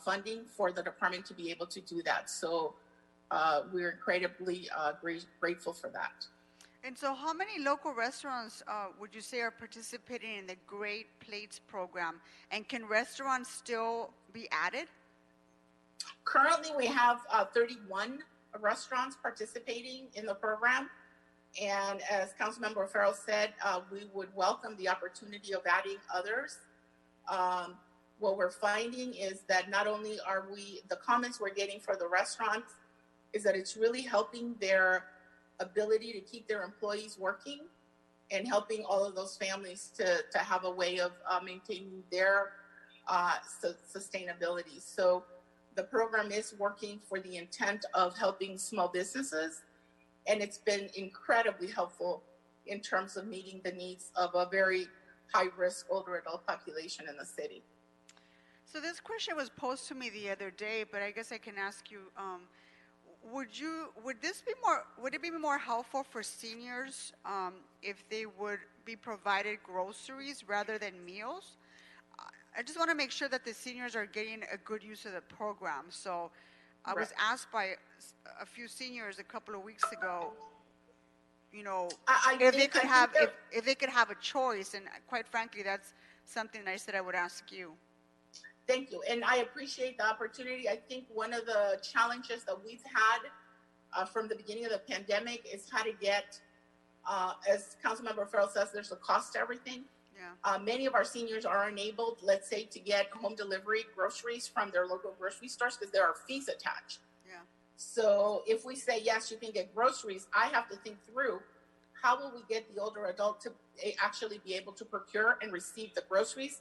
funding for the department to be able to do that. So we're incredibly grateful for that. And so how many local restaurants would you say are participating in the Great Plates program? And can restaurants still be added? Currently, we have 31 restaurants participating in the program. And as Councilmember O'Farrell said, we would welcome the opportunity of adding others. What we're finding is that not only are the comments we're getting for the restaurants is that it's really helping their ability to keep their employees working and helping all of those families to have a way of maintaining their sustainability. So the program is working for the intent of helping small businesses, and it's been incredibly helpful in terms of meeting the needs of a very high-risk older adult population in the city. So this question was posed to me the other day, but I guess I can ask you, would it be more helpful for seniors if they would be provided groceries rather than meals? I just want to make sure that the seniors are getting a good use of the program. So I was asked by a few seniors a couple of weeks ago, you know, if they could have a choice, and quite frankly, that's something I said I would ask you. Thank you, and I appreciate the opportunity. I think one of the challenges that we've had from the beginning of the pandemic is how to get, as Councilmember Farrell says, there's a cost to everything. Yeah. Many of our seniors are unable, let's say, to get home delivery groceries from their local grocery stores because there are fees attached. Yeah. So if we say, yes, you can get groceries, I have to think through how will we get the older adult to actually be able to procure and receive the groceries.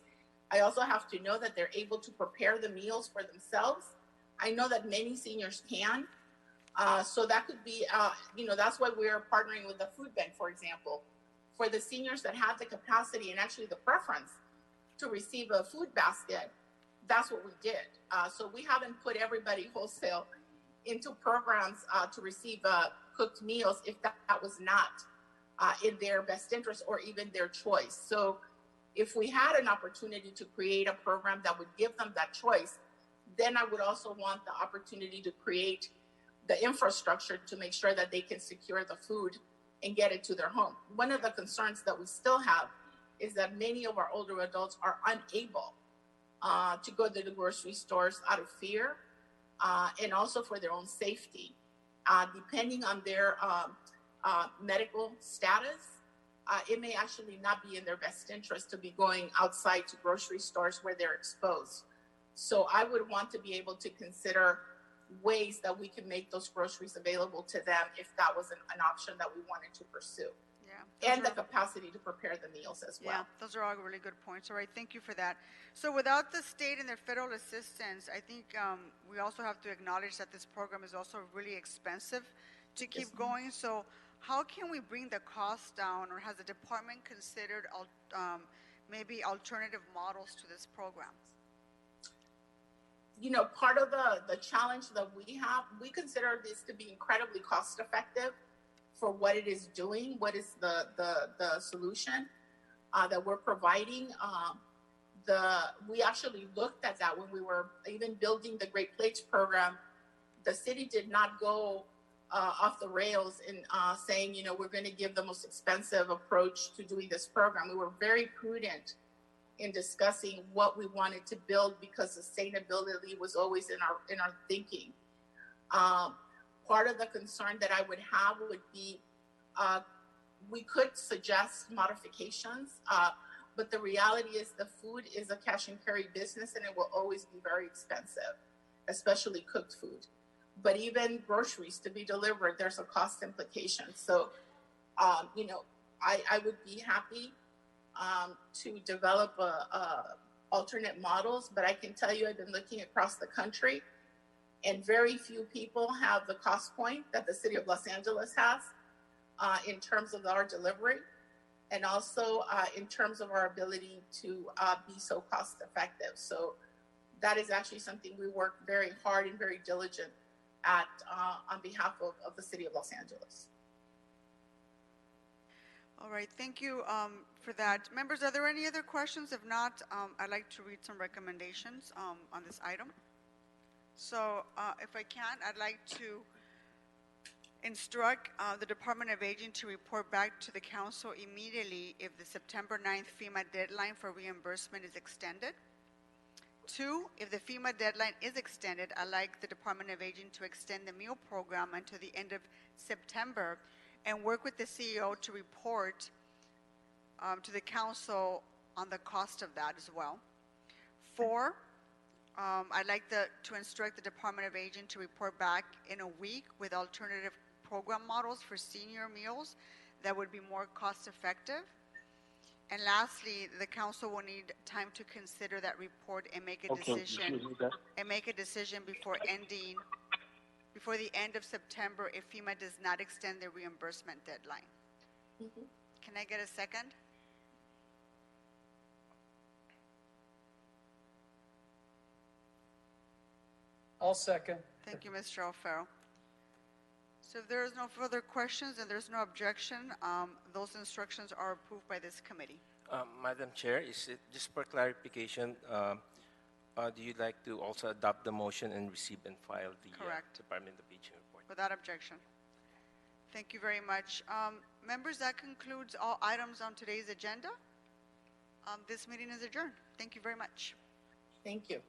I also have to know that they're able to prepare the meals for themselves. I know that many seniors can. So that could be, you know, that's why we're partnering with the food bank, for example, for the seniors that have the capacity and actually the preference to receive a food basket. that's what we did. So we haven't put everybody wholesale into programs to receive cooked meals if that was not in their best interest or even their choice. So if we had an opportunity to create a program that would give them that choice, then I would also want the opportunity to create the infrastructure to make sure that they can secure the food and get it to their home. One of the concerns that we still have is that many of our older adults are unable to go to the grocery stores out of fear and also for their own safety. Depending on their medical status, it may actually not be in their best interest to be going outside to grocery stores where they're exposed. So I would want to be able to consider ways that we can make those groceries available to them if that was an option that we wanted to pursue. Yeah. And the capacity to prepare the meals as well. Yeah, those are all really good points. All right, thank you for that. So without the state and their federal assistance, I think we also have to acknowledge that this program is also really expensive to keep going. So how can we bring the cost down, or has the department considered maybe alternative models to this program? You know, part of the challenge that we have, we consider this to be incredibly cost effective for what it is doing. What is the solution that we're providing? We actually looked at that when we were even building the Great Plates program. The city did not go off the rails in saying, you know, we're going to give the most expensive approach to doing this program. We were very prudent in discussing what we wanted to build because sustainability was always in our thinking. Part of the concern that I would have would be we could suggest modifications, but the reality is the food is a cash and carry business and it will always be very expensive, especially cooked food. But even groceries to be delivered, there's a cost implication. So, you know, I would be happy to develop alternate models, but I can tell you I've been looking across the country and very few people have the cost point that the city of Los Angeles has in terms of our delivery and also in terms of our ability to be so cost effective. So that is actually something we work very hard and very diligent at on behalf of the city of Los Angeles. All right, thank you for that. Members, are there any other questions? If not, I'd like to read some recommendations on this item. So if I can, I'd like to instruct the Department of Aging to report back to the council immediately if the September 9th FEMA deadline for reimbursement is extended. 2, if the FEMA deadline is extended, I'd like the Department of Aging to extend the meal program until the end of September and work with the CEO to report to the council on the cost of that as well. 4, I'd like to instruct the Department of Aging to report back in a week with alternative program models for senior meals that would be more cost effective. And lastly, the council will need time to consider that report and make a decision before the end of September if FEMA does not extend the reimbursement deadline. Mm-hmm. Can I get a second? I'll second. Thank you, Mr. Alfaro. So if there is no further questions and there's no objection, those instructions are approved by this committee. Madam Chair, is it just for clarification, do you like to also adopt the motion and receive and file the Department of Aging report? Without objection. Thank you very much. Members, that concludes all items on today's agenda. This meeting is adjourned. Thank you very much. Thank you.